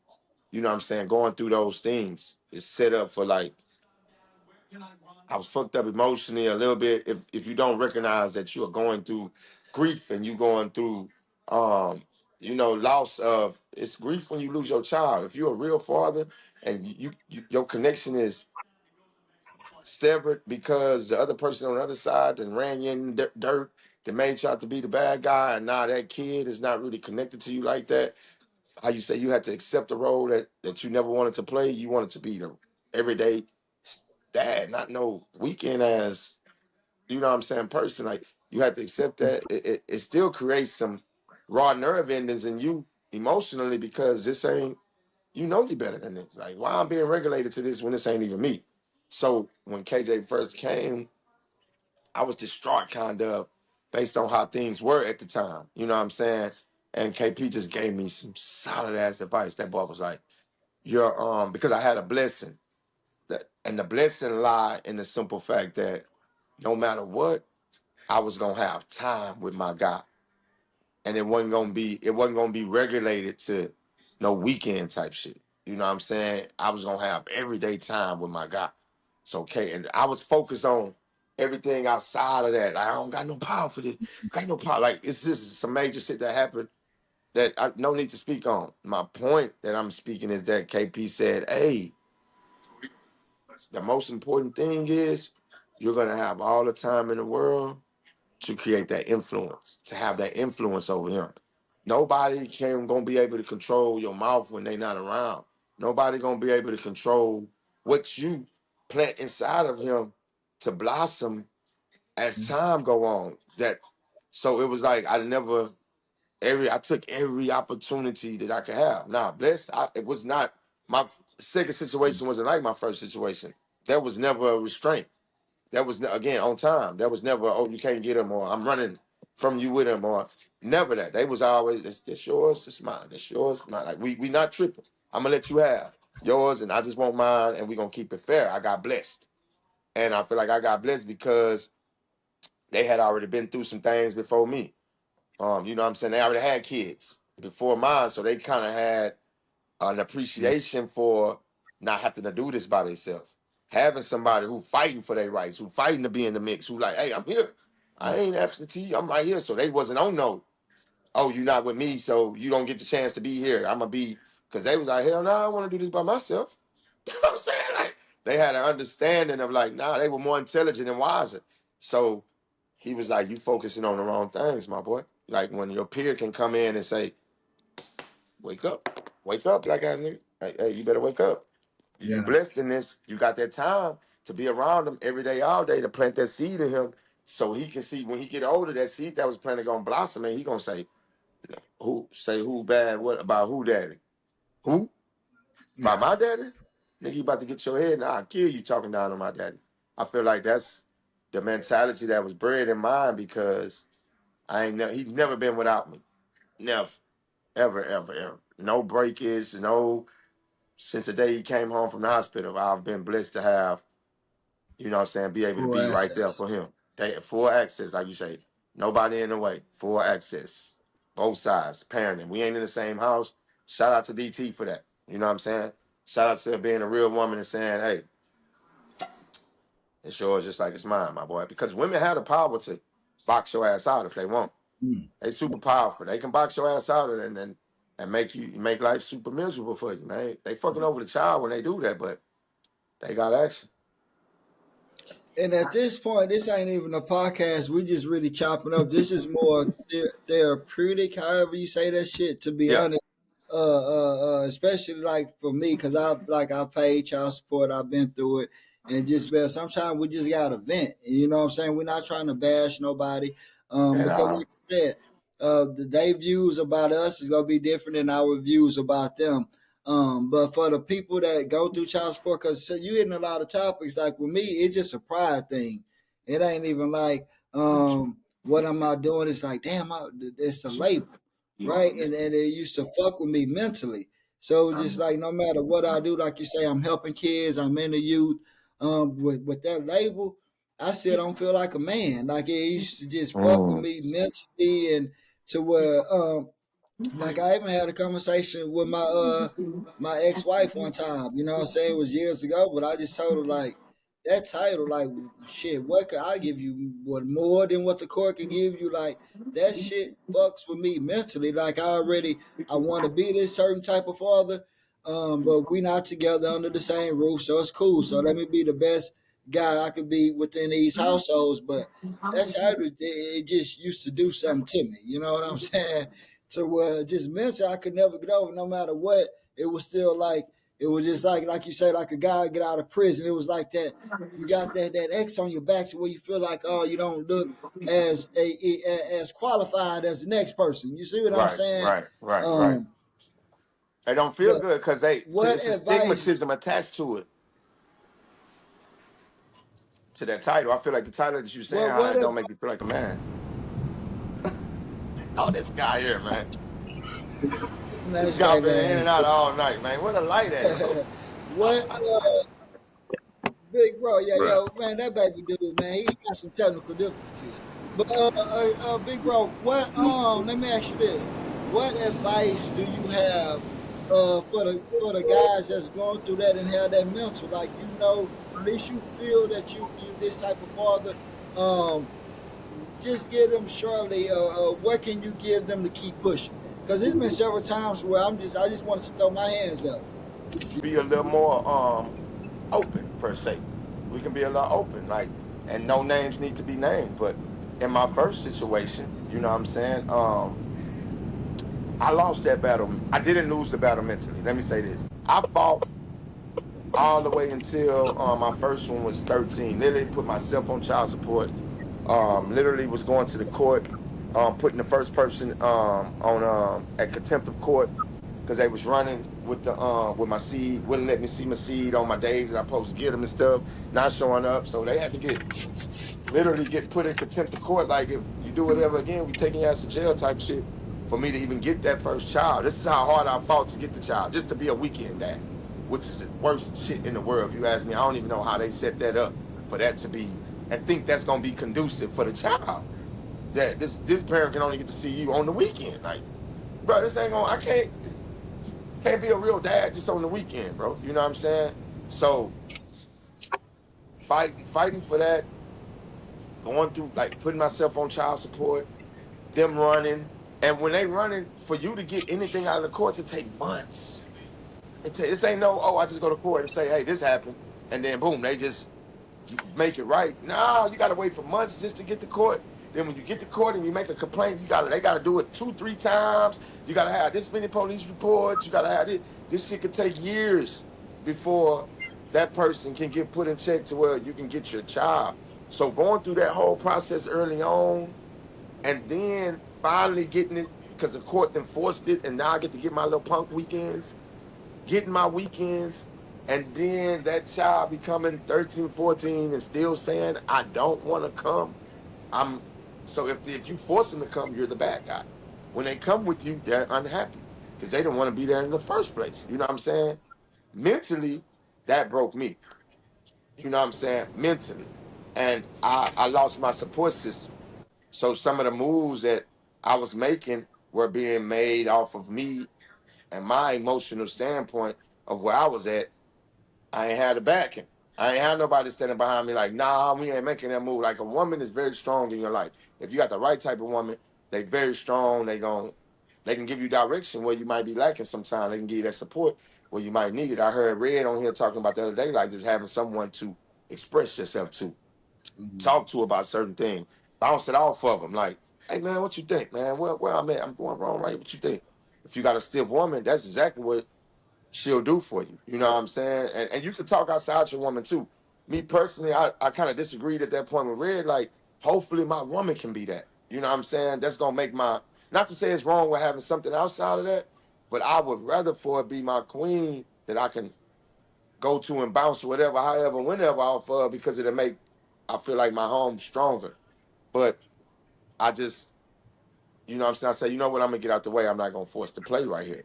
Speaker 3: you know what I'm saying, going through those things is set up for like I was fucked up emotionally a little bit. If you don't recognize that you are going through grief and you going through loss of it's grief when you lose your child. If you're a real father and your connection is severed because the other person on the other side and ran you in dirt that made you out to be the bad guy and now that kid is not really connected to you like that. How you say you had to accept a role that you never wanted to play. You wanted to be the everyday dad, not no weekend ass, you know what I'm saying, person. Like you had to accept that. It still creates some raw nerve endings in you emotionally because this ain't you know you better than this. Like why I'm being regulated to this when this ain't even me. So when KJ first came, I was distraught kind of based on how things were at the time. You know what I'm saying? And KP just gave me some solid ass advice. That boy was like, you're because I had a blessing. That and the blessing lie in the simple fact that No matter what, I was gonna have time with my guy, and it wasn't gonna be regulated to no weekend type shit. You know what I'm saying? I was gonna have everyday time with my guy. It's okay, and I was focused on everything outside of that. Like, I don't got no power for this. Got no power. Like, it's just some major shit that happened that I no need to speak on. My point that I'm speaking is that KP said, "Hey, the most important thing is you're gonna have all the time in the world to create that influence, to have that influence over him. Nobody can gonna be able to control your mouth when they not around. Nobody gonna be able to control what you plant inside of him to blossom as time go on. That so it was like I took every opportunity that I could have. Now, it was not my second situation wasn't like my first situation. There was never a restraint. That was again on time. That was never, oh, you can't get him, or I'm running from you with him, or never that. They was always, it's yours, it's mine, it's yours, mine. Like we not tripping. I'm gonna let you have yours, and I just want mine, and we gonna keep it fair. I got blessed, and I feel like I got blessed because they had already been through some things before me. You know what I'm saying? They already had kids before mine, so they kind of had an appreciation for not having to do this by themselves. Having somebody who fighting for their rights, who fighting to be in the mix, who like, hey, I'm here. I ain't absentee. I'm right here. So they wasn't on no, oh, you not with me, so you don't get the chance to be here. I'm gonna be because they was like, hell no, I want to do this by myself. You know what I'm saying? Like they had an understanding of like, nah, they were more intelligent and wiser. So he was like, you focusing on the wrong things, my boy. Like when your peer can come in and say, wake up, black ass nigga. Hey, you better wake up. You
Speaker 1: Yeah.
Speaker 3: blessed in this. You got that time to be around him every day, all day to plant that seed in him, so he can see when he get older that seed that was planted gonna blossom, and he gonna say, who bad? What about who daddy? Who? By
Speaker 1: Yeah.
Speaker 3: my daddy? Nigga, you about to get your head, and I'll kill you talking down on my daddy. I feel like that's the mentality that was bred in mine because he's never been without me. Never. Ever, ever, ever. No breakage, no. Since the day he came home from the hospital, I've been blessed to have, you know what I'm saying, be able to
Speaker 1: Full
Speaker 3: be right there
Speaker 1: access.
Speaker 3: for him. They full access, like you say. Nobody in the way. Full access. Both sides. Parenting. We ain't in the same house. Shout out to DT for that. You know what I'm saying? Shout out to being a real woman and saying, hey, it's yours just like it's mine, my boy. Because women have the power to box your ass out if they want.
Speaker 1: Mm.
Speaker 3: They super powerful. They can box your ass out and make life super miserable for you, man. They fucking over the child when they do that, but they got action.
Speaker 1: And at this point, this ain't even a podcast. We just really chopping up. This is more therapeutic, however you say that shit. To be
Speaker 3: Yeah.
Speaker 1: honest, especially like for me, because I paid child support. I've been through it, and just man, sometimes we just gotta vent. You know what I'm saying? We're not trying to bash nobody,
Speaker 3: And
Speaker 1: because like I said, their views about us is gonna be different than our views about them. But for the people that go through child support, because you hitting a lot of topics, like with me, it's just a pride thing. It ain't even like what am I doing? It's like, damn, it's a label, right? And it used to fuck with me mentally. So just like no matter what I do, like you say, I'm helping kids, I'm in the youth. With that label, I still don't feel like a man. Like it used to just fuck with
Speaker 3: mm,
Speaker 1: me mentally, and to where like I even had a conversation with my ex wife one time, you know what I'm saying? It was years ago, but I just told her like that title, like shit, what could I give you? What more than what the court could give you? Like that shit fucks with me mentally. Like I want to be this certain type of father, but we not together under the same roof, so it's cool. So let me be the best guy I could be within these households. But that's how it just used to do something to me. You know what I'm saying? To where just mental I could never get over no matter what. It was still like it was just like you say, like a guy get out of prison. It was like that you got that X on your back to where you feel like, oh, you don't look as qualified as the next person. You see what I'm
Speaker 3: right,
Speaker 1: saying?
Speaker 3: right, right, right.
Speaker 1: Um,
Speaker 3: They don't feel
Speaker 1: but
Speaker 3: good because
Speaker 1: what
Speaker 3: it's a
Speaker 1: advice
Speaker 3: stigmatism attached to it, to that title. I feel like the title that you saying, how
Speaker 1: what
Speaker 3: that
Speaker 1: if
Speaker 3: don't make you feel like a man. Oh, this guy here, man.
Speaker 1: man,
Speaker 3: This
Speaker 1: this
Speaker 3: guy
Speaker 1: white
Speaker 3: been in
Speaker 1: man
Speaker 3: and out all night, man. Where the light at?
Speaker 1: what big bro, yeah,
Speaker 3: Right.
Speaker 1: yeah, man, that baby dude, man, he got some technical difficulties. But big bro, what let me ask you this: what advice do you have for the guys that's going through that and have that mental, like at least you feel that you this type of father, um, just give them shortly, what can you give them to keep pushing? Because there's been several times where I just wanted to throw my hands up.
Speaker 3: Be a little more open per se. We can be a lot open, like, and no names need to be named. But in my first situation, you know what I'm saying? I lost that battle. I didn't lose the battle mentally. Let me say this. I fought all the way until my first one was 13. Literally put myself on child support. Literally was going to the court, putting the first person on at contempt of court because they was running with my seed, wouldn't let me see my seed on my days that I supposed to get them and stuff, not showing up. So they had to get put in contempt of court. Like, if you do whatever again, we taking you out to jail type shit for me to even get that first child. This is how hard I fought to get the child, just to be a weekend dad, which is the worst shit in the world. If you ask me, I don't even know how they set that up for that to be and think that's gonna be conducive for the child. That this parent can only get to see you on the weekend. Like, bro, this ain't gonna. I can't be a real dad just on the weekend, bro. You know what I'm saying? So fighting for that, going through, like, putting myself on child support, them running, and when they running for you to get anything out of the courts, it take months. This ain't no, oh, I just go to court and say, hey, this happened, and then boom, they just make it right. No, you got to wait for months just to get to court. Then when you get to court and you make a complaint, they got to do it 2-3 times. You got to have this many police reports. You got to have this. This shit could take years before that person can get put in check to where you can get your child. So going through that whole process early on, and then finally getting it because the court enforced it, and now I get to get my little punk weekends, getting my weekends, and then that child becoming 13, 14 and still saying, I don't want to come. I'm so if you force them to come, you're the bad guy. When they come with you, they're unhappy because they don't want to be there in the first place. You know what I'm saying? Mentally, that broke me. You know what I'm saying? Mentally. And I lost my support system. So some of the moves that I was making were being made off of me and my emotional standpoint of where I was at. I ain't had a backing. I ain't had nobody standing behind me like, nah, we ain't making that move. Like, a woman is very strong in your life. If you got the right type of woman, they very strong. They can give you direction where you might be lacking sometimes. They can give you that support where you might need it. I heard Red on here talking about the other day, like, just having someone to express yourself to,
Speaker 1: Mhm.
Speaker 3: talk to about certain things, bounce it off of them. Like, hey man, what you think, man? Where I'm at? I'm going wrong, right? What you think? If you got a stiff woman, that's exactly what she'll do for you. You know what I'm saying? And you can talk outside your woman too. Me personally, I kind of disagreed at that point with Red. Like, hopefully my woman can be that. You know what I'm saying? That's gonna make my, not to say it's wrong with having something outside of that, but I would rather for it be my queen that I can go to and bounce whatever, however, whenever off of, because it'll make, I feel like, my home stronger. But I just, you know what I'm saying? I say, you know what, I'm gonna get out the way. I'm not gonna force the play right here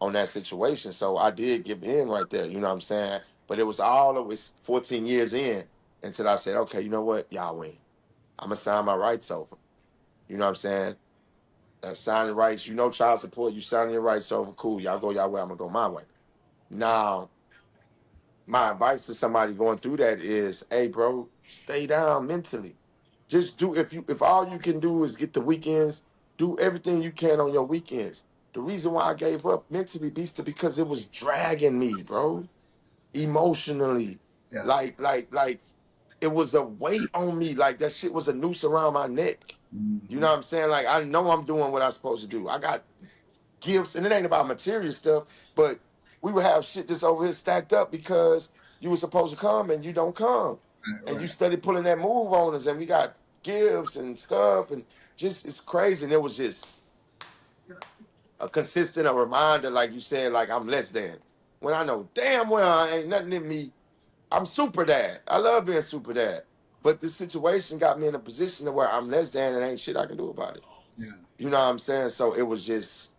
Speaker 3: on that situation. So I did give in right there, you know what I'm saying? But it was all of it 14 years in until I said, okay, you know what? Y'all win. I'm going to sign my rights over. You know what I'm saying? Signing rights, child support, you signing your rights over. Cool. Y'all go y'all way. I'm going to go my way. Now, my advice to somebody going through that is, hey, bro, stay down mentally. Just do, if all you can do is get the weekends, do everything you can on your weekends. The reason why I gave up mentally, Beast, because it was dragging me, bro, emotionally.
Speaker 1: Yeah.
Speaker 3: Like it was a weight on me. Like, that shit was a noose around my neck. You know
Speaker 1: Mhm.
Speaker 3: what I'm saying? Like, I know I'm doing what I'm supposed to do. I got gifts, and it ain't about material stuff, but we would have shit just over here stacked up because you were supposed to come and you don't come.
Speaker 1: Right,
Speaker 3: And you
Speaker 1: right.
Speaker 3: started pulling that move on us, and we got gifts and stuff, and just, it's crazy. And it was just a consistent, a reminder, like you said, like, I'm less than. When I know damn well I ain't nothing in me. I'm super dad. I love being super dad. But this situation got me in a position to where I'm less than and ain't shit I can do about it.
Speaker 1: Yeah.
Speaker 3: You know what I'm saying? So it was just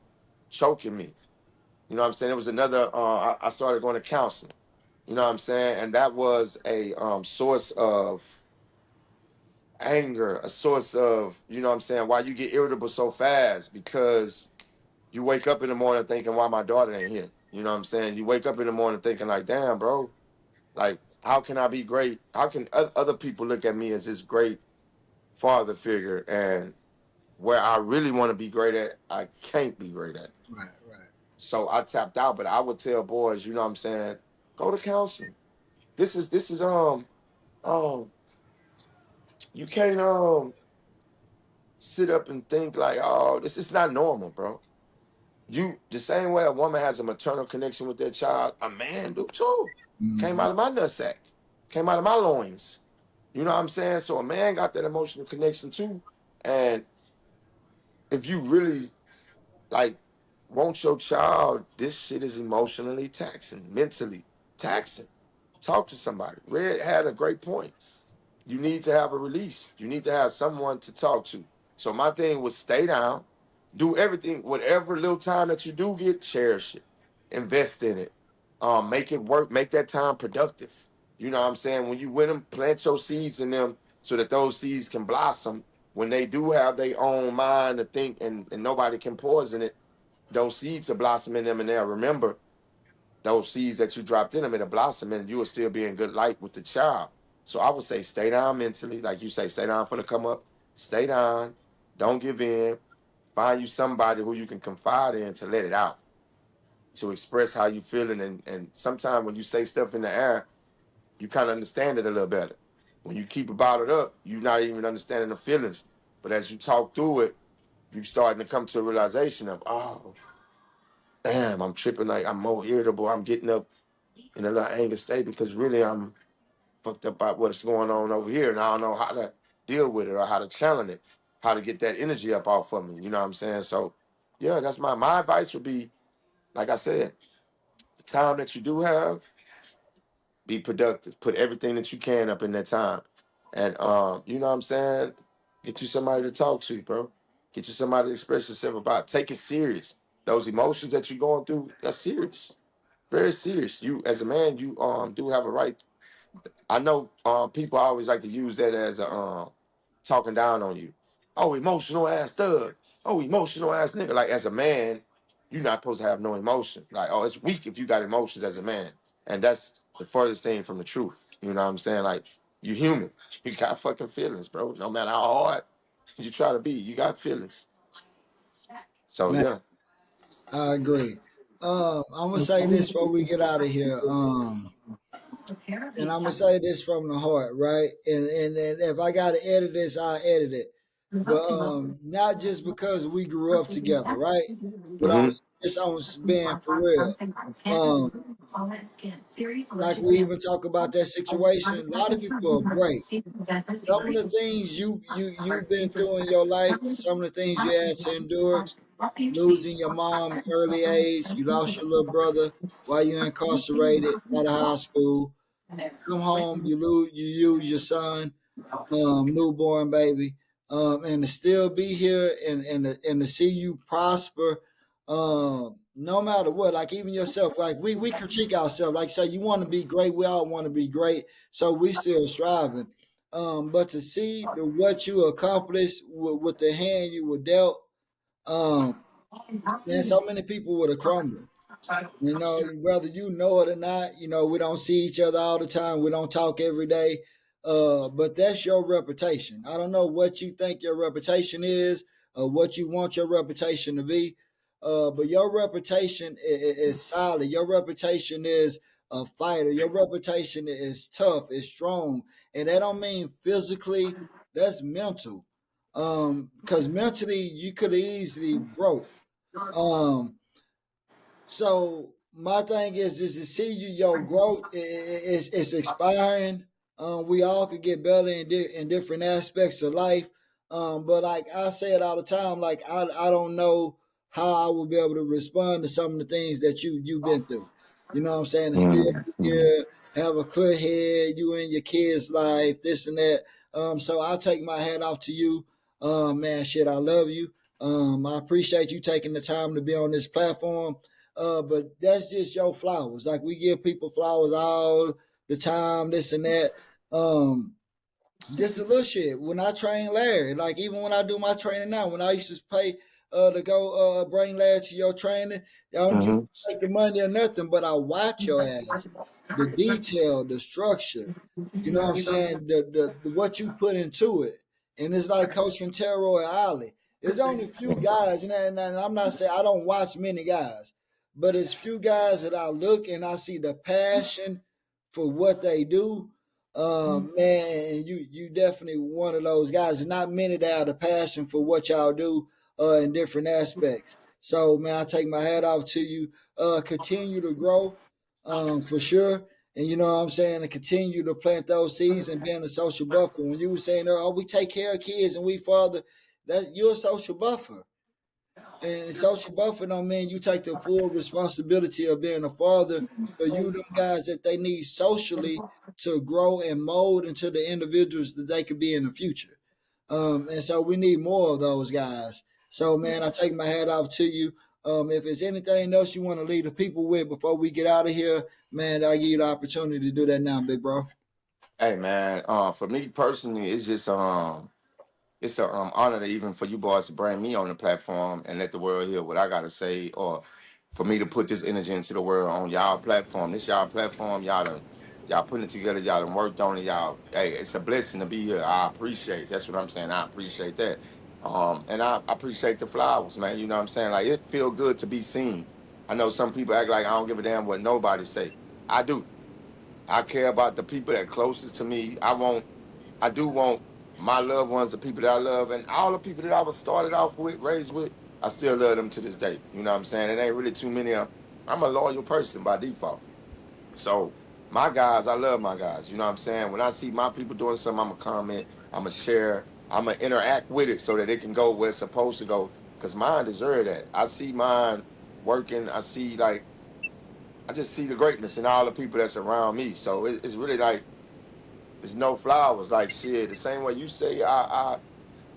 Speaker 3: choking me. You know what I'm saying? It was another, I started going to counseling. You know what I'm saying? And that was a source of anger, a source of, you know what I'm saying, why you get irritable so fast, because you wake up in the morning thinking, why my daughter ain't here? You know what I'm saying? You wake up in the morning thinking like, damn, bro, like, how can I be great? How can other people look at me as this great father figure, and where I really want to be great at, I can't be great at.
Speaker 1: Right, right.
Speaker 3: So I tapped out, but I would tell boys, you know what I'm saying, go to counseling. This is um you can't sit up and think like, oh, this is not normal, bro. You the same way a woman has a maternal connection with their child, a man do too. Came
Speaker 1: Mm-hmm.
Speaker 3: out of my nutsack, came out of my loins. You know what I'm saying? So a man got that emotional connection too. And if you really like want your child, this shit is emotionally taxing, mentally taxing. Talk to somebody. Red had a great point. You need to have a release. You need to have someone to talk to. So my thing was stay down, do everything, whatever little time that you do get, cherish it, invest in it, make it work, make that time productive. You know what I'm saying? When you win them, plant your seeds in them so that those seeds can blossom. When they do have their own mind to think, and nobody can poison it, those seeds will blossom in them, and they'll remember those seeds that you dropped in them, it'll blossom, and you will still be in good light with the child. So I would say stay down mentally, like you say, stay down for the come up, stay down, don't give in, find you somebody who you can confide in to let it out, to express how you feeling, and sometimes when you say stuff in the air, you kind of understand it a little better. When you keep it bottled up, you're not even understanding the feelings. But as you talk through it, you starting to come to a realization of, oh, damn, I'm tripping, like I'm more irritable, I'm getting up in a little anger state because really I'm fucked up about what's going on over here, and I don't know how to deal with it or how to challenge it, how to get that energy up off of me. You know what I'm saying? So, yeah, that's my advice would be, like I said, the time that you do have, be productive. Put everything that you can up in that time, and you know what I'm saying? Get you somebody to talk to, bro. Get you somebody to express yourself about. Take it serious. Those emotions that you're going through, that's serious, very serious. You, as a man, you do have a right. I know people always like to use that as a talking down on you. Oh, emotional ass thug. Oh, emotional ass nigga. Like as a man, you're not supposed to have no emotion. Like, oh, it's weak if you got emotions as a man. And that's the furthest thing from the truth. You know what I'm saying? Like, you human. You got fucking feelings, bro. No matter how hard you try to be, you got feelings. So
Speaker 1: Man,
Speaker 3: yeah.
Speaker 1: I agree. I'm gonna say this before we get out of here. And I'm gonna say this from the heart, right? And if I gotta edit this, I'll edit it. But not just because we grew up together, right? But on
Speaker 3: Mm-hmm.
Speaker 1: just on being for real. Um, like we even talk about that situation. A lot of people are break. Some of the things you've been through in your life, some of the things you had to endure, losing your mom early age, you lost your little brother while you're incarcerated out of high school. Come home, you lose your son, newborn baby, and to still be here and to see you prosper, no matter what. Like even yourself, like we critique ourselves. Like say you want to be great, we all want to be great, so we still striving. But to see what you accomplished with the hand you were dealt, um, man, so many people would have crumbled. You know, whether you know it or not, you know, we don't see each other all the time. We don't talk every day. But that's your reputation. I don't know what you think your reputation is or what you want your reputation to be. But your reputation is solid. Your reputation is a fighter. Your reputation is tough, is strong. And that don't mean physically, that's mental. Because mentally you could have easily broke. Um, so my thing is to see your growth is expiring. We all could get better in different aspects of life. But like I say it all the time, like I don't know how I will be able to respond to some of the things that you've been through. You know what I'm saying? To still be
Speaker 3: Mm-hmm.
Speaker 1: here, have a clear head, you and your kids' life, this and that. So I take my hat off to you. Man, shit, I love you. I appreciate you taking the time to be on this platform. But that's just your flowers. Like we give people flowers all the time, this and that. Just a little shit. When I train Larry, like even when I do my training now, when I used to pay to go bring Larry to your training, you
Speaker 3: Mm-hmm.
Speaker 1: take the money or nothing, but I watch your ass, the detail, the structure. You know what I'm saying? The what you put into it, and it's like Coach Quintero and Ali. There's only a few guys, and I'm not saying I don't watch many guys, but it's few guys that I look and I see the passion for what they do. Man, and you definitely one of those guys. There's not many that have the passion for what y'all do in different aspects. So man, I take my hat off to you. Continue to grow, for sure. And you know what I'm saying, to continue to plant those seeds and being a social buffer. When you were saying, oh, we take care of kids and we father, that you're a social buffer. And social buffer don't mean you take the full responsibility of being a father, but you them guys that they need socially to grow and mold into the individuals that they could be in the future. And so we need more of those guys. So man, I take my hat off to you. If there's anything else you want to leave the people with before we get out of here, man, I give you the opportunity to do that now, big bro.
Speaker 3: Hey man, for me personally, it's an honor to even for you boys to bring me on the platform and let the world hear what I gotta say, or for me to put this energy into the world on y'all platform. This y'all platform, y'all putting it together, y'all done worked on it, y'all. Hey, it's a blessing to be here. I appreciate. That's what I'm saying. I appreciate that. And I appreciate the flowers, man. You know what I'm saying? Like it feel good to be seen. I know some people act like I don't give a damn what nobody say. I do. I care about the people that closest to me. I do want my loved ones, the people that I love, and all the people that I was started off with, raised with, I still love them to this day. You know what I'm saying? It ain't really too many of them. I'm a loyal person by default. So my guys, I love my guys. You know what I'm saying? When I see my people doing something, I'm gonna comment, I'm gonna share, I'm gonna interact with it so that it can go where it's supposed to go. Cause mine deserve that. I see mine working. I just see the greatness in all the people that's around me. So it's really like it's no flowers. Like shit, the same way you say I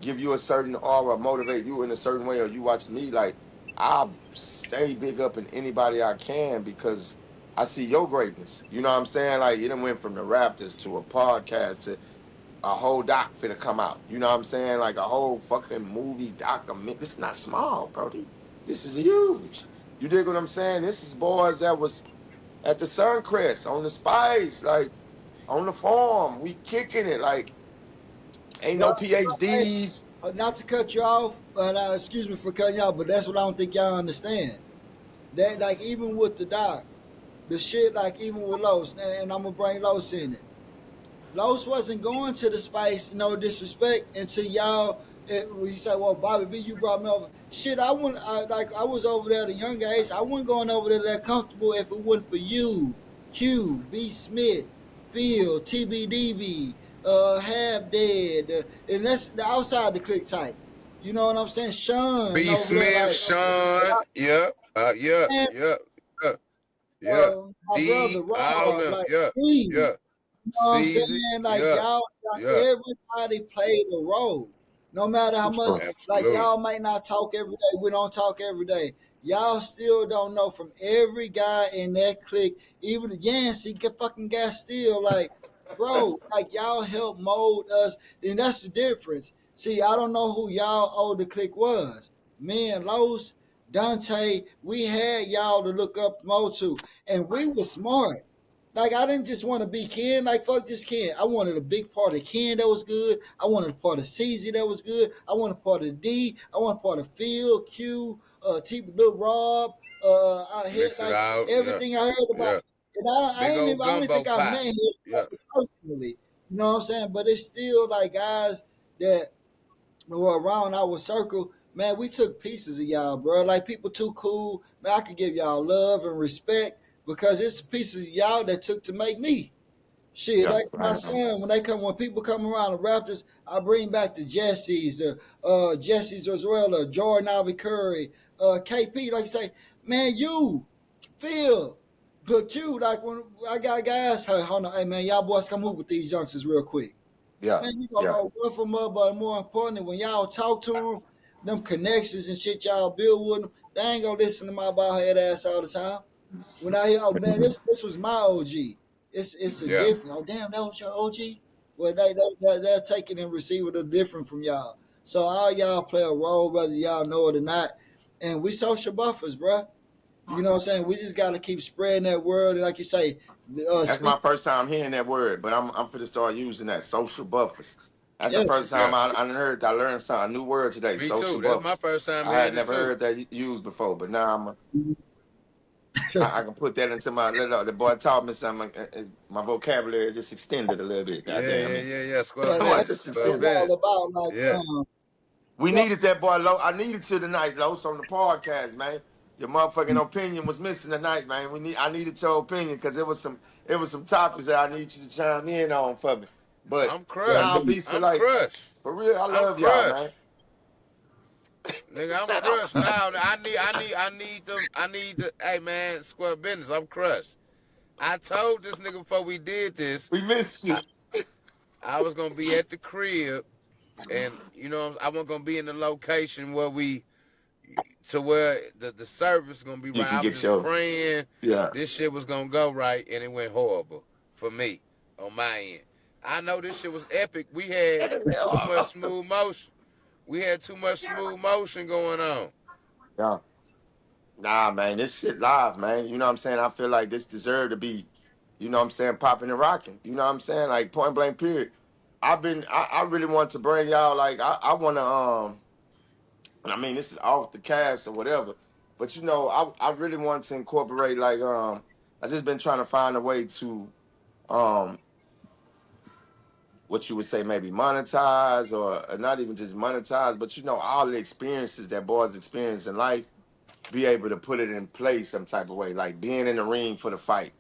Speaker 3: give you a certain aura, motivate you in a certain way, or you watch me, like I'll stay big up in anybody I can because I see your greatness. You know what I'm saying? Like you done went from the Raptors to a podcast to a whole doc finna come out. You know what I'm saying? Like a whole fucking movie document. This is not small, Brody. This is huge. You dig what I'm saying? This is boys that was at the Suncrest on the Spice, like on the farm. We kicking it. Like ain't no
Speaker 1: Well, hey,
Speaker 3: PhDs.
Speaker 1: not to cut you off, but excuse me for cutting you off, but that's what I don't think y'all understand. That like even with the doc, the shit like even with Los, and I'm gonna bring Los in it. Los wasn't going to the Spice, no disrespect, until y'all. You say, "Well, Bobby B, you brought me over." Shit, I was over there at a young age. I wasn't going over there that comfortable if it wasn't for you, Q, B Smith, Phil, TBDB, Half Dead, and that's the outside the click type. You know what I'm saying? Sean
Speaker 2: B.
Speaker 1: over there,
Speaker 2: Smith,
Speaker 1: like,
Speaker 2: Sean, yep, yep,
Speaker 1: man,
Speaker 2: yep, yep, yep.
Speaker 1: my brother
Speaker 2: D, all
Speaker 1: Rob,
Speaker 2: them,
Speaker 1: like,
Speaker 2: yep,
Speaker 1: please.
Speaker 2: yep.
Speaker 1: You know what I'm
Speaker 2: CZ,
Speaker 1: saying? Like
Speaker 2: yep, yep.
Speaker 1: everybody played a role. No matter how much, like
Speaker 2: Absolutely.
Speaker 1: y'all might not talk every day. We don't talk every day. Y'all still don't know from every guy in that clique, even the Yancey fucking guy still like, bro, like y'all help mold us. And that's the difference. See, I don't know who y'all older clique was. Me and Los, Dante, we had y'all to look up more to. And we were smart. Like I didn't just want to be Ken. Like fuck this Ken. I wanted a big part of Ken that was good. I wanted a part of CZ that was good. I wanted a part of D. I wanted a part of Phil, Q, T, Lil Rob. I hit
Speaker 2: Mix it
Speaker 1: like
Speaker 2: out, yep,
Speaker 1: everything I heard about.
Speaker 2: yep.
Speaker 1: And
Speaker 2: Big old
Speaker 1: I don't even
Speaker 2: gumbo
Speaker 1: think I
Speaker 2: pot,
Speaker 1: met him
Speaker 2: yep.
Speaker 1: personally. You know what I'm saying? But it's still like guys that were around our circle. Man, we took pieces of y'all, bro. Like people too cool. Man, I could give y'all love and respect because it's pieces of y'all that took to make me. Shit,
Speaker 3: Yeah,
Speaker 1: like my son, when people come around the Raptors, I bring back the Jesse's as well, Jordan Ivy Curry, KP. Like you say, man, you, Phil, but Q. Like when I got guys, hey, hold on, hey man, y'all boys come move with these youngsters real quick.
Speaker 3: yeah,
Speaker 1: Man, you gonna
Speaker 3: yeah.
Speaker 1: go rough them up, but more importantly, when y'all talk to them, them connections and shit y'all build with them, they ain't gonna listen to my bald head ass all the time. When I hear, oh man, this was my OG. It's a
Speaker 2: Yeah,
Speaker 1: different. Oh damn, that was your OG. Well, they're taking and receiving it different from y'all. So all y'all play a role, whether y'all know it or not. And we social buffers, bro. You know what I'm saying? We just got to keep spreading that word. And like you say,
Speaker 3: That's my
Speaker 1: speak.
Speaker 3: first time hearing that word, but I'm finna start using that social buffers. That's the
Speaker 1: Yeah,
Speaker 3: first time
Speaker 2: yeah.
Speaker 3: I heard. I learned something, a new word today.
Speaker 2: Me
Speaker 3: Social
Speaker 2: too. That's my
Speaker 3: buffers.
Speaker 2: first time
Speaker 3: I had
Speaker 2: hearing it
Speaker 3: never
Speaker 2: too.
Speaker 3: heard that used before, but now I can put that into my little. The boy taught me something. My vocabulary just extended a little bit. God
Speaker 2: Yeah,
Speaker 3: damn
Speaker 2: yeah,
Speaker 3: me.
Speaker 2: yeah, yeah. Square
Speaker 1: yeah,
Speaker 3: Boy,
Speaker 1: that's
Speaker 2: business.
Speaker 3: just
Speaker 1: what
Speaker 2: Square
Speaker 1: it's
Speaker 3: extended.
Speaker 1: all
Speaker 2: business.
Speaker 1: about. Like,
Speaker 2: Yeah.
Speaker 3: We
Speaker 1: well,
Speaker 3: needed that boy Lo. I needed you tonight, Los, on the podcast, man. Your motherfucking opinion was missing tonight, man. I needed your opinion because it was some topics that I need you to chime in on for me. But
Speaker 2: I'm
Speaker 1: yeah,
Speaker 3: y'all
Speaker 2: crushed.
Speaker 3: be so
Speaker 2: I'm
Speaker 3: like
Speaker 2: crushed.
Speaker 3: for real, I
Speaker 2: I'm
Speaker 3: love y'all, man.
Speaker 2: crushed. Nigga, I'm
Speaker 3: Shut up.
Speaker 2: crushed. Now I need the hey man, square business. I'm crushed. I told this nigga before we did this,
Speaker 3: We missed you.
Speaker 2: I, I was gonna be at the crib and you know I wasn't gonna be in the location where we to where the service is gonna be
Speaker 3: You
Speaker 2: right.
Speaker 3: can
Speaker 2: I was
Speaker 3: get
Speaker 2: just
Speaker 3: your
Speaker 2: praying
Speaker 3: yeah.
Speaker 2: this shit was gonna go right and it went horrible for me on my end. I know this shit was epic. We had too much smooth motion. We had too much smooth motion going on.
Speaker 3: Yeah. Nah, man, this shit live, man. You know what I'm saying? I feel like this deserved to be, you know what I'm saying, popping and rocking. You know what I'm saying? Like point blank period. I really want to bring y'all like I wanna and I mean this is off the cast or whatever, but you know, I really want to incorporate like I just been trying to find a way to um what you would say maybe monetize or not even just monetize, but you know, all the experiences that boys experience in life, be able to put it in place some type of way, like being in the ring for the fight.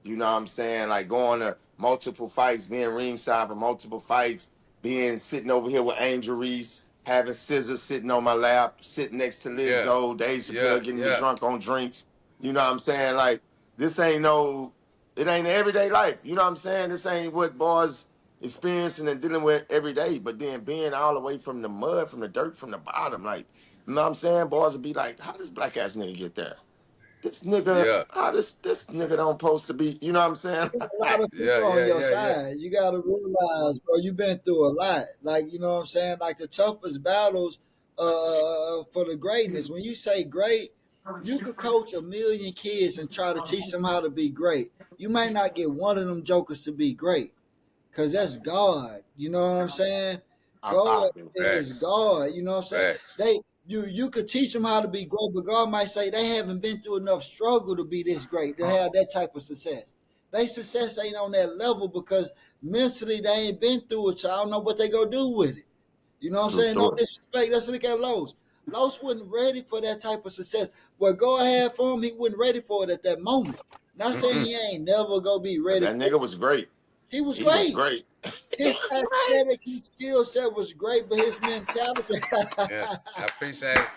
Speaker 3: You know what I'm saying? Like going to multiple fights, being ringside for multiple fights, being sitting over here with Angel Reese, having scissors sitting on my lap, sitting next to
Speaker 2: Yeah,
Speaker 3: Lizzo, Dave
Speaker 2: yeah,
Speaker 3: Chappelle getting me
Speaker 2: yeah,
Speaker 3: drunk on drinks. You know what I'm saying? Like this ain't no, it ain't everyday life. You know what I'm saying? This ain't what boys experiencing and dealing with every day. But then being all the way from the mud, from the dirt, from the bottom, like you know what I'm saying? Boys would be like, how does black ass nigga get there? This nigga,
Speaker 2: yeah,
Speaker 3: how this nigga don't supposed to be, you know what I'm saying?
Speaker 1: a lot of
Speaker 2: yeah,
Speaker 1: people on
Speaker 2: yeah,
Speaker 1: your
Speaker 2: yeah, yeah,
Speaker 1: side. You got to realize, bro, you've been through a lot. Like, you know what I'm saying? Like the toughest battles for the greatness. When you say great, you could coach a million kids and try to teach them how to be great. You might not get one of them jokers to be great. Cause that's God. You know what I'm saying? God
Speaker 3: I do.
Speaker 1: is
Speaker 2: facts,
Speaker 1: God. You know what I'm saying?
Speaker 2: facts.
Speaker 1: You could teach them how to be great, but God might say they haven't been through enough struggle to be this great, to have that type of success. They success ain't on that level because mentally they ain't been through it, so I don't know what they gonna do with it. You know what I'm
Speaker 3: True
Speaker 1: saying? No
Speaker 3: story.
Speaker 1: disrespect. Let's look at Los. Los wasn't ready for that type of success. What God had for him, he wasn't ready for it at that moment. Not saying
Speaker 2: Mm-mm.
Speaker 1: he ain't never gonna be
Speaker 3: But
Speaker 1: ready
Speaker 3: that
Speaker 1: for
Speaker 3: nigga
Speaker 1: it.
Speaker 3: was great.
Speaker 1: He was
Speaker 3: He was
Speaker 1: great.
Speaker 3: great. He
Speaker 1: His
Speaker 3: was great.
Speaker 1: athletic skill set was great, but his mentality.
Speaker 2: Yeah, I appreciate it.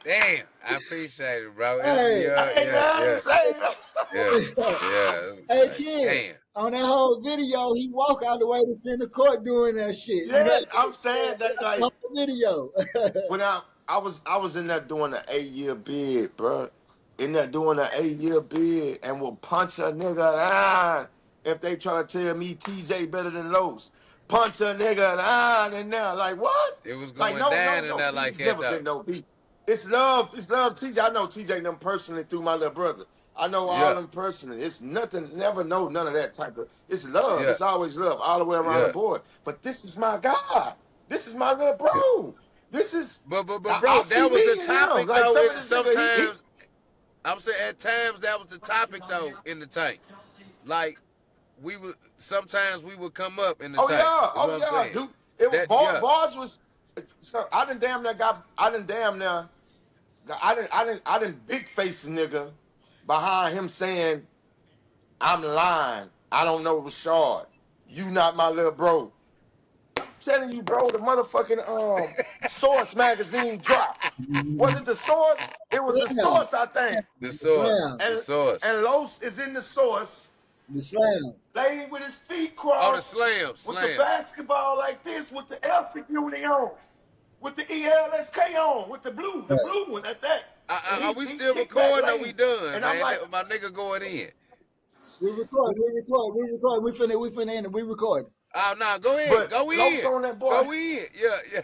Speaker 2: Damn, I appreciate it, bro. It's
Speaker 1: Hey,
Speaker 2: yeah,
Speaker 3: Hey
Speaker 2: yeah,
Speaker 3: man,
Speaker 2: yeah,
Speaker 3: say
Speaker 2: yeah, yeah.
Speaker 1: hey,
Speaker 2: Like,
Speaker 1: kid.
Speaker 2: damn.
Speaker 1: On that whole video, he walk out the way to send the court doing that shit. You know,
Speaker 3: yes, I'm saying that
Speaker 1: the
Speaker 3: like
Speaker 1: whole video.
Speaker 3: when I was in there doing an 8 year bid, bro. In there doing an 8 year bid and will punch a nigga down if they try to tell me TJ better than Los. Punch a nigga down in there. Like what?
Speaker 2: It was
Speaker 3: Like
Speaker 2: going
Speaker 3: no,
Speaker 2: down
Speaker 3: no,
Speaker 2: in
Speaker 3: no
Speaker 2: there
Speaker 3: beef.
Speaker 2: like
Speaker 3: It's
Speaker 2: that
Speaker 3: never
Speaker 2: though.
Speaker 3: been no beef. It's love. It's love. TJ. I know TJ them personally through my little brother. I know all
Speaker 2: Yeah,
Speaker 3: them personally. It's nothing. Never know none of that type of. It's love.
Speaker 2: yeah,
Speaker 3: It's always love all the way around the
Speaker 2: yeah,
Speaker 3: board. But this is my guy. This is my little
Speaker 2: yeah.
Speaker 3: bro. This is
Speaker 2: But
Speaker 3: I
Speaker 2: bro,
Speaker 3: see
Speaker 2: that was the
Speaker 3: me in him.
Speaker 2: topic
Speaker 3: Like
Speaker 2: though.
Speaker 3: some of
Speaker 2: It
Speaker 3: this nigga, he
Speaker 2: sometimes I'm saying at times that was the topic though in the tank. Like we would sometimes we would come up in the tank. Is
Speaker 3: oh
Speaker 2: what I'm
Speaker 3: yeah,
Speaker 2: saying.
Speaker 3: dude. It was
Speaker 2: That yeah,
Speaker 3: bars was so I didn't damn near got I didn't damn near I didn't big face a nigga behind him saying I'm lying. I don't know Rashard. You not my little bro. Telling you, bro, the motherfucking Source magazine dropped. Was it the Source? It was the
Speaker 1: Slam,
Speaker 3: Source, I think.
Speaker 2: the
Speaker 1: the
Speaker 2: source,
Speaker 1: slam,
Speaker 2: the
Speaker 3: And
Speaker 2: source.
Speaker 3: and Los is in the Source,
Speaker 1: the slam.
Speaker 3: laying with his feet
Speaker 2: Oh, the
Speaker 3: crossed,
Speaker 2: slam,
Speaker 3: with the
Speaker 2: slam.
Speaker 3: basketball like this, with the F union on. with the ELSK on, with the blue one at that. And
Speaker 4: Are
Speaker 3: he
Speaker 4: we
Speaker 3: he
Speaker 4: still
Speaker 3: kicked back
Speaker 4: recording or we
Speaker 3: lane.
Speaker 4: done,
Speaker 3: And I'm
Speaker 4: man?
Speaker 3: like,
Speaker 4: My nigga going in.
Speaker 1: We finna end it. We record.
Speaker 4: Oh, nah, go ahead.
Speaker 3: but
Speaker 4: Go
Speaker 3: Los
Speaker 4: in.
Speaker 3: on that boy,
Speaker 4: Go in. Yeah, yeah.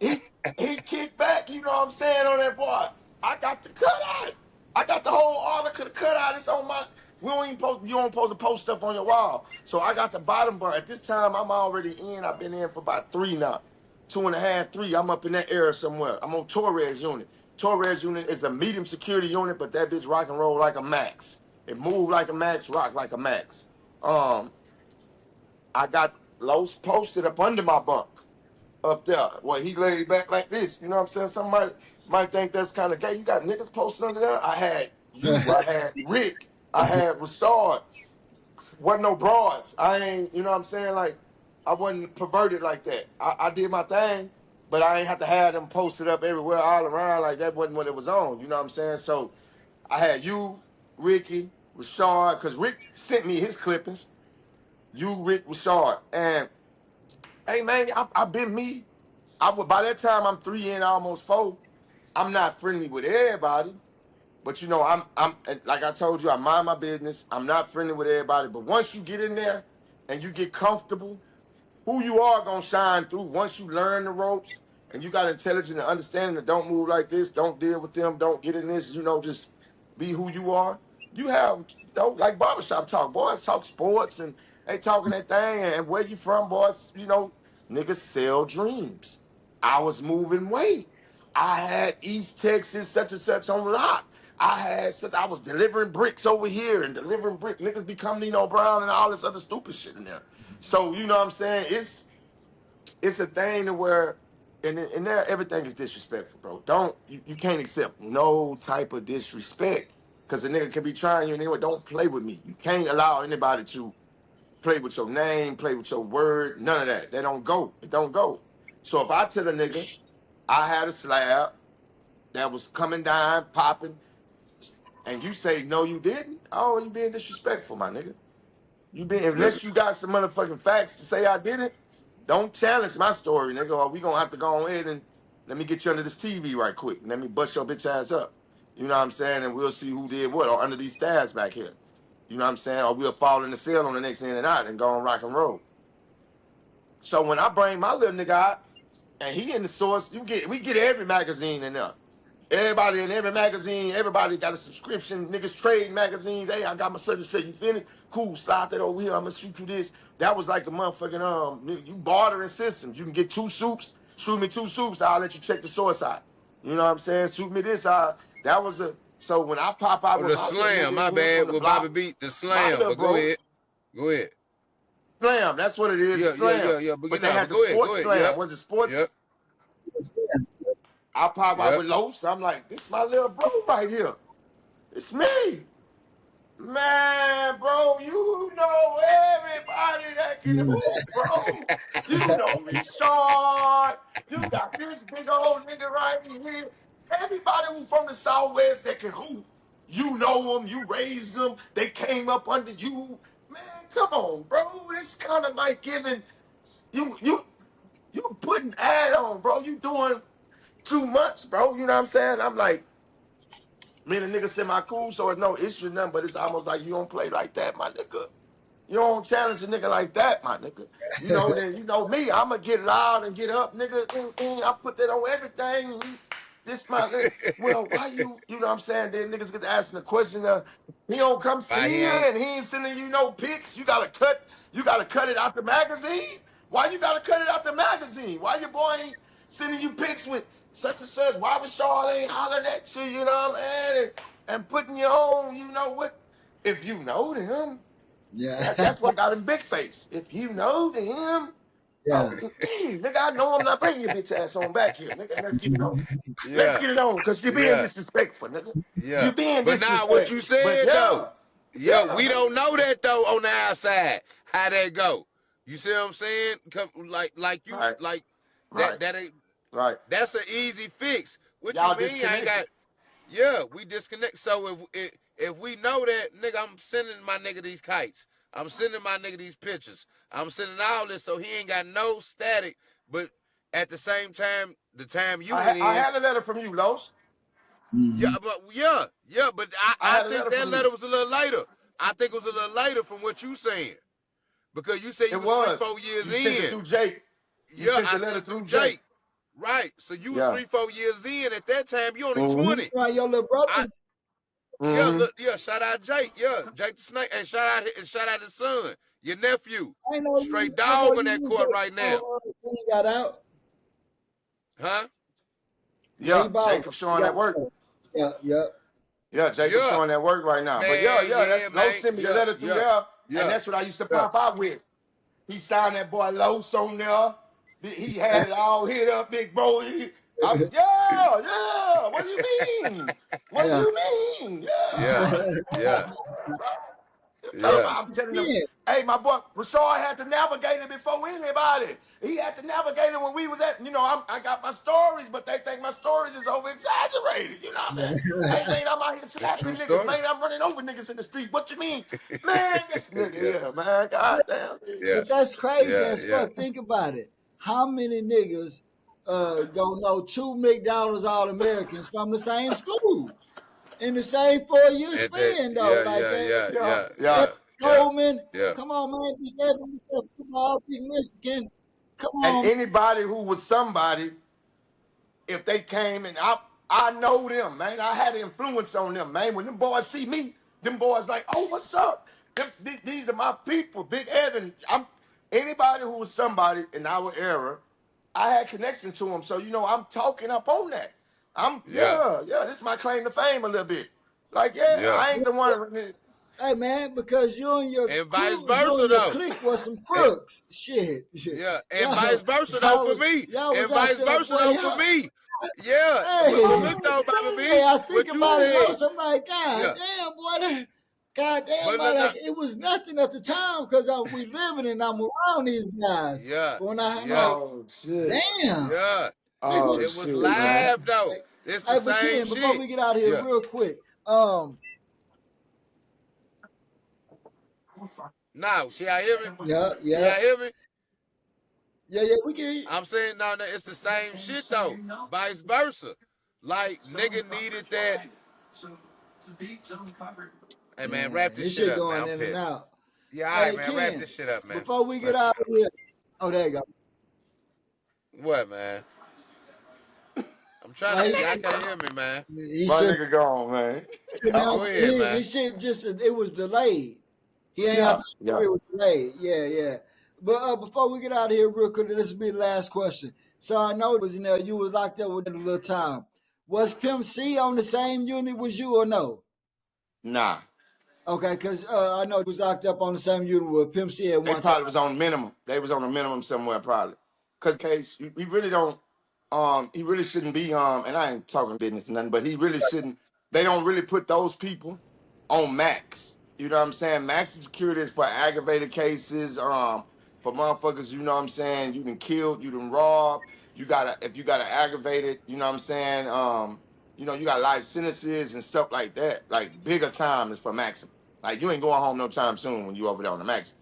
Speaker 3: he he kicked back, you know what I'm saying, on that boy. I got the cutout. I got the whole article of the cutout. It's on my we don't even post you don't supposed to post stuff on your wall. So I got the bottom bar. At this time, I'm already in. I've been in for about 3 now. 2.5, 3. I'm up in that area somewhere. I'm on Torres unit. Torres unit is a medium security unit, but that bitch rock and roll like a max. It move like a max, rock like a max. I got Los posted up under my bunk up there. Well, he laid back like this. You know what I'm saying? Somebody might think that's kind of gay. You got niggas posting under there. I had you. I had Rick. I had Rashard. Wasn't no broads. I ain't, you know what I'm saying? Like, I wasn't perverted like that. I did my thing, but I ain't have to have them posted up everywhere all around. Like, that wasn't what it was on. You know what I'm saying? So I had you, Ricky, Rashard, because Rick sent me his clippings. You, Rick, Rashard. And, hey, man, I've been me. By that time I'm 3 in, almost 4. I'm not friendly with everybody, but you know I'm like I told you, I mind my business. I'm not friendly with everybody, but once you get in there and you get comfortable, who you are gonna shine through. Once you learn the ropes and you got intelligence and understanding that don't move like this, don't deal with them, don't get in this, just be who you are. You have, like barbershop talk. Boys talk sports and they talking that thing and where you from, boys, niggas sell dreams. I was moving weight. I had East Texas such and such on lock. I was delivering bricks over here and delivering brick. Niggas become Nino Brown and all this other stupid shit in there. So you know what I'm saying? It's a thing to where and there everything is disrespectful, bro. You can't accept no type of disrespect because a nigga can be trying you and anyway. Don't play with me. You can't allow anybody to play with your name, play with your word, none of that. They don't go. It don't go. So if I tell a nigga I had a slab that was coming down, popping, and you say no, you didn't, oh, you being disrespectful, my nigga.
Speaker 2: Let
Speaker 3: Unless you got some motherfucking facts to say I did it, don't challenge my story, nigga. Or we gonna have to go on ahead and let me get you under this TV right quick. Let me bust your bitch ass up. You know what I'm saying? And we'll see who did what or under these stairs back here. You know what I'm saying? Or we'll fall in the cell on the next in and out and go on rock and roll. So when I bring my little nigga out and he in the source, we get every magazine in there. Everybody in every magazine, everybody got a subscription. Niggas trade magazines. Hey, I got my such and such. You finished? Cool. Slide that over here. I'm gonna shoot you this. That was like a motherfucking you bartering systems. You can get 2 soups. Shoot me 2 soups. I'll let you check the source out. You know what I'm saying? Shoot me this. That was so when I pop out
Speaker 4: Oh,
Speaker 3: with
Speaker 4: the
Speaker 3: my little
Speaker 4: slam. My
Speaker 3: nigga in here from
Speaker 4: bad.
Speaker 3: the
Speaker 4: With Bobby
Speaker 3: block,
Speaker 4: beat the
Speaker 3: my
Speaker 4: slam.
Speaker 3: little
Speaker 4: But go
Speaker 3: bro,
Speaker 4: ahead. Go ahead.
Speaker 3: slam. That's what it is.
Speaker 4: Yeah, yeah,
Speaker 3: Slam.
Speaker 4: yeah, yeah. But
Speaker 3: But they had
Speaker 4: but
Speaker 3: the
Speaker 4: go ahead. Go
Speaker 3: sports
Speaker 4: ahead.
Speaker 3: slam.
Speaker 4: Yep.
Speaker 3: Was it
Speaker 4: Yep.
Speaker 3: sports? I pop out
Speaker 4: Yep.
Speaker 3: with Los. I'm like, this my little bro right here. It's me. Man, bro, you know everybody that can hoop, bro. You know me, Sean. You got this big old nigga right here. Everybody who's from the Southwest that can hoop, you know them, you raised them, they came up under you. Man, come on, bro. It's kind of like giving you putting ad on, bro. You doing too much, bro. You know what I'm saying? I'm like, me and the nigga semi cool, so it's no issue, nothing, but it's almost like you don't play like that, my nigga. You don't challenge a nigga like that, my nigga. Then you know me, I'ma get loud and get up, nigga. I put that on everything. This my nigga. Well, why you know what I'm saying? Then niggas get to asking the question he don't come
Speaker 4: Why he
Speaker 3: see you
Speaker 4: ain't?
Speaker 3: and he ain't sending you no pics. You gotta cut it out the magazine? Why you gotta cut it out the magazine? Why your boy ain't sending you pics with such and such? Why Rashard ain't hollering at you, you know what I'm saying? And putting you on, you know what? If you know them.
Speaker 1: Yeah.
Speaker 3: That's what got him big face. If you know him,
Speaker 1: Yeah.
Speaker 3: nigga, I know I'm not bringing your bitch ass on back here, nigga. Let's get it on. Let's
Speaker 4: Yeah.
Speaker 3: get it on, cause you're being
Speaker 4: Yeah.
Speaker 3: disrespectful, nigga.
Speaker 4: Yeah.
Speaker 3: You're being
Speaker 4: But now what you
Speaker 3: disrespectful. But
Speaker 4: said though,
Speaker 3: yeah,
Speaker 4: yeah,
Speaker 3: yeah,
Speaker 4: we don't
Speaker 3: man.
Speaker 4: know that though on the outside. How that go? You see what I'm saying? Like you
Speaker 3: Right,
Speaker 4: like
Speaker 3: right,
Speaker 4: that ain't
Speaker 3: right.
Speaker 4: that's an easy fix. What you
Speaker 3: Y'all
Speaker 4: mean? I ain't got.
Speaker 3: disconnected.
Speaker 4: Yeah, we disconnect. So if we know that, nigga, I'm sending my nigga these kites. I'm sending my nigga these pictures. I'm sending all this, so he ain't got no static. But At the same time, the time you
Speaker 3: I
Speaker 4: went
Speaker 3: I
Speaker 4: in,
Speaker 3: had a letter from you, Los.
Speaker 4: yeah,
Speaker 1: Mm-hmm.
Speaker 4: but
Speaker 3: I
Speaker 4: I
Speaker 3: had a
Speaker 4: think
Speaker 3: letter
Speaker 4: that
Speaker 3: from
Speaker 4: letter
Speaker 3: you.
Speaker 4: was a little later. I think it was a little later from what you saying because you said you
Speaker 3: It
Speaker 4: was three,
Speaker 3: was.
Speaker 4: 4 years
Speaker 3: You sent it
Speaker 4: in.
Speaker 3: through Jake. You
Speaker 4: Yeah,
Speaker 3: sent
Speaker 4: I
Speaker 3: the letter
Speaker 4: sent through
Speaker 3: through Jake.
Speaker 4: Jake. Right. So you was
Speaker 3: Yeah.
Speaker 4: 3, 4 years in at that time. You only
Speaker 3: Mm-hmm.
Speaker 4: 20.
Speaker 1: Right, your little
Speaker 4: I
Speaker 1: brother.
Speaker 4: Yeah,
Speaker 3: Mm-hmm.
Speaker 4: look, yeah, shout out Jake. Yeah, Jake the Snake. And shout out his son, your nephew. Straight
Speaker 1: I know
Speaker 4: dog on
Speaker 1: you
Speaker 4: that
Speaker 1: was
Speaker 4: court
Speaker 1: there
Speaker 4: right now.
Speaker 1: before when he got out.
Speaker 4: Huh?
Speaker 1: Yeah, he
Speaker 3: Yeah.
Speaker 1: bought
Speaker 3: Jacob
Speaker 1: he
Speaker 3: showing
Speaker 1: got
Speaker 3: that work.
Speaker 1: out. Yeah, yeah.
Speaker 3: Yeah, Jacob
Speaker 4: Yeah.
Speaker 3: showing that work right now. But yeah,
Speaker 4: Man,
Speaker 3: yeah,
Speaker 4: yeah,
Speaker 3: that's Low
Speaker 4: man.
Speaker 3: sent me a
Speaker 4: Yeah,
Speaker 3: letter through
Speaker 4: yeah,
Speaker 3: there, and
Speaker 4: yeah,
Speaker 3: that's what I used to
Speaker 4: yeah.
Speaker 3: pop out with. He signed that boy Los on there. He had it all hit up, big bro. Yeah, yeah. What do you mean? What do
Speaker 1: Yeah.
Speaker 3: you mean?
Speaker 4: Yeah,
Speaker 3: Yeah.
Speaker 4: yeah,
Speaker 3: Bro,
Speaker 4: yeah,
Speaker 3: I'm telling them,
Speaker 1: Yeah.
Speaker 3: hey, my boy, Rashard had to navigate it before anybody. He had to navigate it when we was at, I got my stories, but they think my stories is over exaggerated. You know what I mean? They think I'm out here
Speaker 4: it's true
Speaker 3: slapping niggas,
Speaker 4: story.
Speaker 3: man. I'm running over niggas in the street. What you mean? Man, this nigga
Speaker 4: Yeah,
Speaker 3: here, man. God damn.
Speaker 4: yeah,
Speaker 1: But that's crazy
Speaker 4: yeah,
Speaker 1: as
Speaker 4: yeah.
Speaker 1: fuck. Think about it. How many niggas gonna know two McDonald's All Americans from the same school in the same 4 year
Speaker 4: And that,
Speaker 1: span though?
Speaker 4: yeah,
Speaker 1: Like
Speaker 4: yeah, yeah,
Speaker 3: Yeah,
Speaker 4: yeah,
Speaker 1: Evan
Speaker 3: yeah.
Speaker 4: yeah, yeah,
Speaker 1: Coleman,
Speaker 4: yeah,
Speaker 1: come on, man, Big Evan, football, Big Michigan, come
Speaker 3: And
Speaker 1: on,
Speaker 3: anybody who was somebody, if they came and I know them, man. I had influence on them, man. When them boys see me, them boys like, oh, what's up? These are my people, Big Evan. Anybody who was somebody in our era, I had connections to them. So I'm talking up on that.
Speaker 4: yeah,
Speaker 3: Yeah. This is my claim to fame a little bit. Like, yeah,
Speaker 4: yeah.
Speaker 3: I ain't the one.
Speaker 1: hey man, because
Speaker 4: And vice
Speaker 1: you
Speaker 4: versa
Speaker 1: and your
Speaker 4: though.
Speaker 1: clique was some
Speaker 4: And,
Speaker 1: crooks. Shit,
Speaker 4: yeah, and vice
Speaker 1: y'all,
Speaker 4: versa though for me.
Speaker 1: y'all was
Speaker 4: And
Speaker 1: out
Speaker 4: vice
Speaker 1: there,
Speaker 4: versa
Speaker 1: boy.
Speaker 4: though for
Speaker 1: Y'all,
Speaker 4: me. Yeah, but
Speaker 1: hey,
Speaker 4: look though, Baba
Speaker 1: hey,
Speaker 4: B,
Speaker 1: I think
Speaker 4: what you
Speaker 1: about it,
Speaker 4: said.
Speaker 1: Los. I'm like, God
Speaker 4: Yeah,
Speaker 1: damn, boy, God damn,
Speaker 4: but
Speaker 1: boy,
Speaker 4: look,
Speaker 1: like it was nothing at the time because we living and I'm around these guys.
Speaker 4: yeah,
Speaker 1: But when I'm
Speaker 4: yeah,
Speaker 1: like,
Speaker 3: Oh shit.
Speaker 1: damn,
Speaker 4: yeah.
Speaker 3: Oh
Speaker 4: It was
Speaker 3: shit, man.
Speaker 4: live though.
Speaker 1: like,
Speaker 4: It's the
Speaker 1: hey, but
Speaker 4: same
Speaker 1: Ken, before
Speaker 4: shit.
Speaker 1: we get out of here,
Speaker 4: Yeah.
Speaker 1: real quick,
Speaker 4: Now, can y'all hear me?
Speaker 1: yeah,
Speaker 4: Can
Speaker 1: yeah,
Speaker 4: y'all hear me?
Speaker 1: yeah, we can.
Speaker 4: I'm saying no, no, it's the same shit though. Vice versa. Like nigga needed that. Hey man, wrap
Speaker 1: Yeah,
Speaker 4: this
Speaker 1: his
Speaker 4: shit
Speaker 1: shit
Speaker 4: up, man.
Speaker 1: going
Speaker 4: I'm
Speaker 1: in and
Speaker 4: pissed.
Speaker 1: out.
Speaker 4: Yeah, all right,
Speaker 1: Hey,
Speaker 4: man. Wrap
Speaker 1: Ken,
Speaker 4: this shit up, man.
Speaker 1: before we get
Speaker 4: Wrap this
Speaker 1: out
Speaker 4: shit
Speaker 1: of
Speaker 4: up.
Speaker 1: here, oh, there you go.
Speaker 4: What, man? I'm trying
Speaker 1: Now,
Speaker 4: to. Y'all can't hear me, man.
Speaker 1: he
Speaker 3: My
Speaker 1: should
Speaker 3: nigga gone, man.
Speaker 4: Go ahead, man.
Speaker 1: his shit just it was delayed. He ain't have
Speaker 3: Yeah,
Speaker 1: to,
Speaker 3: yeah.
Speaker 1: it was delayed. Yeah, yeah. But before we get out of here, real quick, this will be the last question. So I know it was you was locked up with a little time. Was Pimp C on the same unit with you or no?
Speaker 3: Nah.
Speaker 1: Okay, because I know he was locked up on the same unit with Pimp C at
Speaker 3: They
Speaker 1: one time.
Speaker 3: probably was on minimum. They was on a minimum somewhere, probably. Cause case we really don't. He really shouldn't be. And I ain't talking business or nothing, but he really shouldn't. They don't really put those people on max. You know what I'm saying? Maximum security is for aggravated cases. For motherfuckers, you know what I'm saying? You done killed, you done robbed. If you got to aggravate it, you know what I'm saying? You got life sentences and stuff like that. Like bigger time is for maximum. Like you ain't going home no time soon when you over there on the max.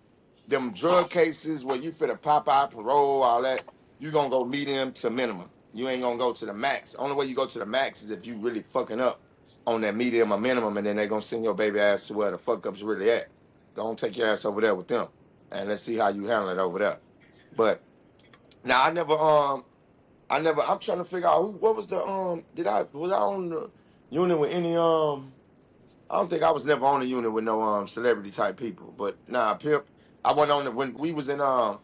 Speaker 3: Them drug cases where you fit a pop out, parole, all that, you gonna go meet them to minimum. You ain't gonna go to the max. Only way you go to the max is if you really fucking up on that medium or minimum, and then they gonna send your baby ass to where the fuck up's really at. Don't take your ass over there with them, and let's see how you handle it over there. But now I'm trying to figure out what was the was I on the unit with any I don't think I was never on a unit with no celebrity type people. But nah, Pip, I went on it when we was in racist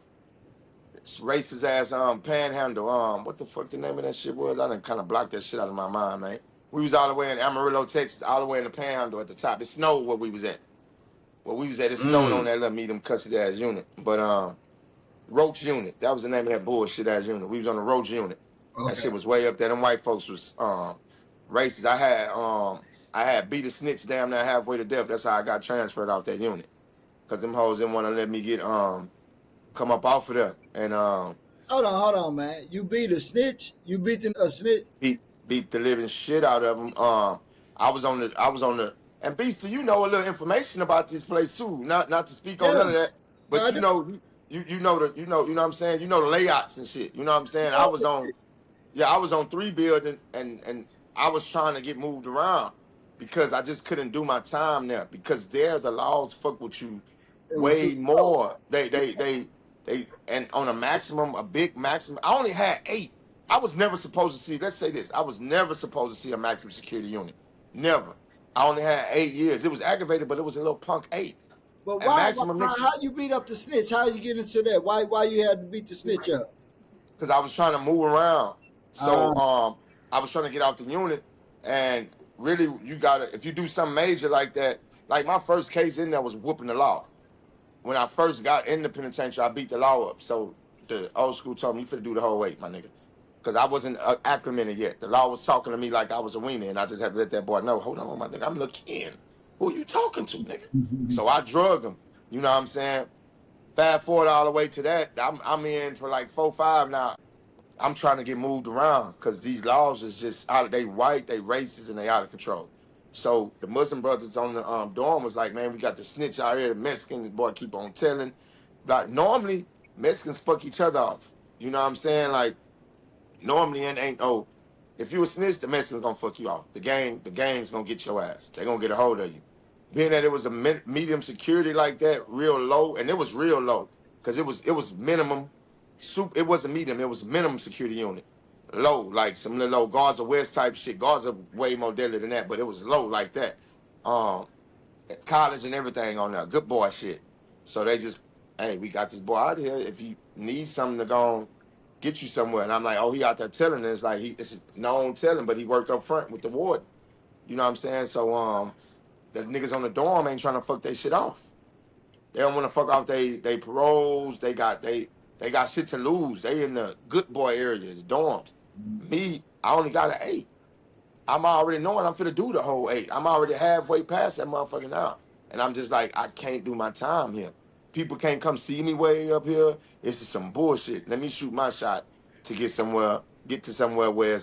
Speaker 3: ass panhandle. What the fuck the name of that shit was? I done kind of blocked that shit out of my mind, man. We was all the way in Amarillo, Texas, all the way in the panhandle at the top. It snowed where we was at. Where we was at, it snowed on
Speaker 4: Mm.
Speaker 3: that little medium custody ass unit. But Roach unit, that was the name of that bullshit ass unit. We was on the Roach unit. That
Speaker 1: Okay.
Speaker 3: shit was way up there. Them white folks was racist. I had beat a snitch damn near halfway to death. That's how I got transferred off that unit. Cause them hoes didn't want to let me get come up off of there. And
Speaker 1: Hold on, man. You beat a snitch? You beat a snitch?
Speaker 3: beat the living shit out of them. I was on the and Beast, you know a little information about this place too. Not to speak on
Speaker 1: Yeah.
Speaker 3: none of that,
Speaker 1: No,
Speaker 3: but
Speaker 1: I do.
Speaker 3: you know the you know what I'm saying. You know the layouts and shit. You know what I'm saying. I was on 3 building and I was trying to get moved around because I just couldn't do my time there because there the laws fuck with you
Speaker 1: It was too
Speaker 3: way
Speaker 1: slow.
Speaker 3: more. They and on a maximum, a big maximum. I only had 8. I was never supposed to see. Let's say this: I was never supposed to see a maximum security unit. Never. I only had 8 years. It was aggravated, but it was a little punk 8.
Speaker 1: But
Speaker 3: And
Speaker 1: why?
Speaker 3: maximum
Speaker 1: How you beat up the snitch? How you get into that? Why you had to beat the snitch up?
Speaker 3: because I was trying to move around.
Speaker 1: Uh,
Speaker 3: So I was trying to get off the unit, and really, you gotta if you do something major like that. Like my first case in there was whooping the law. When I first got in the penitentiary, I beat the law up. So the old school told me, "You finna do the whole 8, my nigga," because I wasn't acclimated yet. The law was talking to me like I was a weenie, and I just had to let that boy know, "Hold on, my nigga, I'm looking. Who you talking to, nigga?" So I drug him. You know what I'm saying? Fast forward all the way to that, I'm in for like 4-5 now. I'm trying to get moved around because these laws is just out of they white, they racist, and they out of control. So the Muslim brothers on the dorm was like, man, we got the snitch out here, the Mexican, the boy keep on telling. Like normally Mexicans fuck each other off. You know what I'm saying? Like normally it ain't no if you a snitch, the Mexicans gonna fuck you off. The gang's gonna get your ass. They gonna get a hold of you. Being that it was a medium security like that, real low, and it was real low because it was minimum. It wasn't medium. It was minimum security unit. Low, like some little low Gaza West type shit. Gaza way more deadly than that, but it was low like that. Um, College and everything on there. Good boy shit. So they just, hey, we got this boy out here. If you need something to go on, get you somewhere. And I'm like, oh, he out there telling. It's like it's known telling, but he worked up front with the warden. You know what I'm saying? So the niggas on the dorm ain't trying to fuck their shit off. They don't want to fuck off they paroles. They got shit to lose. They in the good boy area, the dorms. Me, I only got an 8. I'm already knowing I'm finna do the whole 8. I'm already halfway past that motherfucker now. And I'm just like, I can't do my time here. People can't come see me way up here. It's just some bullshit. Let me shoot my shot to get to somewhere where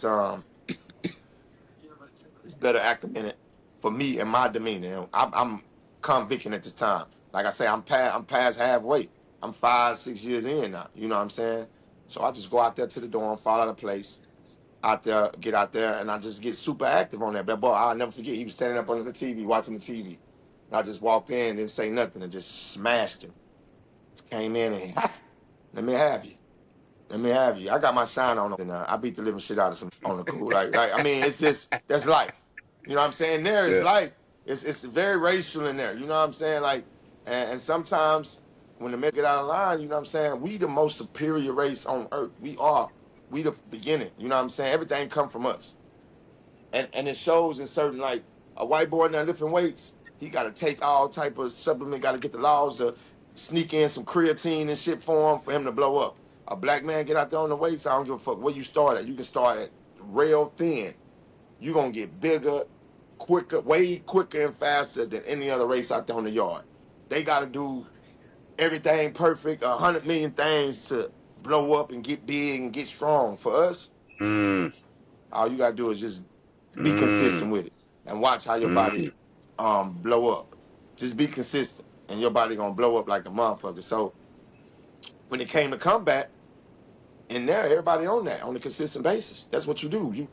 Speaker 3: it's better acclimated for me and my demeanor. You know, I'm convicting at this time. Like I say, I'm past halfway. I'm 5-6 years in now. You know what I'm saying? So I just go out there to the dorm, follow the place, out there, get out there, and I just get super active on that. But boy, I'll never forget. He was standing up under the TV, watching the TV. And I just walked in, didn't say nothing, and just smashed him. Came in and let me have you. Let me have you. I got my sign on, and I beat the living shit out of some on the cool. Like I mean, it's just that's life. You know what I'm saying? There is
Speaker 4: Yeah.
Speaker 3: life. It's very racial in there. You know what I'm saying? Like, and sometimes when the men get out of line, you know what I'm saying? We the most superior race on earth. We are. We the beginning. You know what I'm saying? Everything come from us, and it shows in certain like a white boy now lifting weights. He got to take all type of supplement. Got to get the laws to sneak in some creatine and shit for him to blow up. A black man get out there on the weights. I don't give a fuck where you start at. You can start at real thin. You gonna get bigger, quicker, way quicker and faster than any other race out there on the yard. They got to do everything perfect, 100 million things to blow up and get big and get strong. For us,
Speaker 4: Mm,
Speaker 3: all you gotta do is just be
Speaker 4: mm,
Speaker 3: consistent with it and watch how your
Speaker 4: mm.
Speaker 3: body blow up. Just be consistent and your body gonna blow up like a motherfucker. So when it came to combat, in there, everybody on that on a consistent basis. That's what you do. You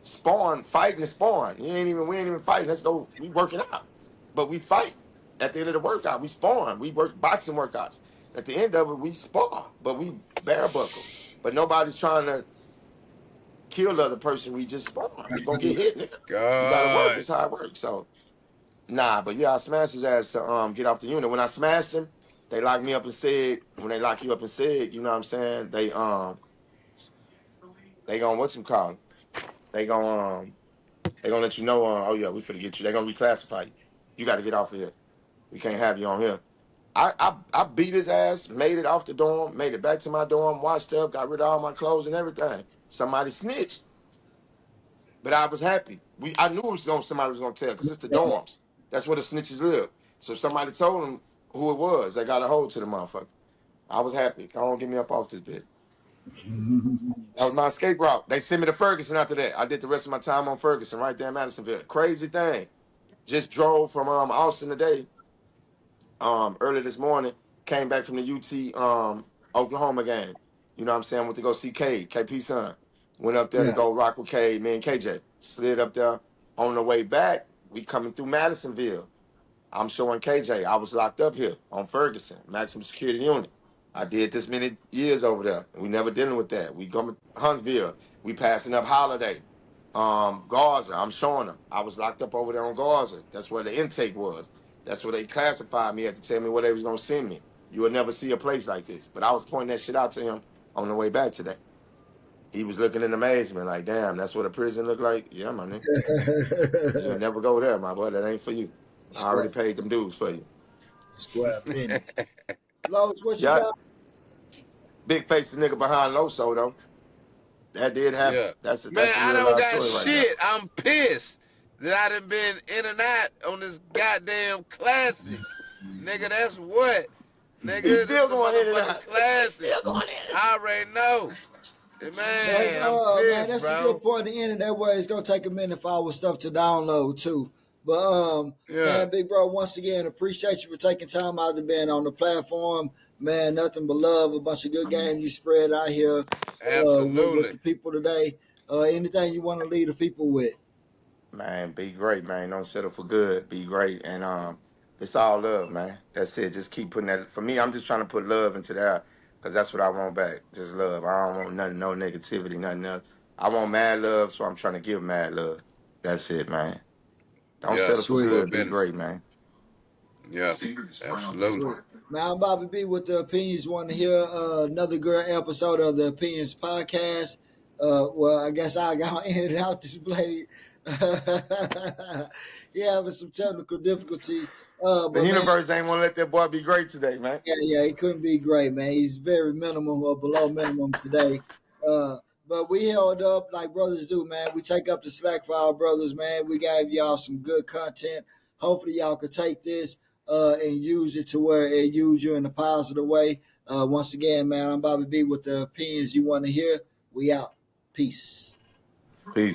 Speaker 3: spawn, fighting and spawn. We ain't even fighting. Let's go. We working out. But we fight. At the end of the workout, we spawn. We work boxing workouts. At the end of it, we spar, but we bare buckle. But nobody's trying to kill the other person. We just spawn. You gonna get hit, nigga. You gotta work.
Speaker 4: God.
Speaker 3: That's how it works. So nah, but yeah, I smashed his ass to get off the unit. When I smashed him, they locked me up and said, when they lock you up and said, you know what I'm saying? They gonna what you call it? They gonna they gonna let you know. Oh yeah, we finna get you. They gonna reclassify you. You got to get off of here. We can't have you on here. I beat his ass, made it off the dorm, made it back to my dorm, washed up, got rid of all my clothes and everything. Somebody snitched, but I was happy. I knew somebody was gonna tell because it's the dorms. That's where the snitches live. So somebody told them who it was. They got a hold to the motherfucker. I was happy. Come on, get me up off this bit. That was my escape route. They sent me to Ferguson after that. I did the rest of my time on Ferguson, right there in Madisonville. Crazy thing. Just drove from Austin today, early this morning. came back from the UT Oklahoma game. You know what I'm saying? Went to go see KP son. Went up there to
Speaker 1: Yeah.
Speaker 3: go rock with K, me and KJ. Slid up there. On the way back, we coming through Madisonville. I'm showing KJ. I was locked up here on Ferguson, maximum security unit. I did this many years over there. We never dealing with that. We going to Huntsville. We passing up Holiday. Garza. I'm showing them. I was locked up over there on Garza. That's where the intake was. That's where they classified me at to tell me where they was gonna send me. You would never see a place like this. But I was pointing that shit out to him on the way back today. He was looking in amazement, like, damn, that's what a prison look like? Yeah, my nigga. You'll never go there, my boy. That ain't for you. I already
Speaker 1: Square,
Speaker 3: paid them dues for you.
Speaker 1: square business. Lowe's, what you
Speaker 3: Yeah,
Speaker 1: got?
Speaker 3: big face the nigga behind Loso though. That did happen.
Speaker 4: Yeah.
Speaker 3: That's
Speaker 4: Man,
Speaker 3: a
Speaker 4: I
Speaker 3: real
Speaker 4: don't
Speaker 3: life
Speaker 4: got
Speaker 3: story right there.
Speaker 4: shit. I'm pissed that I done been in and out on this goddamn classic. Nigga, that's what?
Speaker 3: He's
Speaker 4: Nigga, this
Speaker 3: still
Speaker 4: is a
Speaker 3: going in and
Speaker 4: motherfucking
Speaker 3: out. He's
Speaker 4: classic.
Speaker 3: still going in and
Speaker 4: I already know.
Speaker 1: That's
Speaker 4: Man, I'm
Speaker 1: man,
Speaker 4: pissed,
Speaker 1: that's a good
Speaker 4: bro.
Speaker 1: point to end it. That way it's gonna take a minute for our stuff to download too. But
Speaker 4: Yeah,
Speaker 1: man, big bro, once again, appreciate you for taking time out to being on the platform. Man, nothing but love. A bunch of good game you spread out here with
Speaker 4: absolutely.
Speaker 1: the people today. Anything you want to leave the people with?
Speaker 3: Man, be great, man. Don't settle for good. Be great. And it's all love, man. That's it. Just keep putting that. For me, I'm just trying to put love into that because that's what I want back. Just love. I don't want nothing, no negativity, nothing else. I want mad love, so I'm trying to give mad love. That's it, man. Don't
Speaker 4: Yeah,
Speaker 3: settle for
Speaker 1: Sweet.
Speaker 4: good
Speaker 3: good. Be
Speaker 4: business.
Speaker 3: great, man.
Speaker 4: Yeah, absolutely.
Speaker 1: Sweet. Man, I'm Bobby B with the Opinions. Want to hear another good episode of the Opinions Podcast. Well, I guess I got in and out this blade. Yeah, having some technical difficulties.
Speaker 3: The
Speaker 1: But man,
Speaker 3: universe ain't want to let that boy be great today, man.
Speaker 1: yeah, he couldn't be great, man. He's very minimum or below minimum today. Uh, but we held up like brothers do, man. We take up the slack for our brothers, man. We gave y'all some good content. Hopefully, y'all could take this and use it to where it use you in a positive way. Once again, man, I'm Bobby B with the opinions you want to hear. We out. Peace.
Speaker 3: Peace.